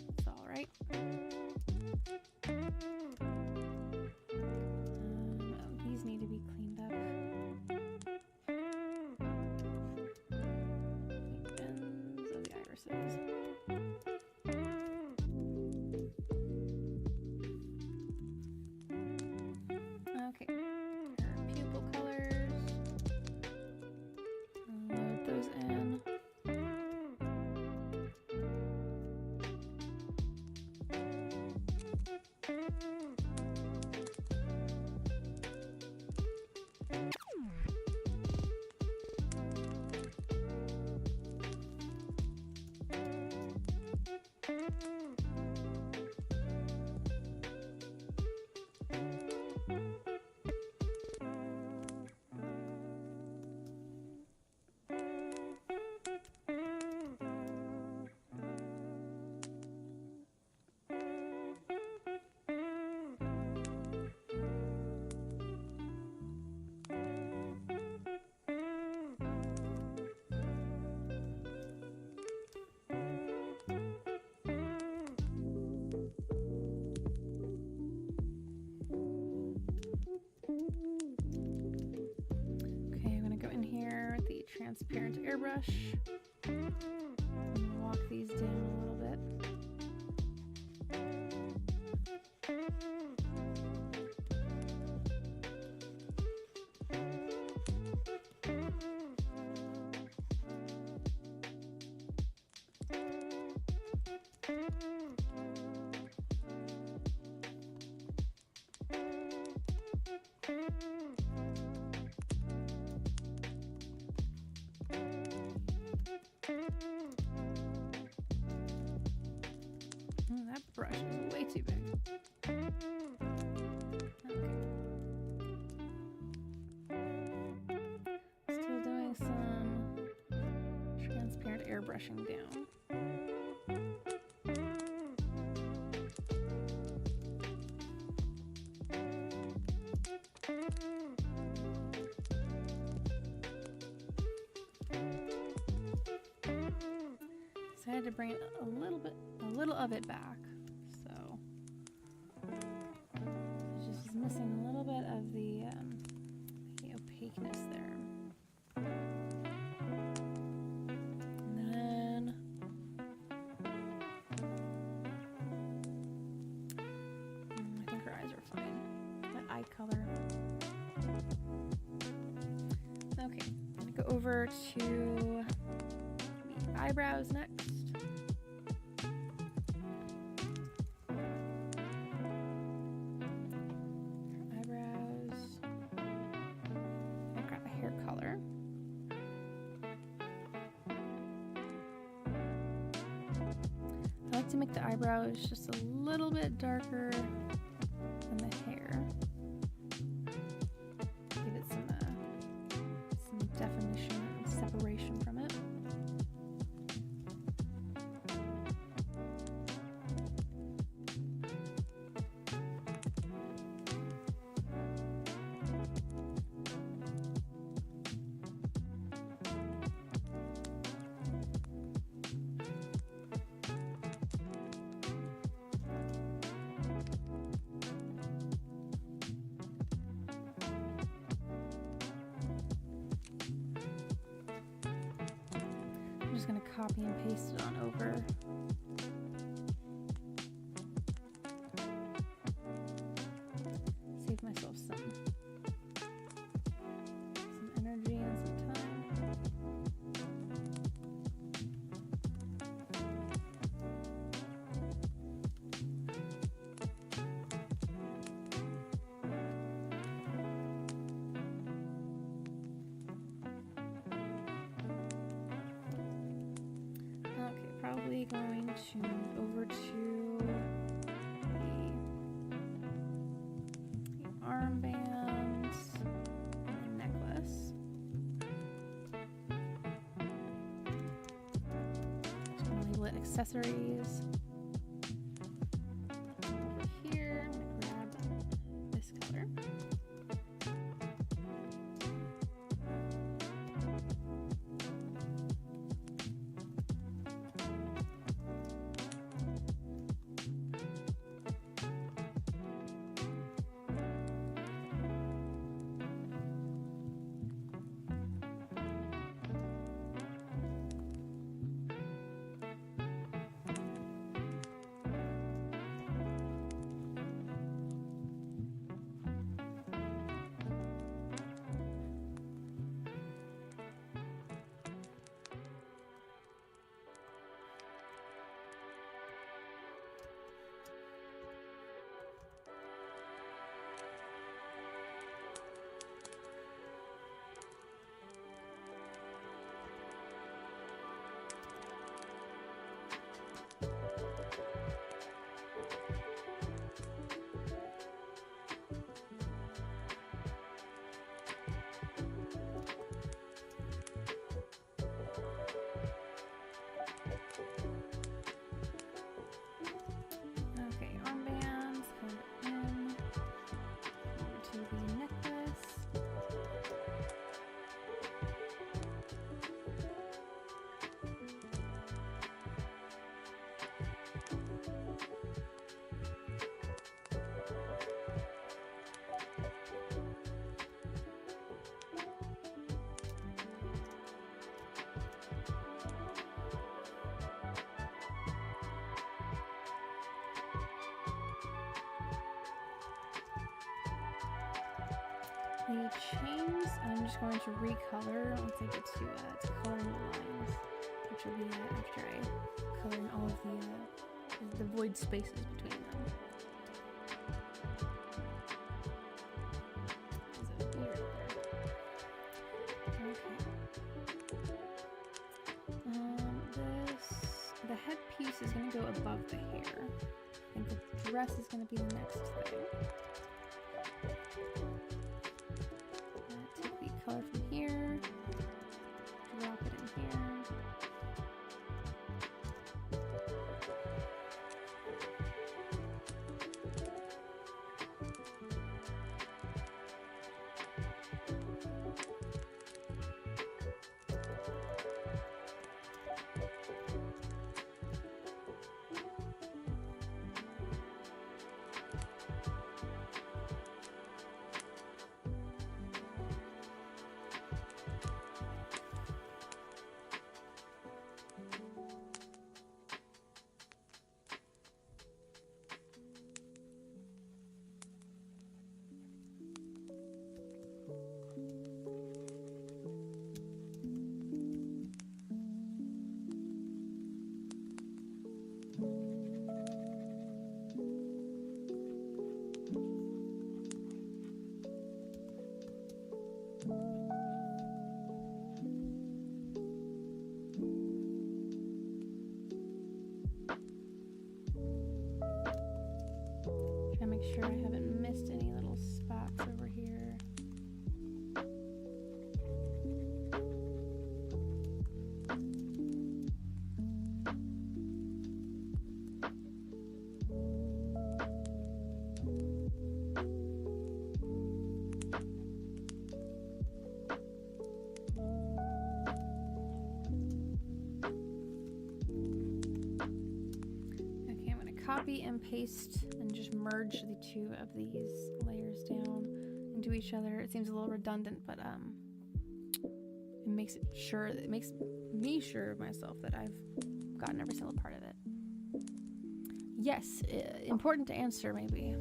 It's all right. These need to be cleaned up. The ends of the irises. Okay, our pupil colors. Load those in. Transparent airbrush. Walk these down a little bit. That brush is way too big. Okay. brushing down. So I had to bring it a little of it back. So it just is missing a little bit of the opaqueness there. And then I think her eyes are fine. That eye color. Okay, I'm gonna go over to the eyebrows next. I like to make the eyebrows just a little bit darker than the hair. Give it some definition and separation from it. I'm just going to copy and paste it on over. Save myself some energy and some time. Probably going to move over to the armbands and the necklace. Just going to label it accessories. Over here, I'm going to grab this color. The chains, I'm just going to recolor once I get to coloring the lines, which will be after I color in all of the void spaces between them. The headpiece is going to go above the hair. I think the dress is going to be the next thing. Take the color from here, drop it in here. Try to make sure I haven't missed any little spots over here. Copy and paste and just merge the two of these layers down into each other. It seems a little redundant, but it makes me sure of myself that I've gotten every single part of it. Yes, important to answer maybe.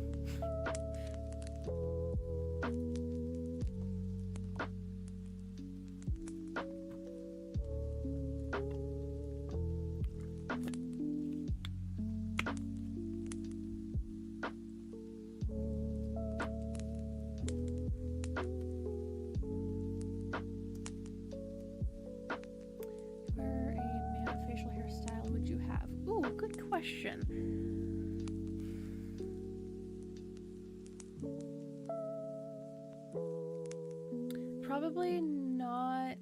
Probably not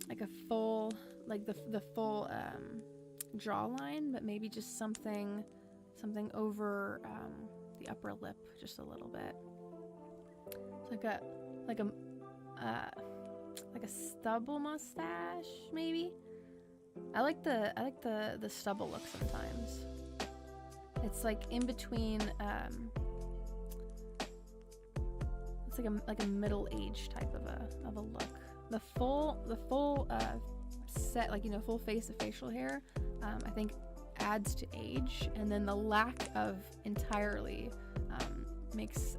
like a full, like the full jawline, but maybe just something over the upper lip, just a little bit. It's like a stubble mustache, maybe. I like the stubble look sometimes. It's like in between. It's like a middle-aged type of a look. The full set, like, you know, full face of facial hair, I think adds to age, and then the lack of entirely makes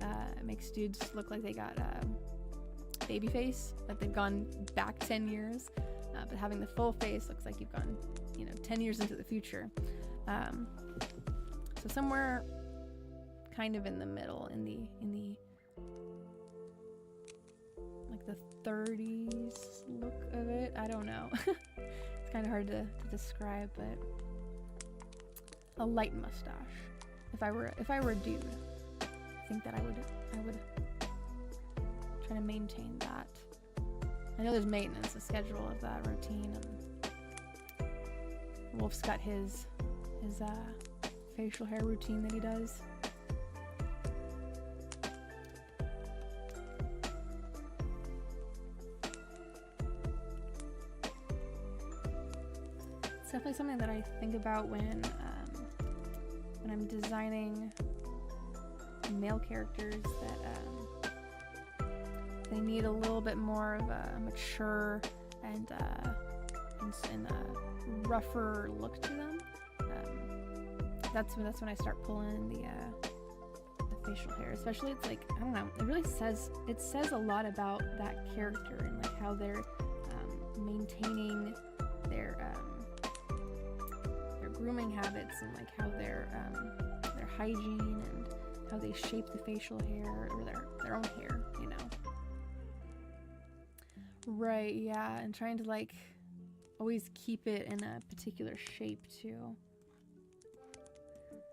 dudes look like they got baby face, like they've gone back 10 years. But having the full face looks like you've gone, you know, 10 years into the future. So somewhere kind of in the middle, in the like the 30s look of it. I don't know. It's kind of hard to describe, but a light mustache. If I were a dude, I think that I would try to maintain that. I know there's maintenance, a schedule of that routine, and Wolf's got his facial hair routine that he does. It's definitely something that I think about when I'm designing male characters that they need a little bit more of a mature and a rougher look to them. That's when I start pulling the facial hair. Especially, it's like, I don't know, it says a lot about that character and like how they're maintaining their grooming habits, and like how their hygiene and how they shape the facial hair or their own hair, you know. Right, yeah, and trying to like always keep it in a particular shape too.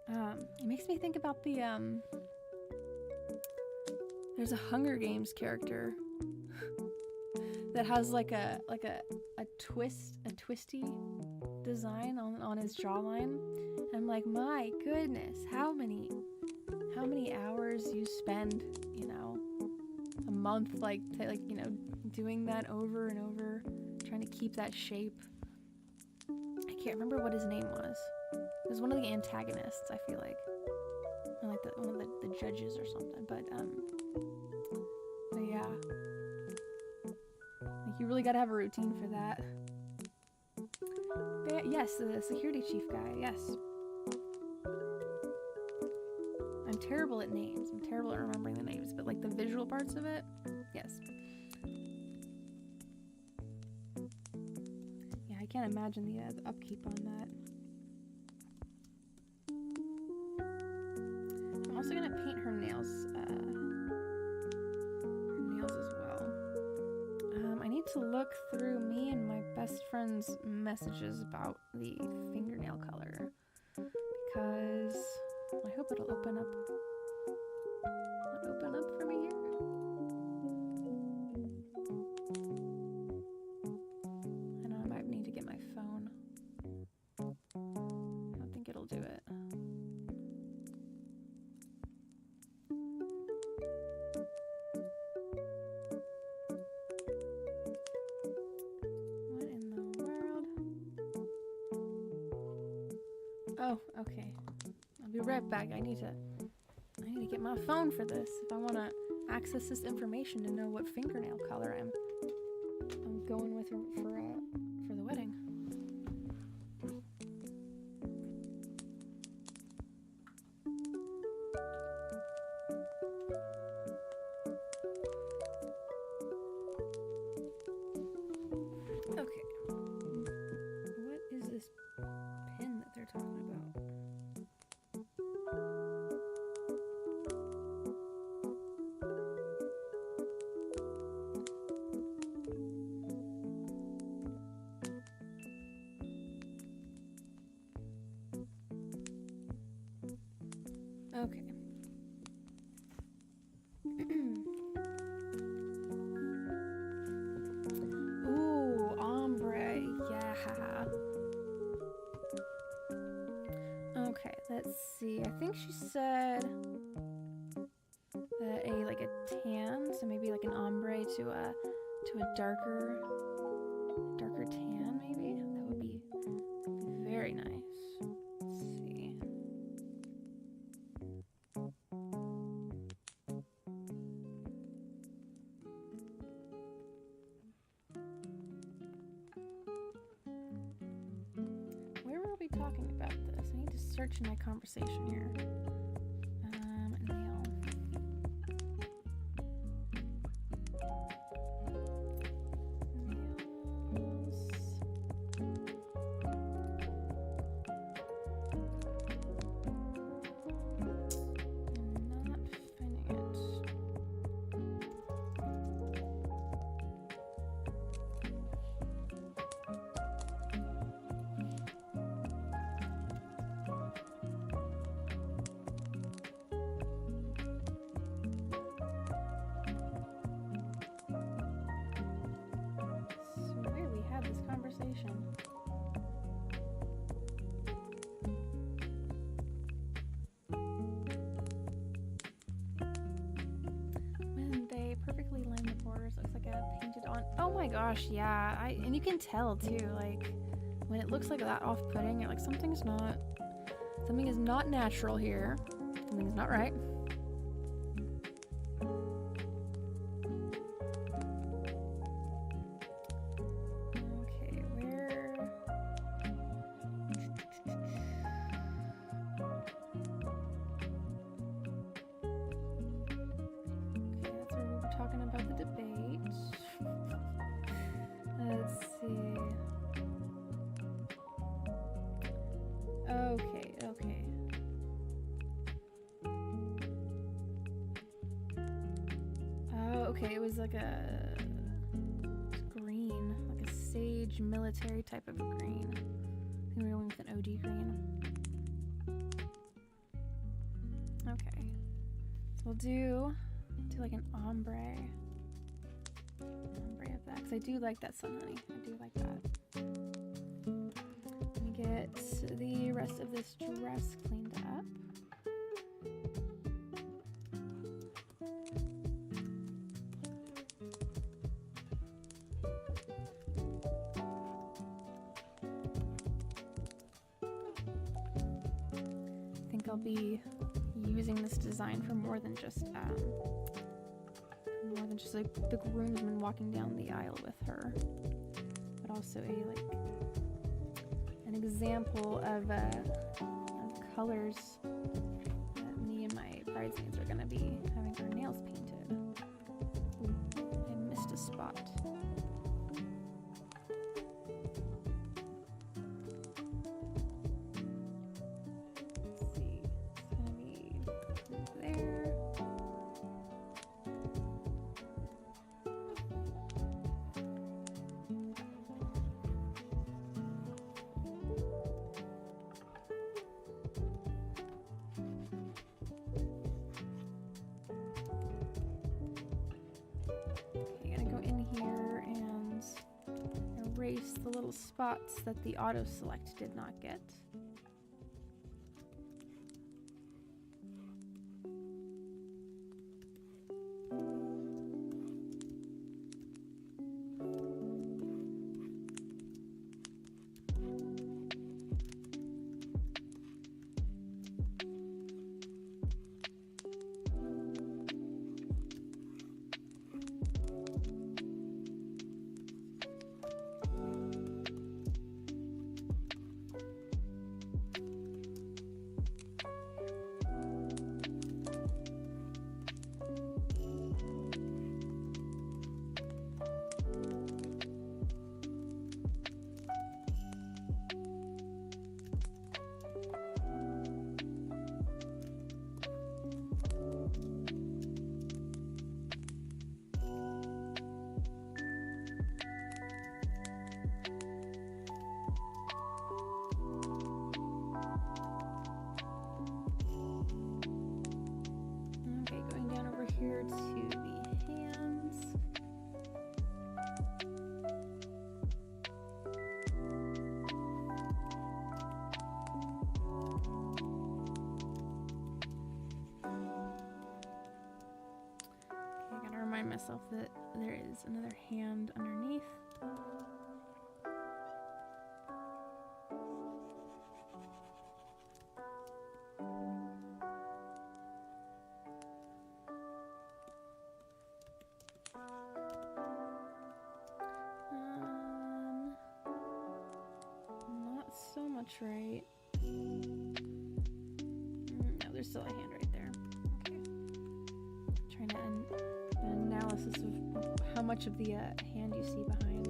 It makes me think about the there's a Hunger Games character that has like a twisty design on his jawline. And I'm like, my goodness, how many hours you spend, you know, a month like you know, doing that over and over, trying to keep that shape. I can't remember what his name was. It was one of the antagonists, I feel like, or like one of the judges or something. But yeah, like you really gotta have a routine for that. But yes, the security chief guy. Yes. I'm terrible at names. I'm terrible at remembering the names, but like the visual parts of it, yes. Yeah, I can't imagine the upkeep on that. look through me and my best friend's messages about the fingernail color. Because I hope it'll open up. Open up for me here. I know I might need to get my phone. I don't think it'll do it. What in the world? Oh, okay. I'll be right back. I need to get my phone for this if I want to access this information to know what fingernail color I'm going with for the wedding. Okay. What is this pin that they're talking about? Okay. Ooh, ombre. Yeah. Okay, let's see. I think she said that a tan, so maybe like an ombre to a darker tan, maybe. That would be very nice. Let's see. Where were we talking about this? I need to search in my conversation here. Nail. Nails. I'm not finding it. Swear we had this conversation. When they perfectly line the borders, looks like a painted on. Oh my gosh, yeah. And you can tell too, like when it looks like that off-putting, you're like something is not natural here. Something's not right. Okay, where? Okay, that's where we were talking about the debate. Let's see. Okay. Oh, okay, it was like a green, like a sage military type of green. I think we were going with an OD green. Okay. So we'll do like an ombre of that, because I do like that sun honey. I do like that. Let me get the rest of this dress cleaned up. I think I'll be using this design for more than just like the groomsmen walking down the aisle with her, but also an example of colors that me and my bridesmaids are gonna be having our nails painted. Ooh, I missed a spot. Let's see, it's gonna be there. spots that the auto select did not get. Here to the hands. Okay, I gotta remind myself that there is another hand underneath. Right. No, there's still a hand right there. Okay. Trying to an analysis of how much of the hand you see behind.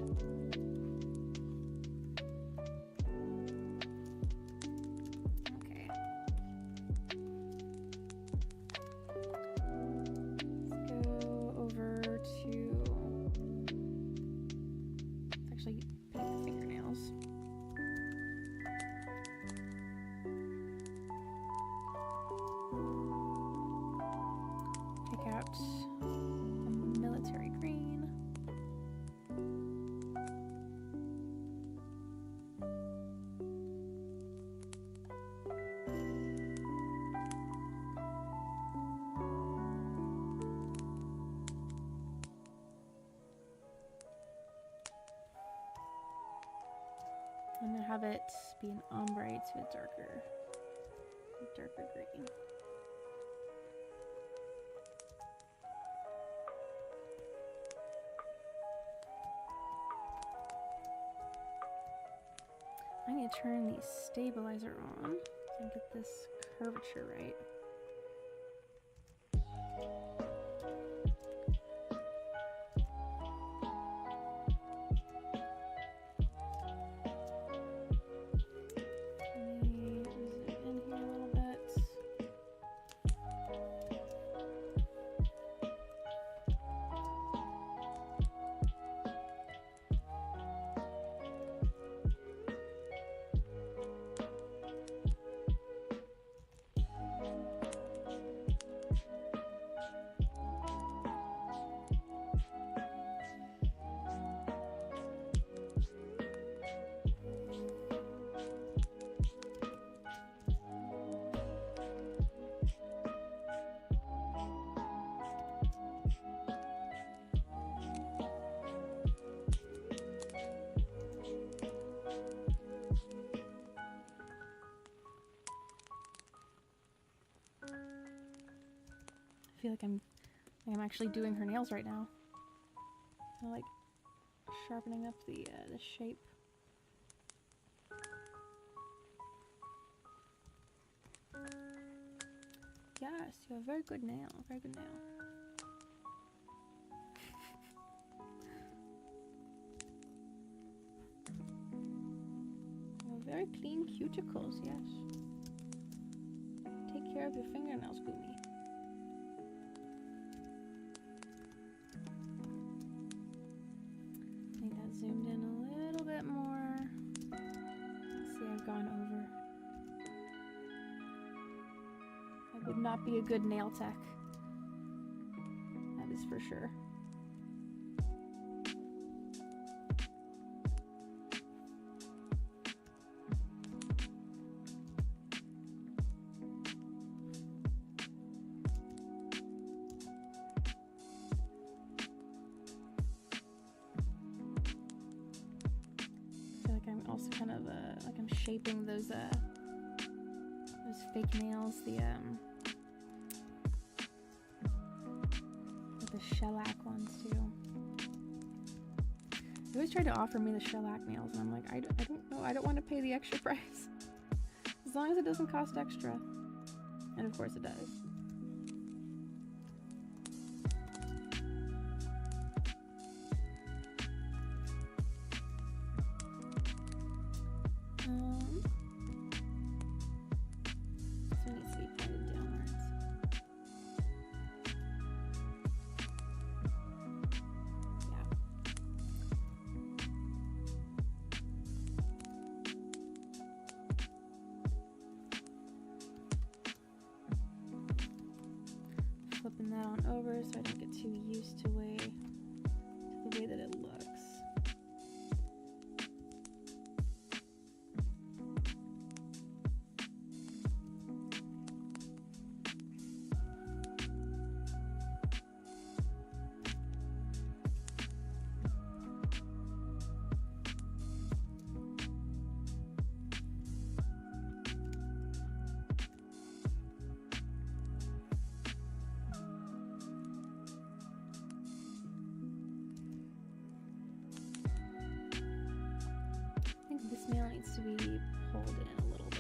Okay. Let's go over to. Let's actually pick the fingernails. Out a military green. I'm gonna have it be an ombre to a darker green. I need to turn the stabilizer on and get this curvature right. Let me zoom in here a little bit. I feel like I'm actually doing her nails right now. I'm like sharpening up the shape. Yes, you have a very good nail. Very good nail. You have very clean cuticles, yes. Take care of your fingernails, Gumi. I think that zoomed in a little bit more. Let's see, I've gone over. I would not be a good nail tech. That is for sure. shaping those fake nails, the shellac ones too. They always tried to offer me the shellac nails, and I'm like, I don't know, I don't want to pay the extra price. As long as it doesn't cost extra. And of course it does. Flipping that on over so I don't get too used to the way that it looks. This nail needs to be pulled in a little bit.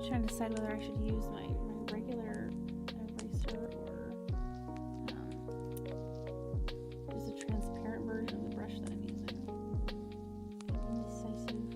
Trying to decide whether I should use my regular eraser or just a transparent version of the brush that I'm using. Indecisive.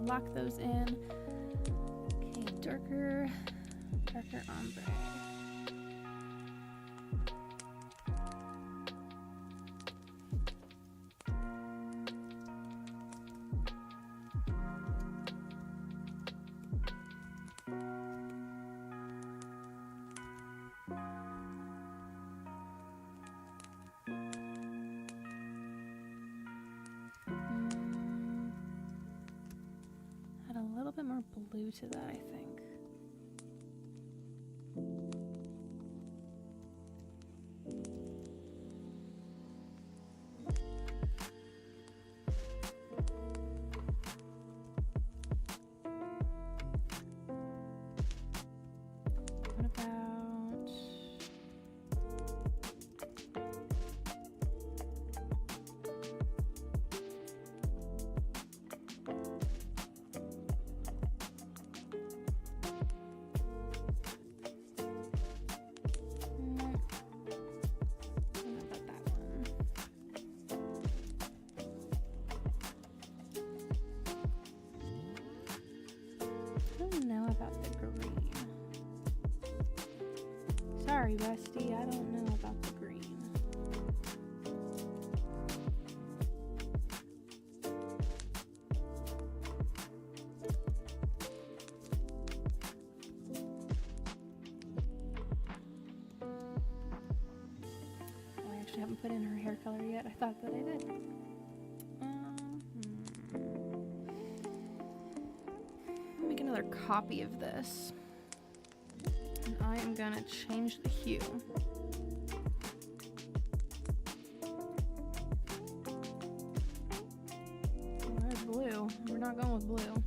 Lock those in. Okay, darker ombre. A little bit more blue to that, I think. What about Sorry, bestie, I don't know about the green. Oh, I actually haven't put in her hair color yet. I thought that I did. Make another copy of this. And I am gonna change the hue. There's blue. We're not going with blue.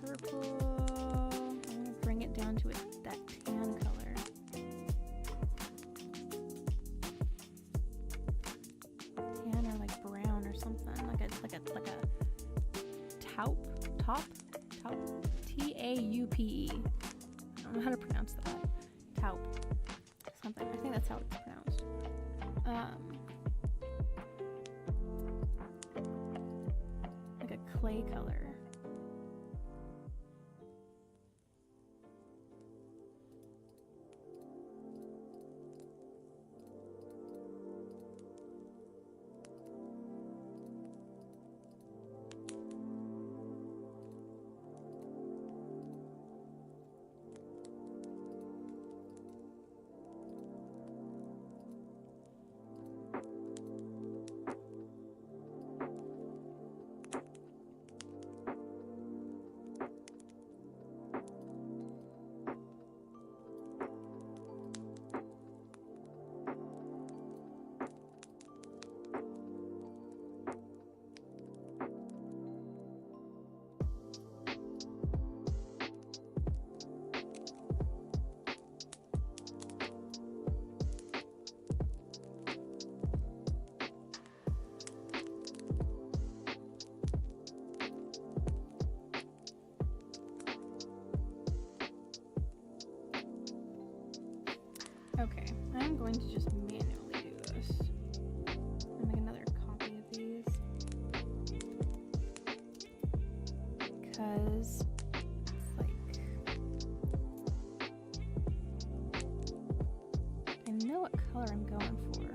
Purple. I'm gonna bring it down to that tan color. Tan or like brown or something. Like a taupe. Taupe? T-A-U-P-E. I don't know how to pronounce that. Taupe. Something. I think that's how it's pronounced. Like a clay color. Okay, I'm going to just manually do this. I'll make another copy of these. Because it's like, I know what color I'm going for.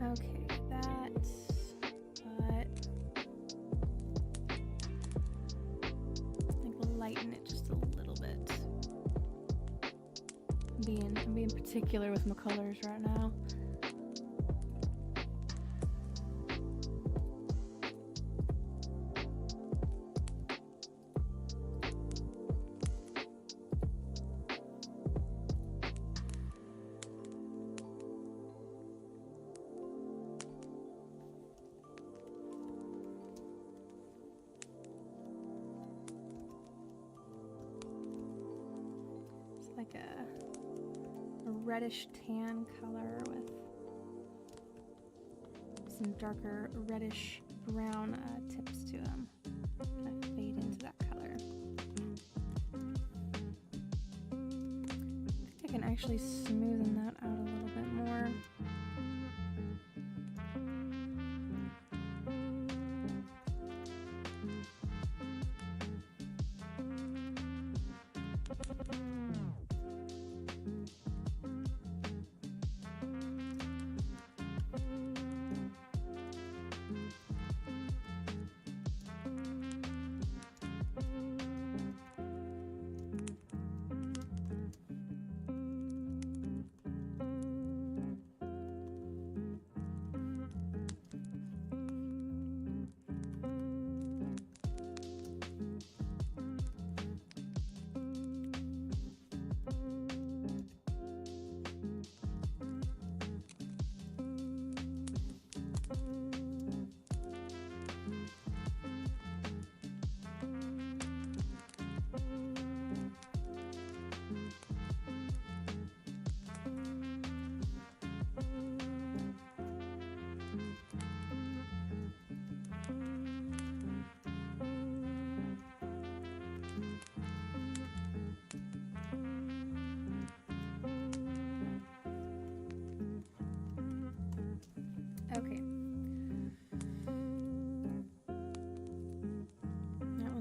Okay, that, but like lighten it just a little bit. I'm being particular with my colors right now. Like a reddish tan color with some darker reddish brown tips to them. Kind of fade into that color. I think I can actually smoothen that out a little bit more.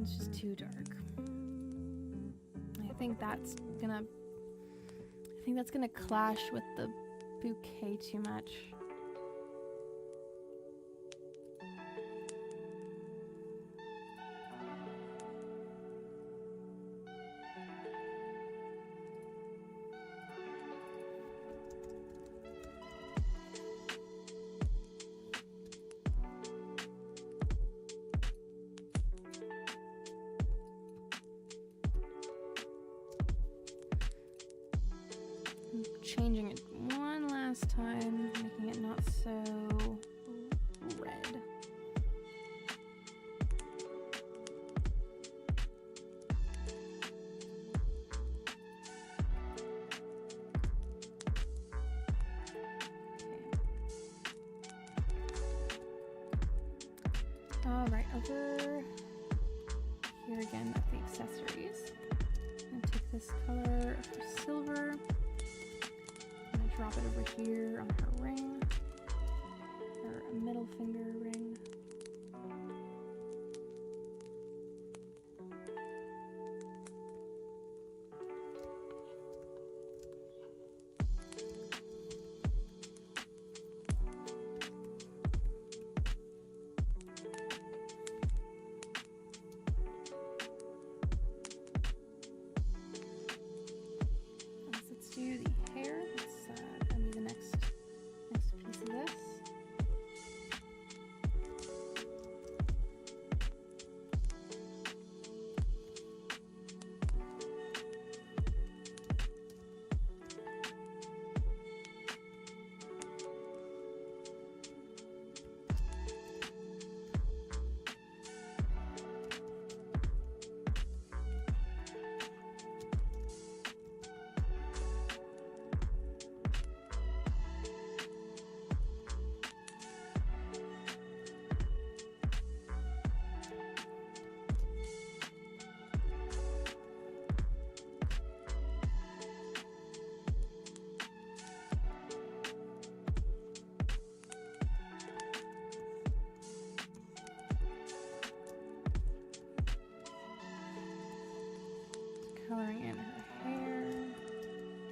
It's just too dark. I think that's gonna clash with the bouquet too much. Changing it one last time, making it not so red. Okay. All right, over here again at the accessories. I'm gonna take this color for silver. Drop it over here on her ring, her middle finger ring. Let's do the hair. Coloring in her hair,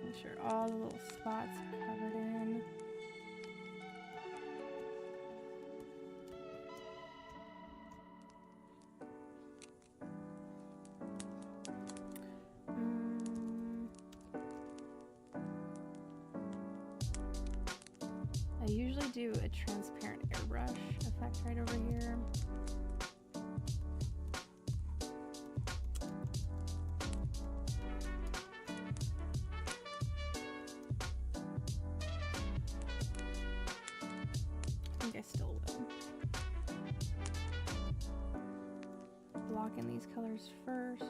making sure all the little spots are covered in. I usually do a transparent airbrush effect right over here. I still will. Block in these colors first.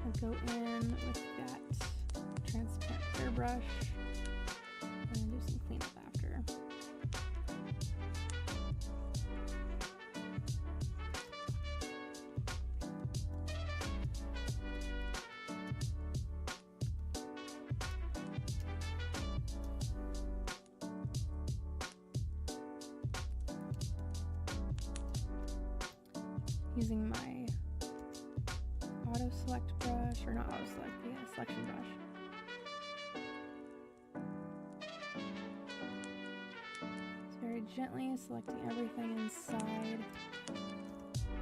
I'll go in with that transparent airbrush and do some cleanup after. Using my auto select brush, or not auto select, yeah, selection brush. It's very gently selecting everything inside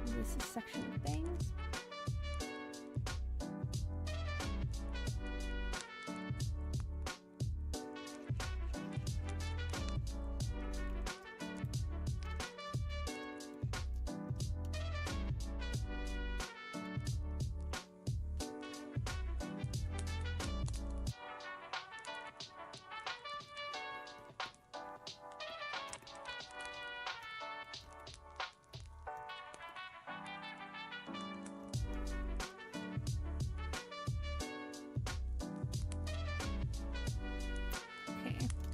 this section of bangs.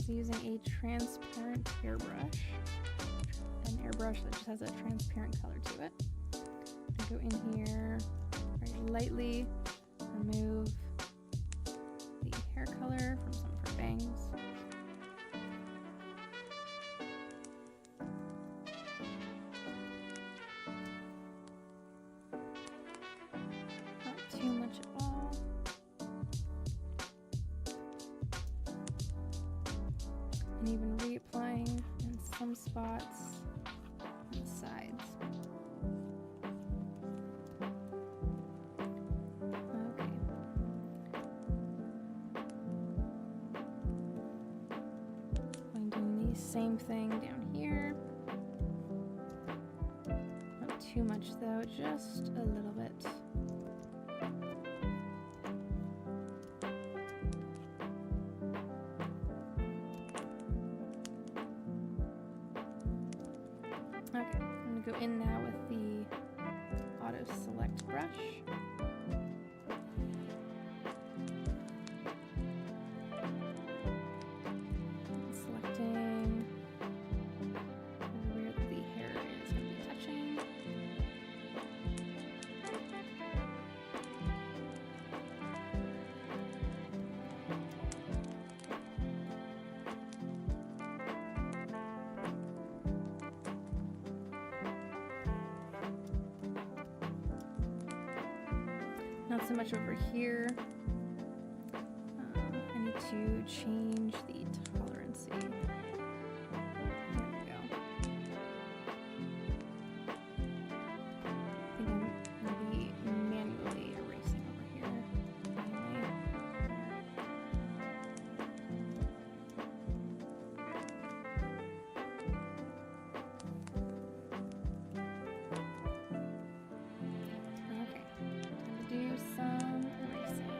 Using a transparent airbrush, an airbrush that just has a transparent color to it. I go in here, very lightly remove the hair color from some of her bangs. And even reapplying in some spots on the sides. Okay. I'm doing the same thing down here. Not too much though, just a little bit. Okay, I'm gonna go in now with the auto select brush. Selecting where the hair is going to be touching. Not so much over here. I need to change the tolerancy. There we go. I think I'm going to be manually erasing over here. Anyway. Okay, time to do some erasing.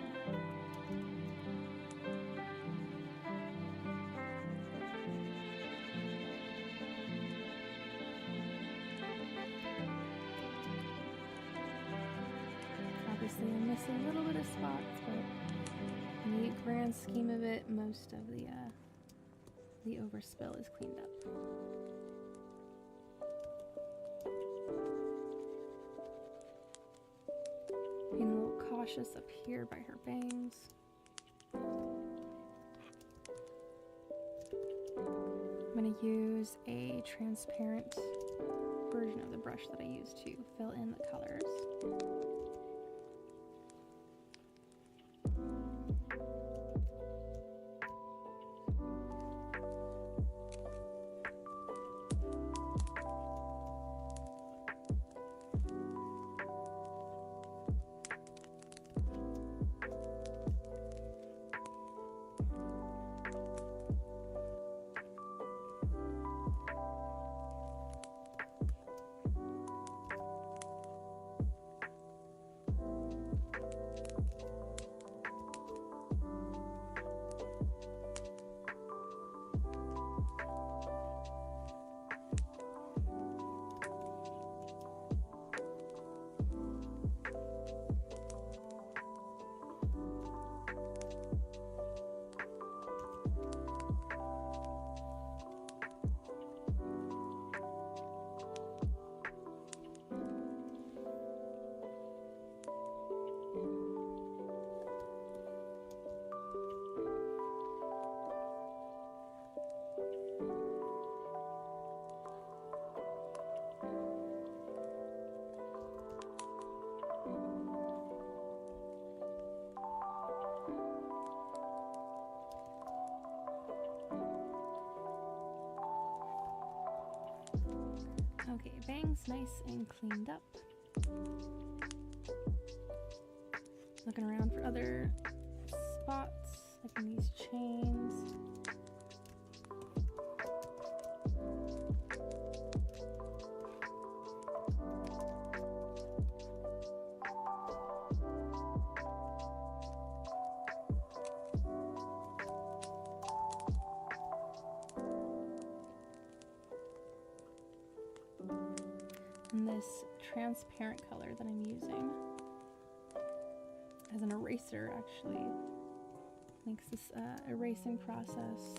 Obviously, I miss a little bit of spots, but in the grand scheme of it, most of the overspill is cleaned up. Being a little cautious up here by her bangs. I'm going to use a transparent version of the brush that I use to fill in the colors. Okay, bangs nice and cleaned up. Looking around for other spots, like in these chains. And this transparent color that I'm using as an eraser actually makes this erasing process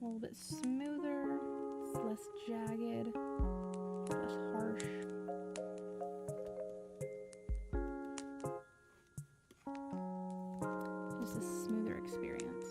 a little bit smoother, it's less jagged, less harsh. Just a smoother experience.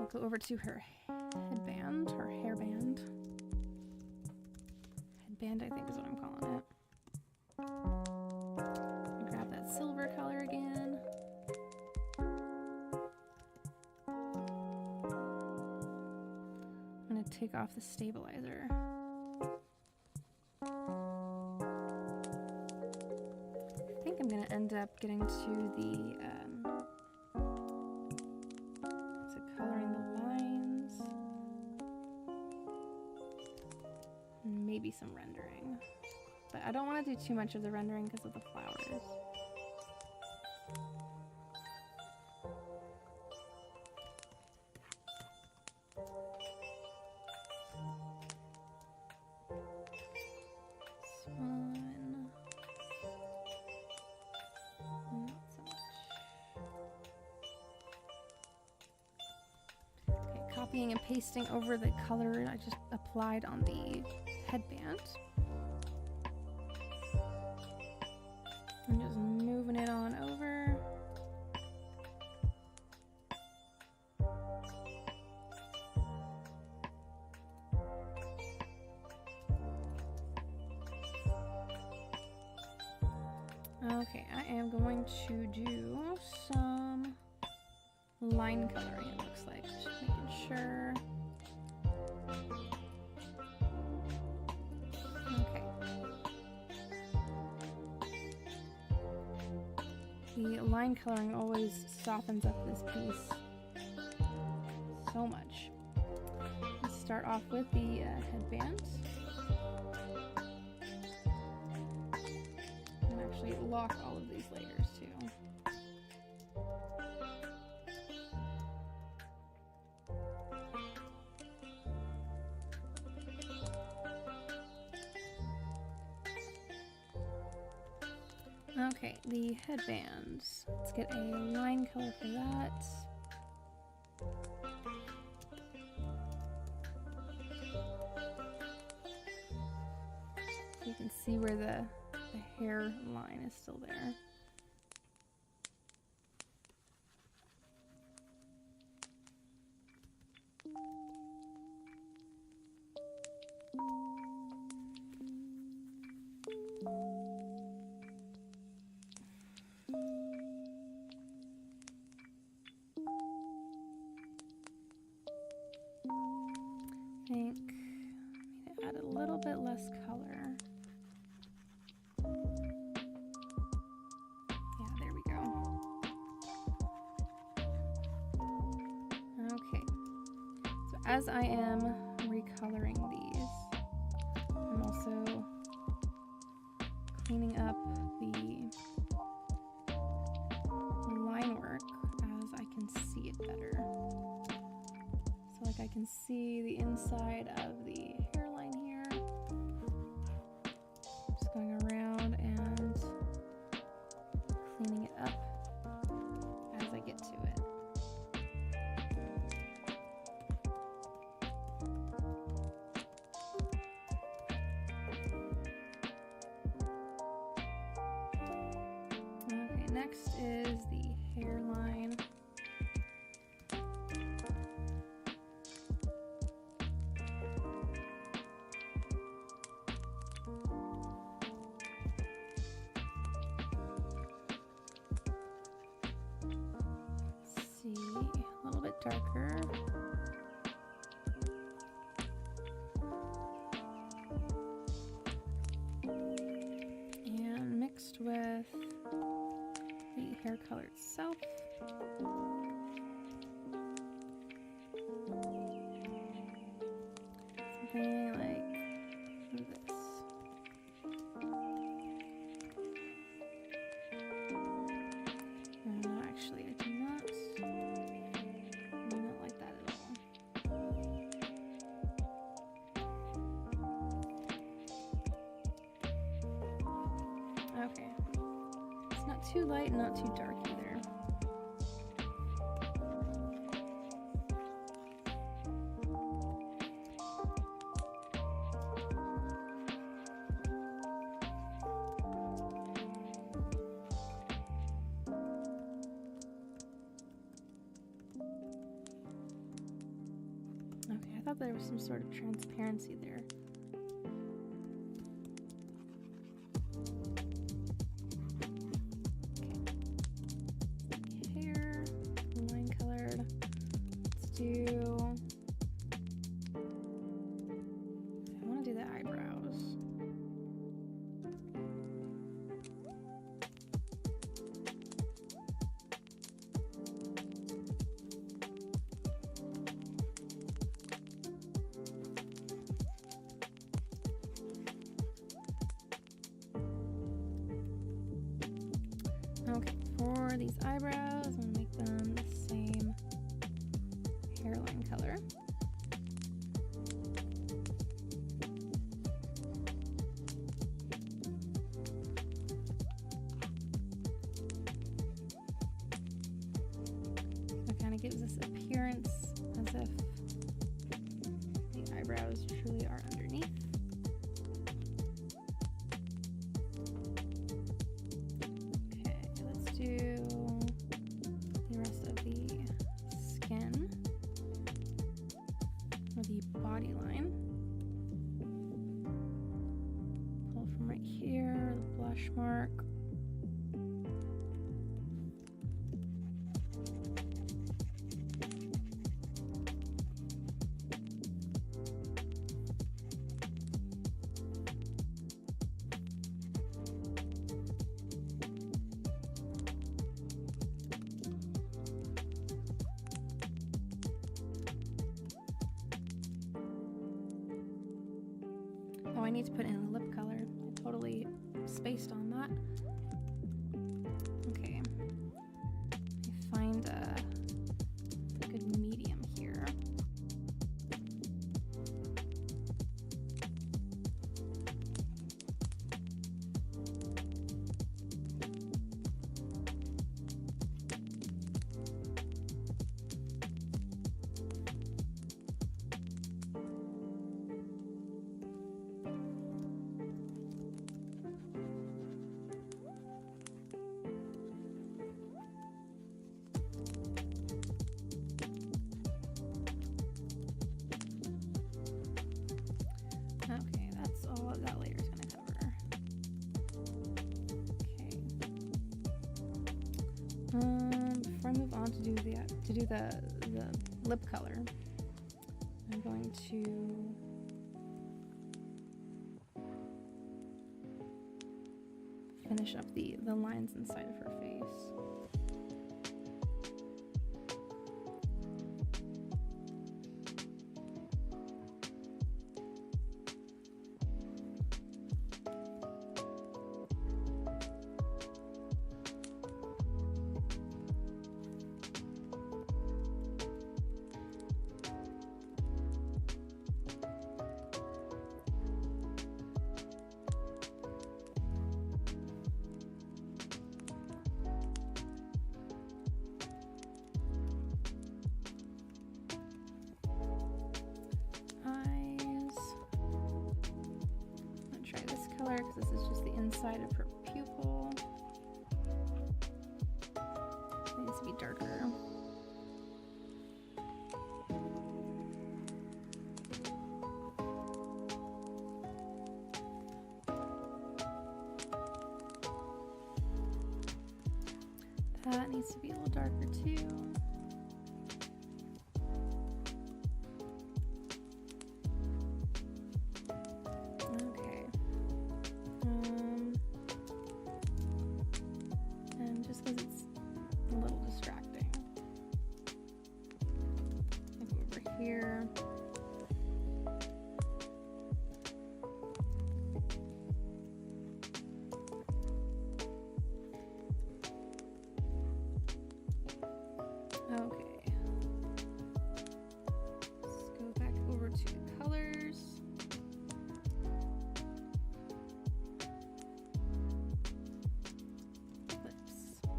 I'll go over to her headband, or hairband. Headband, I think is what I'm calling it. Grab that silver color again. I'm gonna take off the stabilizer. I think I'm gonna end up getting to the coloring the lines, and maybe some rendering, but I don't want to do too much of the rendering because of the flowers. Copying and pasting over the color I just applied on the headband. And just moving it on over. Okay, I am going to do some line coloring, it looks like. Just making sure. Okay. The line coloring always softens up this piece so much. Let's start off with the headband. And actually lock all of these layers too. Okay, the headbands. Let's get a line color for that. You can see where the hair line is still there. I think I need to add a little bit less color. Yeah, there we go. Okay, so as I am recoloring these, I'm also cleaning up the line work as I can see it better. So like I can see the inside of the hairline here. Just going around and cleaning it up as I get to it. Okay, next is the hairline. A little bit darker. And mixed with the hair color itself. Something like this. Actually, I do not like that at all. Okay. It's not too light, not too dark either. thought there was some sort of transparency there. Okay. Hair, line colored. Let's do... I want to do the eyebrows. Okay, for these eyebrows, I'm gonna make them the same hairline color. So it kind of gives this appearance as if the eyebrows truly are underneath. Do the rest of the skin or the body line. Pull from right here, the blush mark. Oh, I need to put in a lip color. I totally spaced on that. Okay. Let me find a good medium here. Okay, that's all that layer is going to cover. Okay. Before I move on to do the lip color, I'm going to finish up the lines inside of her face. Because this is just the inside of her pupil. It needs to be darker. That needs to be a little darker too. Here. Okay. Let's go back over to the colors. Lips. Go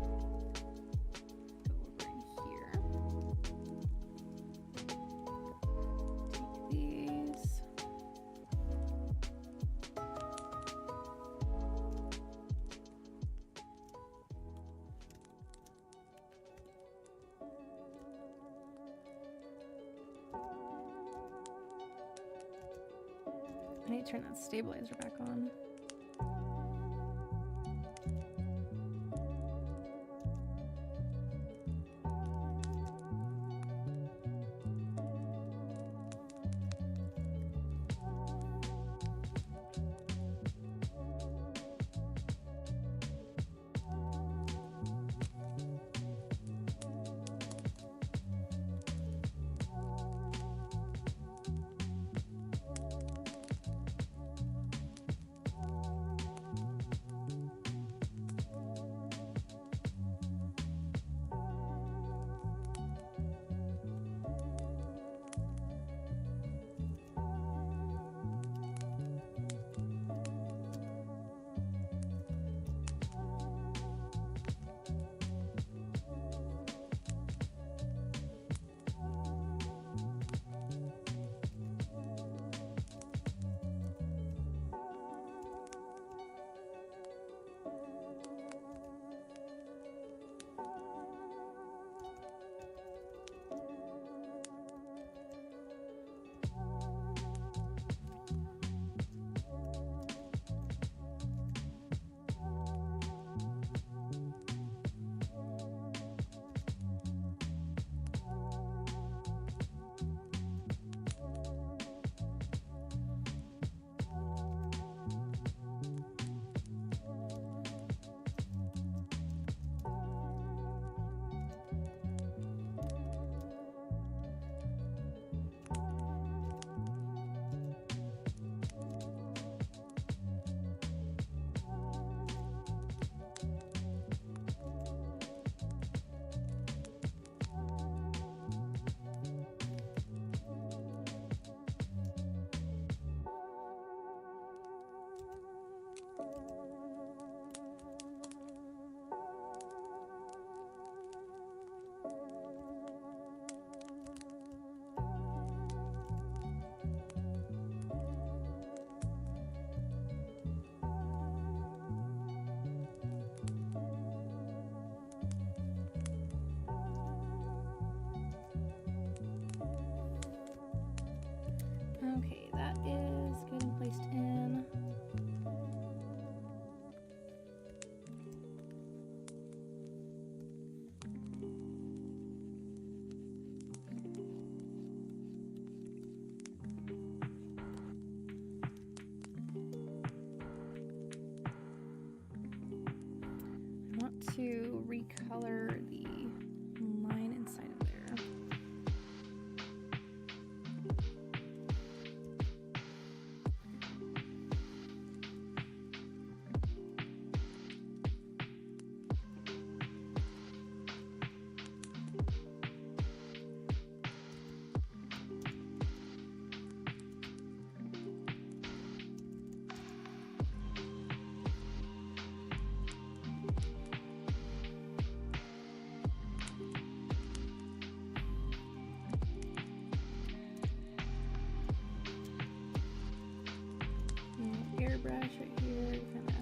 over in here. turn that stabilizer back on. Okay, that is getting placed in. I want to recolor the line inside of there. Airbrush right here, kind of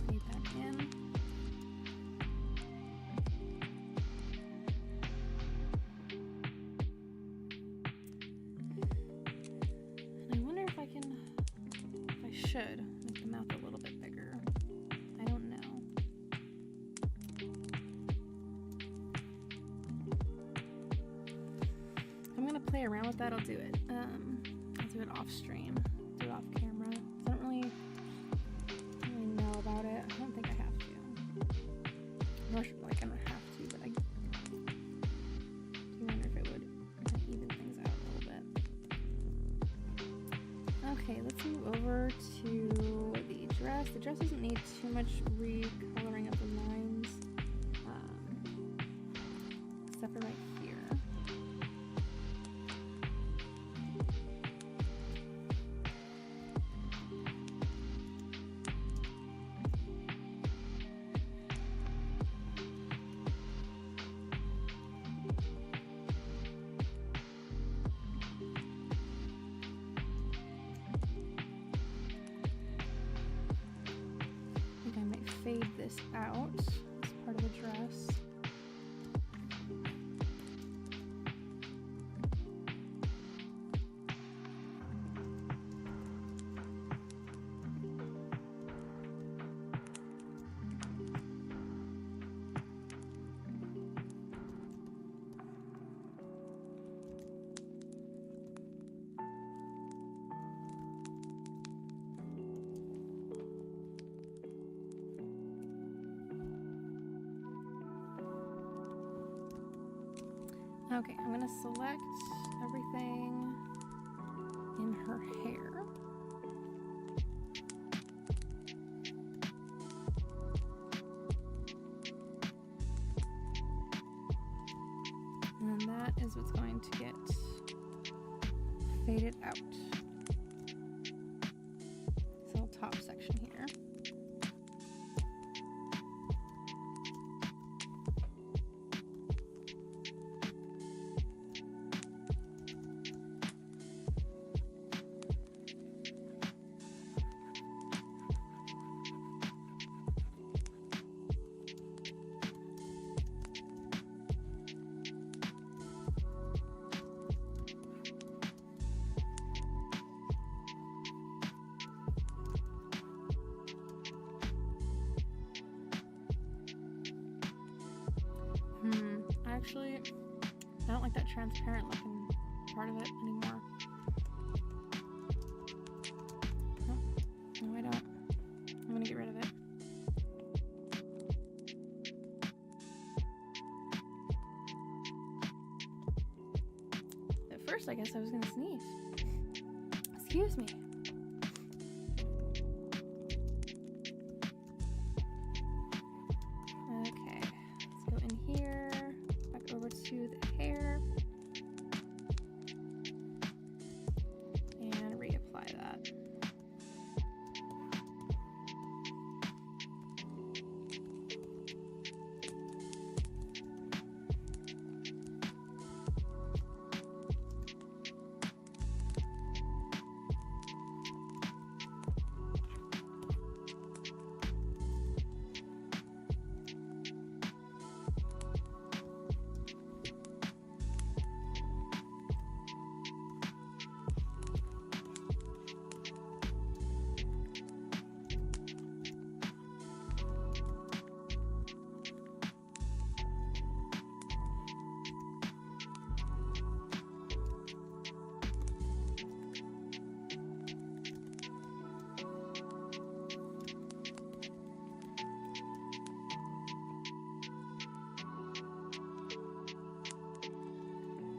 fade that in. And I wonder if I can, if I should make the mouth a little bit bigger. I don't know. I'm gonna play around with that. I'll do it. I'll do it off stream, do it off camera. I don't really know about it. I don't think I have to. Nor should, like, I don't have to, but I do wonder if it would kind of even things out a little bit. Okay, let's move over to the dress. The dress doesn't need too much recoloring of the lines, except for right here. Fade this out as part of the dress. Okay, I'm gonna select everything in her hair. And that is what's going to get faded out. This little top section here. Actually, I don't like that transparent looking part of it anymore. No, I don't. I'm gonna get rid of it. At first, I guess I was gonna sneeze. Excuse me. Okay, let's go in here. Over to the hair and reapply that.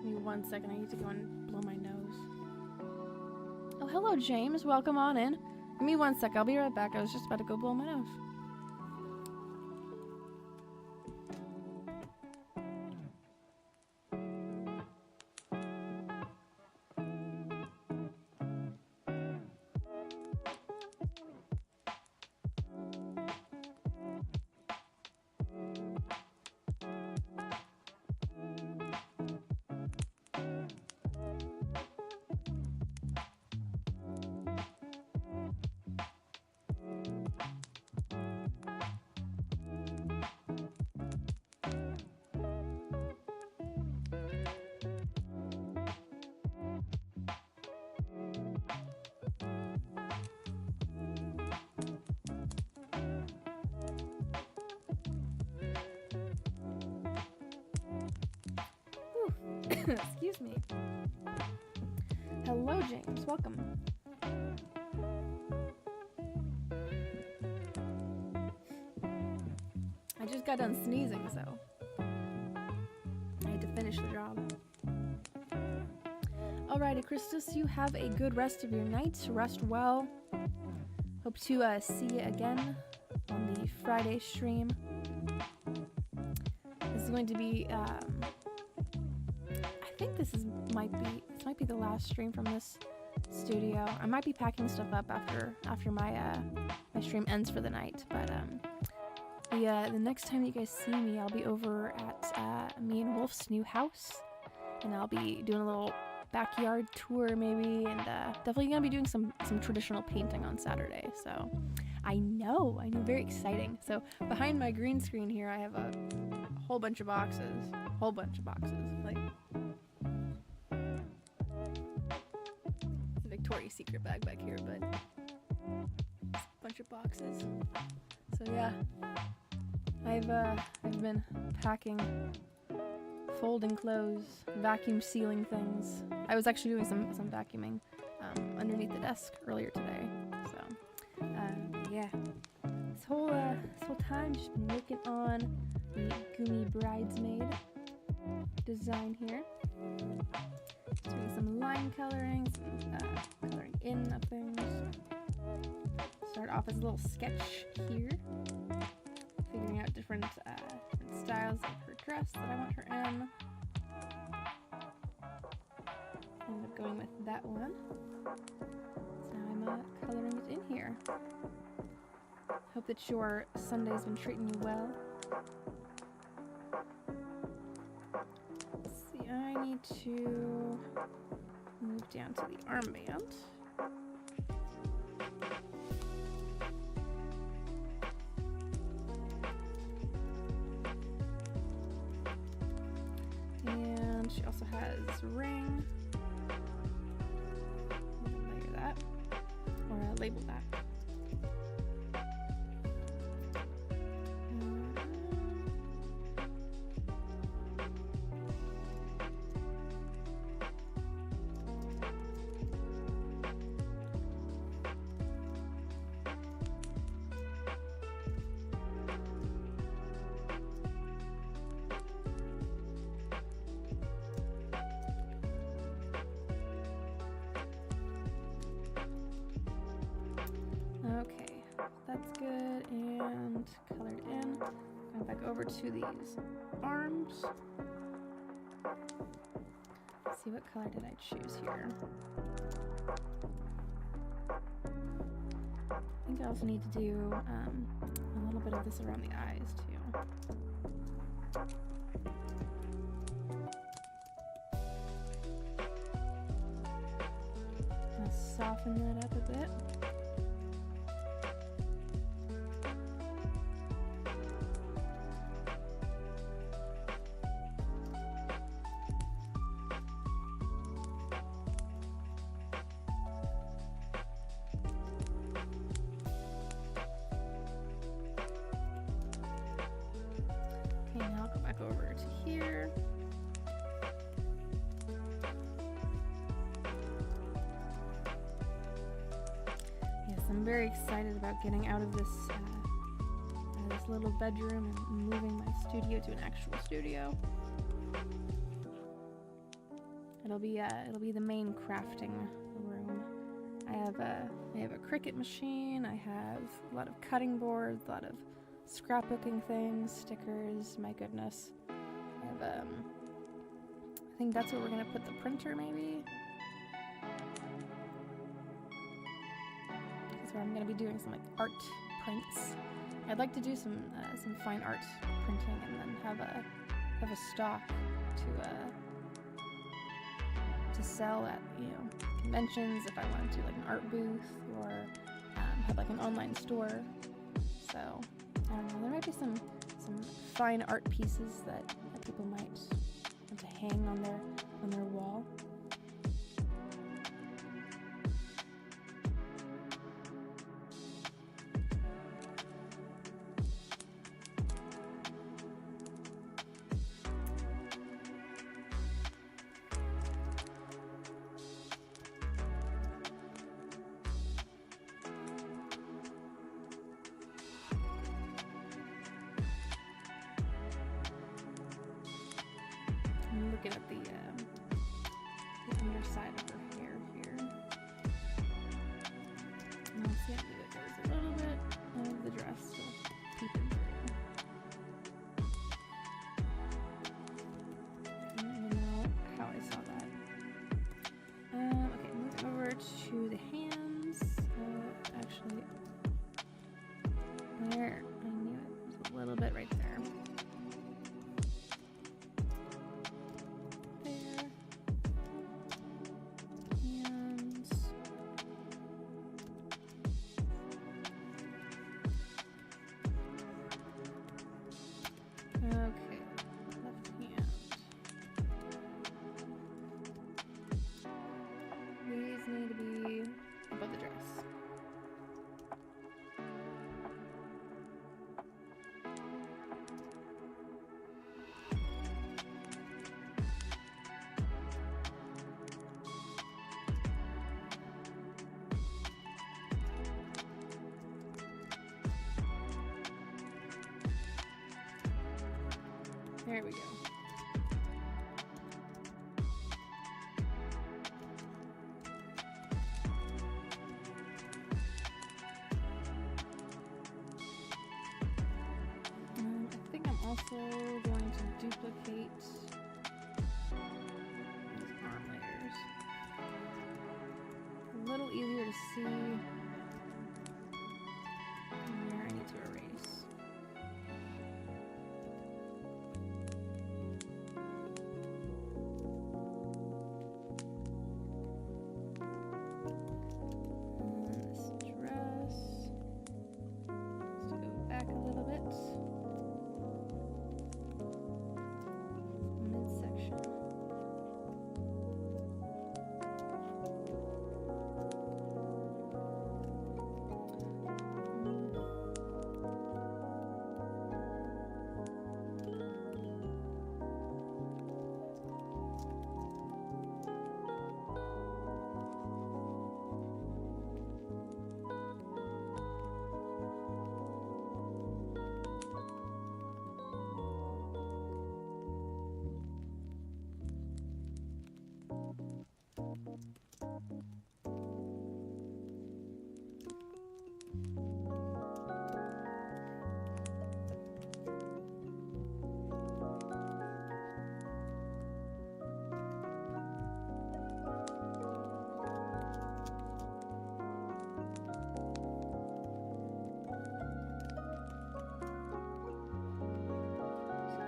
Give me 1 second, I need to go and blow my nose. Oh, hello, James. Welcome on in. Give me 1 sec, I'll be right back. I was just about to go blow my nose. Excuse me. Hello, James. Welcome. I just got done sneezing, so I had to finish the job. Alrighty, Christus, you have a good rest of your night. Rest well. Hope to see you again on the Friday stream. This is going to be I think this might be the last stream from this studio. I might be packing stuff up after my my stream ends for the night, but the next time you guys see me, I'll be over at me and Wolf's new house, and I'll be doing a little backyard tour maybe, and definitely gonna be doing some traditional painting on Saturday. So I know, very exciting. So behind my green screen here, I have a whole bunch of boxes, like. Victoria's Secret bag back here, but a bunch of boxes. So yeah, I've been packing, folding clothes, vacuum sealing things. I was actually doing some vacuuming underneath the desk earlier today. So yeah, this whole time just been working on the Gumi Bridesmaid design here. Doing some line coloring, some coloring in of things. Start off as a little sketch here. Figuring out different styles of her dress that I want her in. Ended up going with that one. So now I'm coloring it in here. Hope that your Sunday's been treating you well. Let's see, I need to move down to the armband. And she also has a ring. Layer that, or label that. Okay, that's good, and colored in. Going back over to these arms. Let's see, what color did I choose here? I think I also need to do a little bit of this around the eyes too. Gonna soften that up a bit. Okay, now I'll go back over to here. Yes, I'm very excited about getting out of this little bedroom and moving my studio to an actual studio. It'll be the main crafting room. I have a Cricut machine. I have a lot of cutting boards, a lot of scrapbooking things, stickers. My goodness, I have I think that's where we're gonna put the printer, maybe. That's where I'm gonna be doing some like art prints. I'd like to do some fine art printing and then have a stock to sell at, you know, conventions if I wanted to, like an art booth, or have like an online store. So I don't know, there might be some fine art pieces that people might want to hang on their wall. I'm looking at the underside of her hair here. And I'll see that there's a little bit of the dress still peeping through. I don't even know how I saw that. Okay, moving over to the hands. Actually, there. I knew it. There's a little bit right there. Okay, left hand. These need to be above the dress. There we go. also going to duplicate these arm layers. A little easier to see where I need to erase.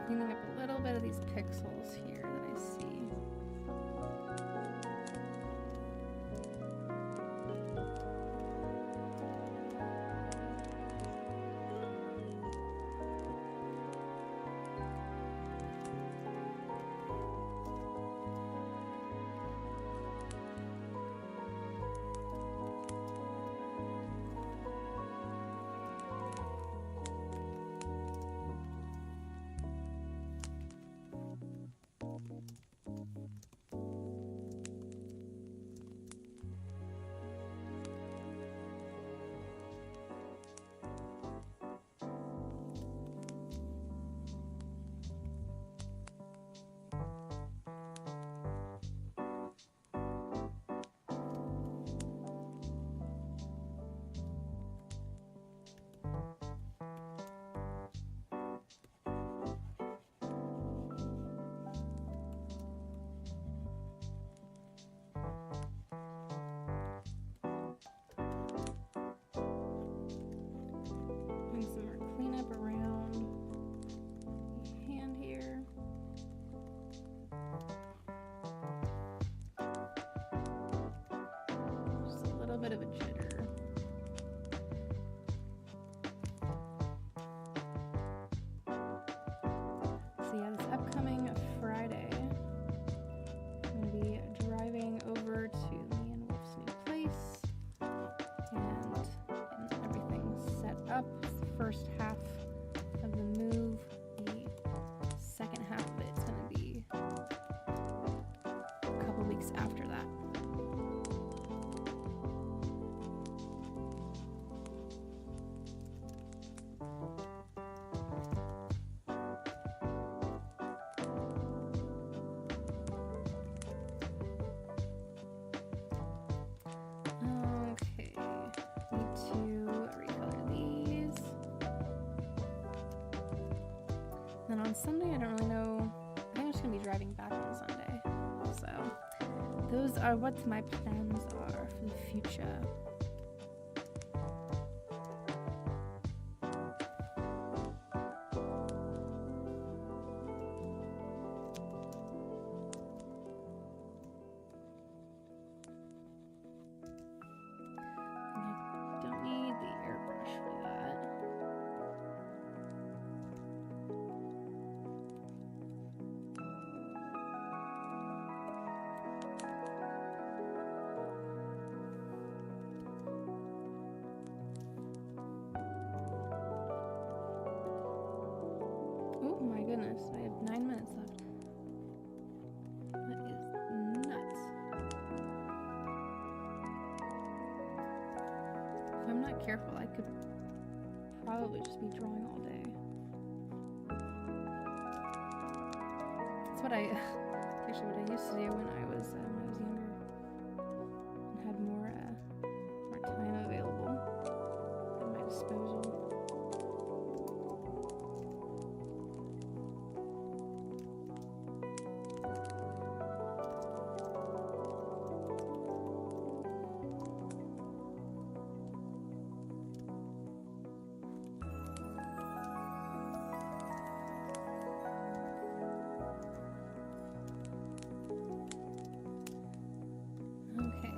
Cleaning up a little bit of these pixels here that I see. Doing some more cleanup around the hand here. Just a little bit of a jitter. So yeah, this upcoming Friday, I'm going to be driving over to me and Wolf's new place and getting everything set up. It's the first half of the move. The second half of it's going to be a couple weeks after that. Okay, need to recolor these. Then on Sunday, I don't really know. I think I'm just gonna be driving back on Sunday. So those are what my plans are for the future. I don't need the airbrush for that. Oh my goodness, I have 9 minutes left. That is nuts. If I'm not careful, I could probably just be drawing all day. That's what actually what I used to do when I was younger and had more time available at my disposal. Okay.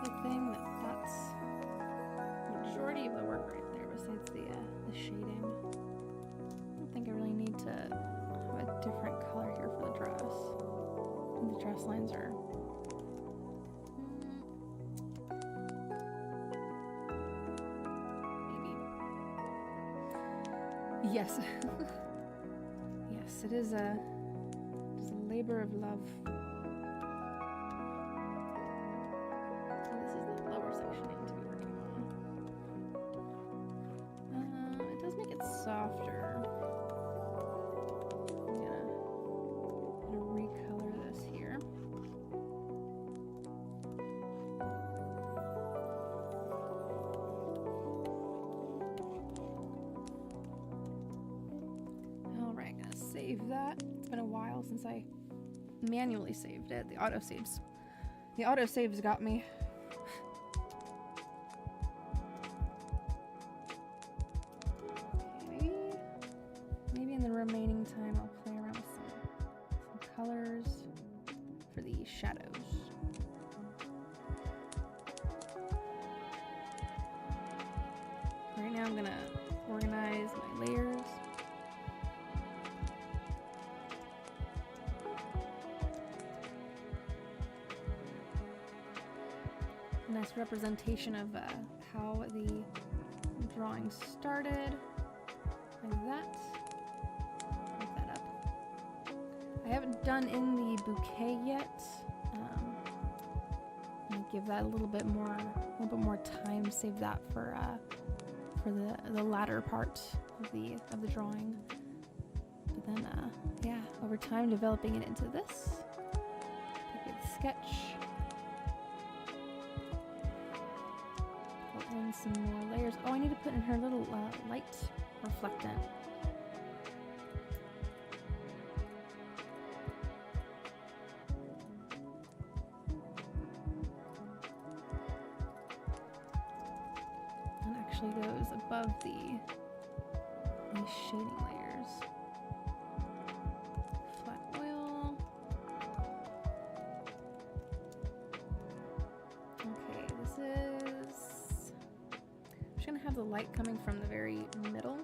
Good thing that that's the majority of the work right there, besides the shading. I don't think I really need to have a different color here for the dress. The dress lines are... maybe. Yes. Yes, it is a labor of love. So this is the lower section I need to be working on. It does make it softer. I'm gonna recolor this here. Alright, gonna save that. It's been a while since I manually saved it. The autosaves got me. Okay, maybe in the remaining time I'll play around with some colors for the shadows. Right now I'm gonna organize my layers. Nice representation of how the drawing started, like that. Make that up. I haven't done in the bouquet yet. I'll give that a little bit more time. Save that for the latter part of the drawing. But then, yeah, over time developing it into this. Take a sketch. And some more layers. Oh, I need to put in her little light reflectant. And actually goes above these shading layers. Flat oil. Okay, this is... I'm just gonna have the light coming from the very middle.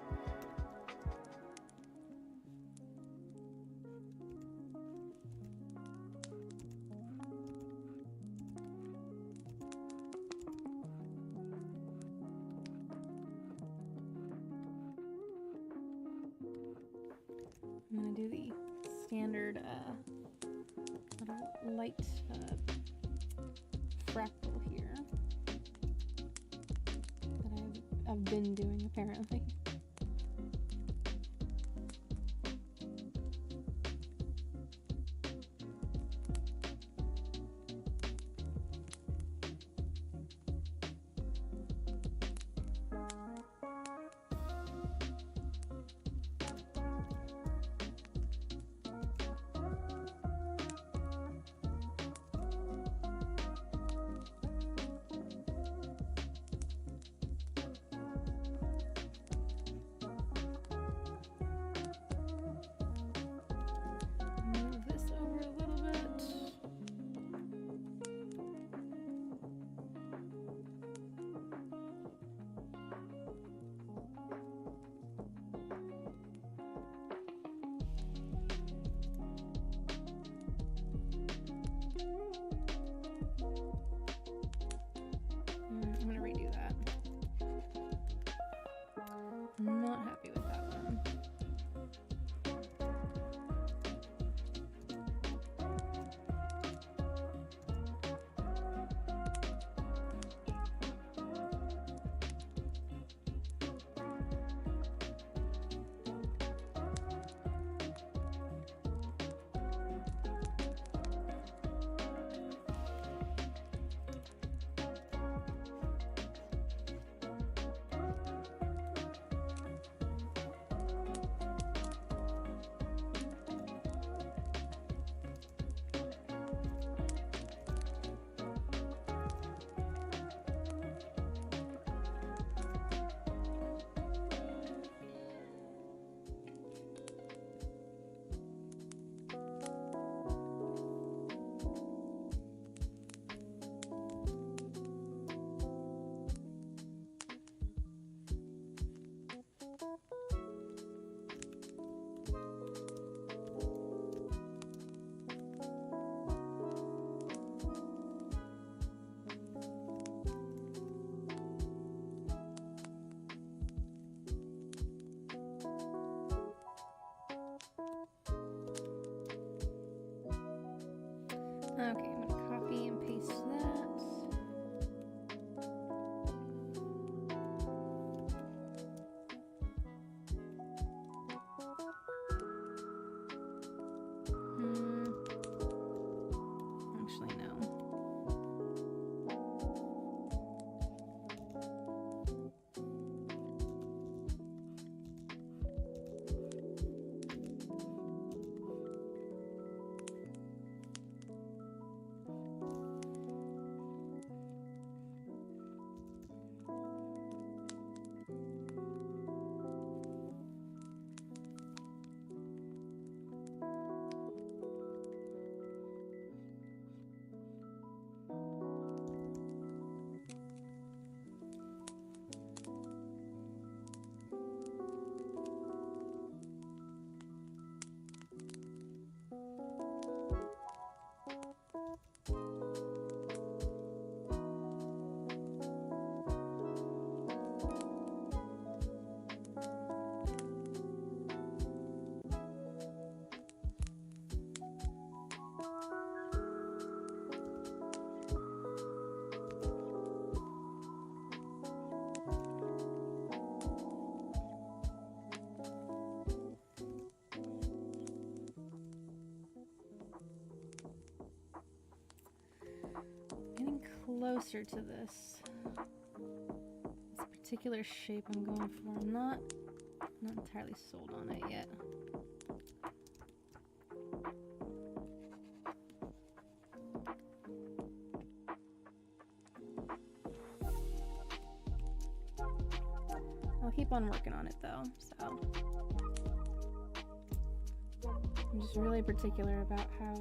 I'm gonna do the standard little light fractal here. I've been doing apparently. Okay, I'm gonna copy and paste that. Actually, no. Closer to this particular shape I'm going for. I'm not entirely sold on it yet. I'll keep on working on it though, so I'm just really particular about how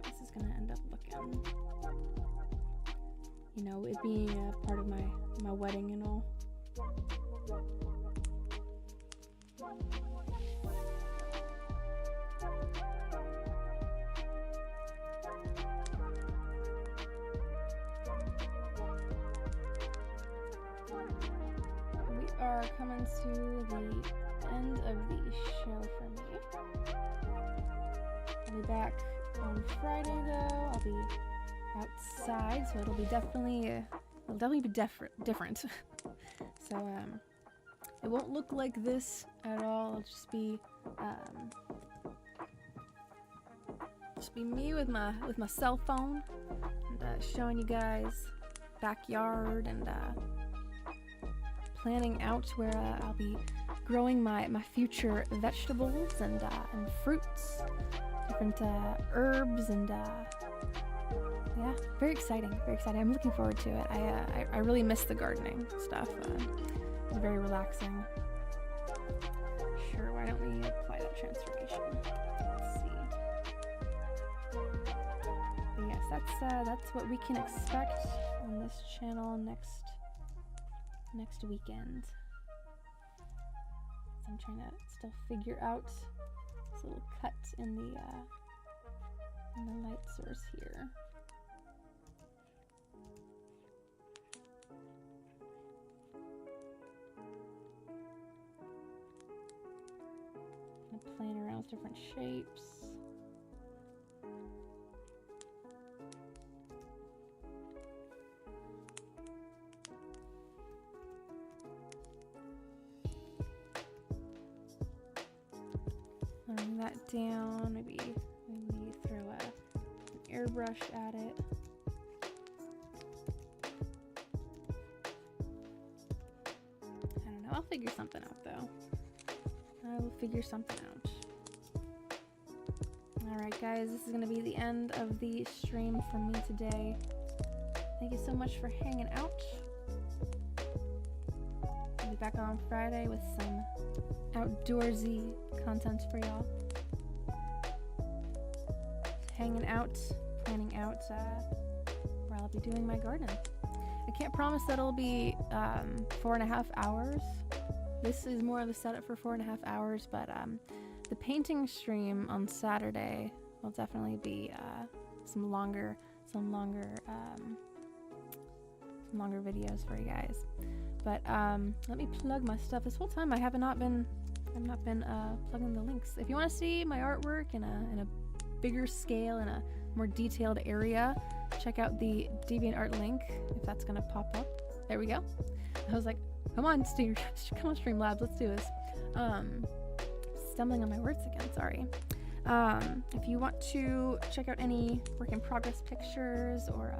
this is gonna end up looking. You know, it being a part of my wedding and all. We are coming to the end of the show for me. I'll be back on Friday though. I'll be outside, so it'll definitely be different. So it won't look like this at all. It'll just be me with my cell phone and showing you guys backyard and planning out where I'll be growing my future vegetables and fruits, different herbs and yeah, very exciting, very exciting. I'm looking forward to it. I really miss the gardening stuff. It's very relaxing. Sure, why don't we apply that transformation? Let's see. But yes, that's what we can expect on this channel next weekend. So I'm trying to still figure out this little cut in the light source here. Playing around with different shapes. Laying that down, maybe throw an airbrush at it. I don't know, I'll figure something out though. I will figure something out. Alright guys, this is going to be the end of the stream for me today. Thank you so much for hanging out. I'll be back on Friday with some outdoorsy content for y'all. Hanging out, planning out where I'll be doing my garden. I can't promise that it'll be 4.5 hours. This is more of a setup for 4.5 hours, but the painting stream on Saturday will definitely be some longer videos for you guys. But let me plug my stuff. This whole time I have not been plugging the links. If you want to see my artwork in a bigger scale and a more detailed area, check out the DeviantArt link if that's gonna pop up. There we go. I was like, come on, Streamlabs, let's do this. Stumbling on my words again, sorry. If you want to check out any work in progress pictures or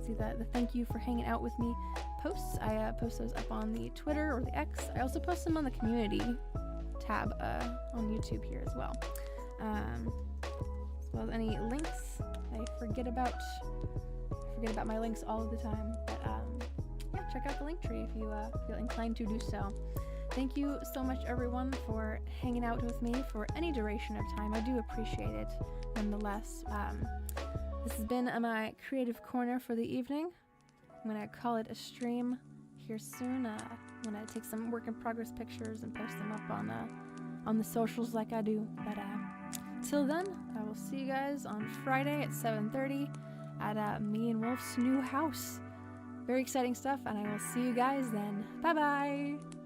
see the thank you for hanging out with me posts, I post those up on the Twitter or the X. I also post them on the community tab on YouTube here as well. As well as any links. I forget about my links all of the time, but yeah, check out the link tree if you feel inclined to do so. Thank you so much, everyone, for hanging out with me for any duration of time. I do appreciate it nonetheless. This has been my creative corner for the evening. I'm gonna call it a stream here soon. When I take some work in progress pictures and post them up on the socials like I do. But till then, I will see you guys on Friday at 7:30 at me and Wolf's new house. Very exciting stuff, and I will see you guys then. Bye bye.